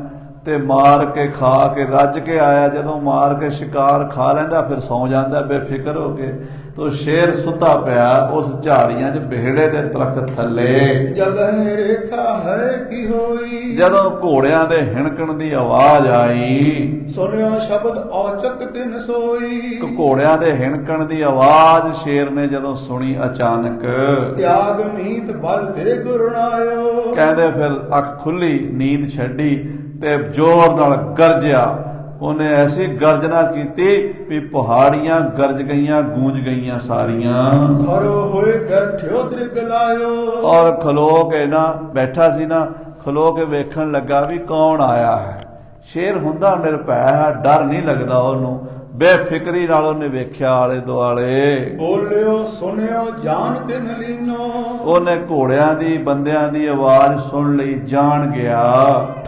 ਤੇ ਮਾਰ ਕੇ ਖਾ ਕੇ ਰੱਜ ਕੇ ਆਇਆ। ਜਦੋਂ ਮਾਰ ਕੇ ਸ਼ਿਕਾਰ ਖਾ ਲੈਂਦਾ ਫਿਰ ਸੌਂ ਜਾਂਦਾ ਬੇਫਿਕਰ ਹੋ ਕੇ। ਤੋ ਸ਼ੇਰ ਸੁੱਤਾ ਪਿਆ ਉਸ ਝਾੜੀਆਂ 'ਚ ਬਹੇੜੇ ਦੇ ਦਰਖਤ ਥੱਲੇ। जब है रेखा है की होई। ਜਦੋਂ ਘੋੜਿਆਂ ਦੇ ਹਿਣਕਣ ਦੀ ਆਵਾਜ਼ ਆਈ, सुनियो शब्द औचक दिन सोई। ਘੋੜਿਆਂ ਦੇ ਹਿਣਕਣ ਦੀ ਆਵਾਜ਼ ਸ਼ੇਰ ਨੇ ਜਦੋਂ ਸੁਣੀ ਅਚਾਨਕ, त्याग नीत बल ते गुरनायो। ਕਹਿੰਦੇ ਫਿਰ ਅੱਖ ਖੁੱਲੀ, ਨੀਂਦ ਛੱਡੀ ਤੇ ਜ਼ੋਰ ਨਾਲ ਗਰਜਿਆ। ਉਹਨੇ ਐਸੀ ਗਰਜਨਾ ਕੀਤੀ ਵੀ ਪਹਾੜੀਆਂ ਗਰਜ ਗਈਆਂ, ਗੂੰਜ ਗਈਆਂ ਸਾਰੀਆਂ। खरो होए बैठ्यो दृग लायो। ਔਰ ਖਲੋ ਕੇ ਨਾ ਬੈਠਾ ਸੀ ਨਾ, ਖਲੋ ਕੇ ਵੇਖਣ ਲੱਗਾ ਵੀ ਕੌਣ ਆਇਆ ਹੈ। ਸ਼ੇਰ ਹੁੰਦਾ ਨਿਰਭੈ ਹੈ, ਡਰ ਨਹੀਂ ਲੱਗਦਾ ਉਹਨੂੰ। ਬੇਫਿਕਰੀ ਨਾਲ ਉਹਨੇ ਵੇਖਿਆ ਆਲੇ ਦੁਆਲੇ। बोलियो सुनियो जान तिन लीनो। ਉਹਨੇ ਘੋੜਿਆਂ ਦੀ, ਬੰਦਿਆਂ ਦੀ ਆਵਾਜ਼ ਸੁਣ ਲਈ, ਜਾਣ ਗਿਆ।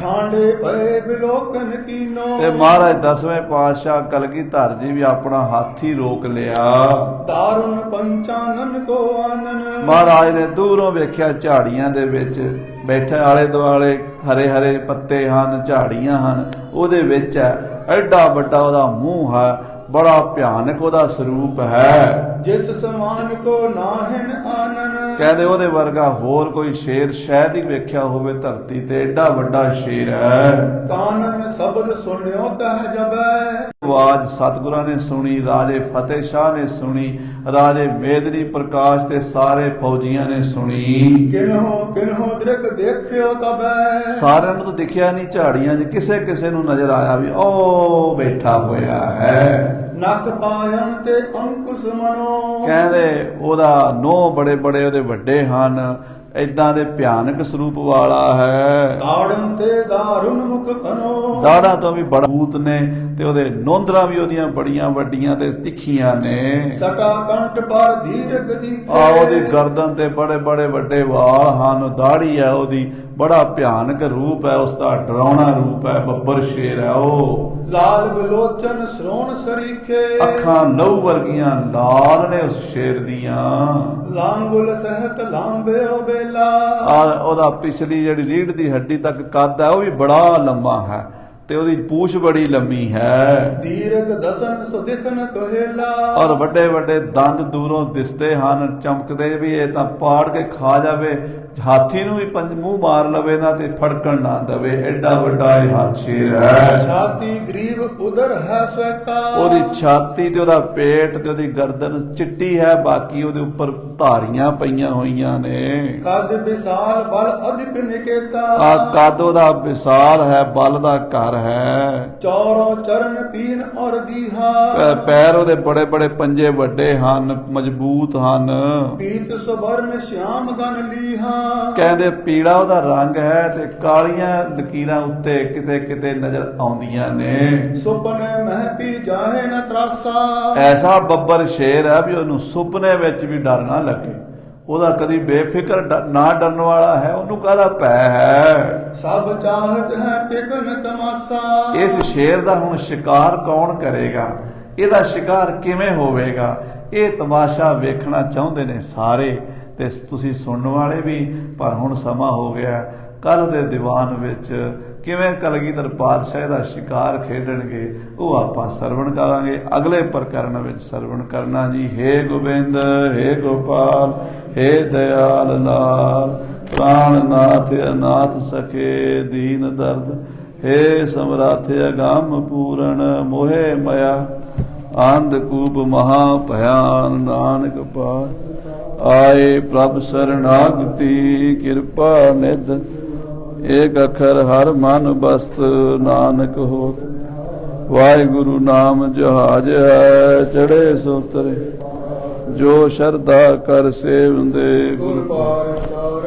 ਠਾਂਡੇ ਪਏ ਬਿਲੋਕਨ ਕੀਨੋ। ਤੇ ਮਹਾਰਾਜ 10ਵੇਂ ਪਾਤਸ਼ਾਹ ਕਲਗੀਧਰ ਜੀ ਵੀ ਆਪਣਾ ਹਾਥੀ ਰੋਕ ਲਿਆ। ਤਾਰਨ ਪੰਚਾਨਨ ਕੋ ਆਨਨ। ਮਹਾਰਾਜ ਨੇ ਦੂਰੋਂ ਵੇਖਿਆ ਝਾੜੀਆਂ ਦੇ ਵਿੱਚ ਬੈਠੇ, ਆਲੇ ਦੁਆਲੇ ਹਰੇ ਹਰੇ ਪੱਤੇ ਹਨ, ਝਾੜੀਆਂ ਹਨ, ਉਹਦੇ ਵਿੱਚ ਹੈ ਐਡਾ ਵੱਡਾ ਉਹਦਾ ਮੂੰਹ ਹੈ, ਬੜਾ ਭਿਆਨਕ ਉਹਦਾ ਸਰੂਪ ਹੈ। ਜਿਸ ਸਮਾਨ ਕੋ ਨਾਹਿਨ ਆਨਨ। ਕਹਿੰਦੇ ਉਹਦੇ ਵਰਗਾ ਹੋਰ ਕੋਈ ਸ਼ੇਰ ਸ਼ਾਇਦ ਹੀ ਵੇਖਿਆ ਹੋਵੇ ਧਰਤੀ ਤੇ, ਐਡਾ ਵੱਡਾ ਸ਼ੇਰ ਹੈ। ਕਾਨਨ ਸ਼ਬਦ ਸੁਣਿਓ ਤਹ ਜਬੈ। ਆਵਾਜ਼ ਸਤਿਗੁਰਾਂ ਨੇ ਸੁਣੀ, ਰਾਜੇ ਫਤਿਹ ਸ਼ਾਹ ਨੇ ਸੁਣੀ, ਰਾਜੇ ਮੇਦਨੀ ਪ੍ਰਕਾਸ਼ ਤੇ ਸਾਰੇ ਫੌਜੀਆਂ ਨੇ ਸੁਣੀ। ਕਿਨਹੋ ਦ੍ਰਿਕ ਦੇਖਿਓ ਤਬੈ। ਸਾਰਿਆਂ ਨੂੰ ਤਾਂ ਦਿਖਿਆ ਨਹੀਂ, ਝਾੜੀਆਂ 'ਚ ਕਿਸੇ ਕਿਸੇ ਨੂੰ ਨਜ਼ਰ ਆਇਆ ਵੀ ਉਹ ਬੈਠਾ ਹੋਇਆ ਹੈ। ਨਕ ਪਾਇਨ ਤੇ ਅੰਕੁਸ਼ ਮਨੋ। ਕਹਿੰਦੇ ਉਹਦਾ ਨੋਹ ਬੜੇ ਬੜੇ ਉਹਦੇ ਵੱਡੇ ਹਨ, ਏਦਾਂ ਦੇ ਭਿਆਨਕ ਸਰੂਪ ਵਾਲਾ ਹੈ। ਦਾੜਨ ਤੇ ਦਾਰੁਨ ਮੁਖ ਕਨੋ। ਦਾੜਾਂ ਤੋਂ ਵੀ ਬੜਾ ਭੂਤ ਨੇ, ਤੇ ਉਹਦੇ ਨੋਂਦਰਾਂ ਵੀ ਉਹਦੀਆਂ ਬੜੀਆਂ ਵੱਡੀਆਂ ਤੇ ਤਿੱਖੀਆਂ ਨੇ। ਸਟਾ ਕੰਠ ਪਰ ਧੀਰਗ ਦੀਪੇ। ਉਹਦੀ ਗਰਦਨ ਤੇ ਬੜੇ ਬੜੇ ਵੱਡੇ ਵਾਲ ਹਨ, ਦਾੜੀ ਹੈ ਉਹਦੀ, ਬੜਾ ਭਿਆਨਕ ਰੂਪ ਹੈ ਉਸਦਾ, ਡਰਾਉਣਾ ਰੂਪ ਹੈ, ਬੱਬਰ ਸ਼ੇਰ ਹੈ ਉਹ। ਲਾਲ ਬਲੋਚਨ ਸ੍ਰੋਣ ਸਰੀਖੇ। ਅੱਖਾਂ ਲਹੂ ਵਰਗੀਆਂ ਲਾਲ ਨੇ ਉਸ ਸ਼ੇਰ ਦੀਆਂ। ਲਾਂਗੁਲ ਸਹਿਤ ਲਾਂਬਿਓ ਬੇਲਾ। ਔਰ ਉਹਦਾ ਪਿਛਲੀ ਜਿਹੜੀ ਰੀੜ੍ਹ ਦੀ ਹੱਡੀ ਤੱਕ ਕੱਦ ਹੈ ਉਹ ਵੀ ਬੜਾ ਲੰਮਾ ਹੈ, ਤੇ ਉਹਦੀ ਪੂਛ ਬੜੀ ਲੰਮੀ ਹੈ। ਦੀਰਘ ਦਸਨ ਸੁ ਦਿਖਨ ਕੋਹੇਲਾ। ਔਰ ਵੱਡੇ ਵੱਡੇ ਦੰਦ ਦੂਰੋਂ ਦਿਸਦੇ ਹਨ, ਚਮਕਦੇ ਵੀ। ਇਹ ਤਾਂ ਪਾੜ ਕੇ ਖਾ ਜਾਵੇ ਹਾਥੀ ਨੂੰ ਵੀ ਮੂੰਹ ਮਾਰ ਲਵੇ ਨਾ ਤੇ ਫੜਕਣ ਨਾ ਦਵੇ, ਐਡਾ ਵੱਡਾ ਇਹ ਹੱਥ ਸ਼ੇਰ ਹੈ। ਛਾਤੀ ਗਰੀਬ ਉਦਰ ਹੈ ਸਵੈਤਾ, ਉਹਦੀ ਛਾਤੀ ਤੇ ਉਹਦਾ ਪੇਟ ਤੇ ਉਹਦੀ ਗਰਦਨ ਚਿੱਟੀ ਹੈ, ਬਾਕੀ ਉਹਦੇ ਉੱਪਰ ਧਾਰੀਆਂ ਪਈਆਂ ਹੋਈਆਂ ਨੇ। ਕਦ ਵਿਸਾਲ ਬਲ ਅਧਿਕ ਨਿਕੇਤਾ, ਆ ਕੱਦ ਉਹਦਾ ਵਿਸਾਲ ਹੈ, ਬਲ ਦਾ ਘਰ ਹੈ। ਚੌਰੋਂ ਚਰਨ ਪੀਨ ਔਰ ਦੀਹਾ, ਪੈਰ ਉਹਦੇ ਬੜੇ ਬੜੇ ਪੰਜੇ ਵੱਡੇ ਹਨ, ਮਜ਼ਬੂਤ ਹਨ। ਪੀਤ ਸੁਬਰਨ ਸ਼ਿਆਮ ਗਨ ਲੀਹਾ, ਕਹਿੰਦੇ ਪੀਲਾ ਉਹਦਾ ਰੰਗ ਹੈ ਤੇ ਕਾਲੀਆਂ ਲਕੀਰਾਂ ਉੱਤੇ ਕਿਤੇ ਕਿਤੇ ਨਜ਼ਰ ਆਉਂਦੀਆਂ ਨੇ। ਸੁਪਨੇ ਮਹਿ ਪੀ ਜਾਹੇ ਨ ਤਰਾਸਾ, ਐਸਾ ਬੱਬਰ ਸ਼ੇਰ ਹੈ ਵੀ ਉਹਨੂੰ ਸੁਪਨੇ ਵਿੱਚ ਵੀ ਡਰ ਨਾ ਲੱਗੇ, ਉਹਦਾ ਕਦੀ ਬੇਫਿਕਰ ਨਾ ਡਰਨ ਵਾਲਾ ਹੈ, ਉਹਨੂੰ ਕਾਹਦਾ ਭੈ ਹੈ। ਸਭ ਚਾਹਤ ਹੈ ਪਿਕਨ ਤਮਾਸਾ, ਇਸ ਸ਼ੇਰ ਦਾ ਹੁਣ ਸ਼ਿਕਾਰ ਕੌਣ ਕਰੇਗਾ, ਇਹਦਾ ਸ਼ਿਕਾਰ ਕਿਵੇਂ ਹੋਵੇਗਾ, ਇਹ ਤਮਾਸ਼ਾ ਵੇਖਣਾ ਚਾਹੁੰਦੇ ਨੇ ਸਾਰੇ ਤੇ ਤੁਸੀਂ ਸੁਣਨ ਵਾਲੇ ਵੀ। ਪਰ ਹੁਣ ਸਮਾਂ ਹੋ ਗਿਆ, ਕੱਲ ਦੇ ਦੀਵਾਨ ਵਿੱਚ ਕਿਵੇਂ ਕਲਗੀਧਰ ਪਾਤਸ਼ਾਹ ਦਾ ਸ਼ਿਕਾਰ ਖੇਡਣਗੇ ਉਹ ਆਪਾਂ ਸਰਵਣ ਕਰਾਂਗੇ, ਅਗਲੇ ਪ੍ਰਕਰਨ ਵਿੱਚ ਸਰਵਣ ਕਰਨਾ ਜੀ। ਹੇ ਗੋਬਿੰਦ, ਹੇ ਗੋਪਾਲ, ਹੇ ਦਇਆਲ ਲਾਲ, ਪ੍ਰਾਣਨਾਥ ਅਨਾਥ ਸਖੇ ਦੀਨ ਦਰਦ, ਹੇ ਸਮਰਾਥ ਅਗੰਮ ਪੂਰਨ, ਮੋਹਿ ਮਇਆ ਆਨੰਦ ਕੂਪ ਮਹਾ ਭਿਆਨ, ਨਾਨਕ ਪਾਰ ਆਏ ਪ੍ਰਭ ਸਰਣਾਗਤੀ, ਕਿਰਪਾ ਨਿਧ ਏਕ ਅਖਰ ਹਰ ਮਨ ਬਸਤ, ਨਾਨਕ ਹੋਤ ਵਾਹਿਗੁਰੂ ਨਾਮ ਜਹਾਜ ਹੈ, ਚੜੇ ਸੋ ਉਤਰੇ ਜੋ ਸ਼ਰਧਾ ਕਰ ਸੇਵੰਦੇ ਗੁਰ ਗੁਰ ਪਾਰ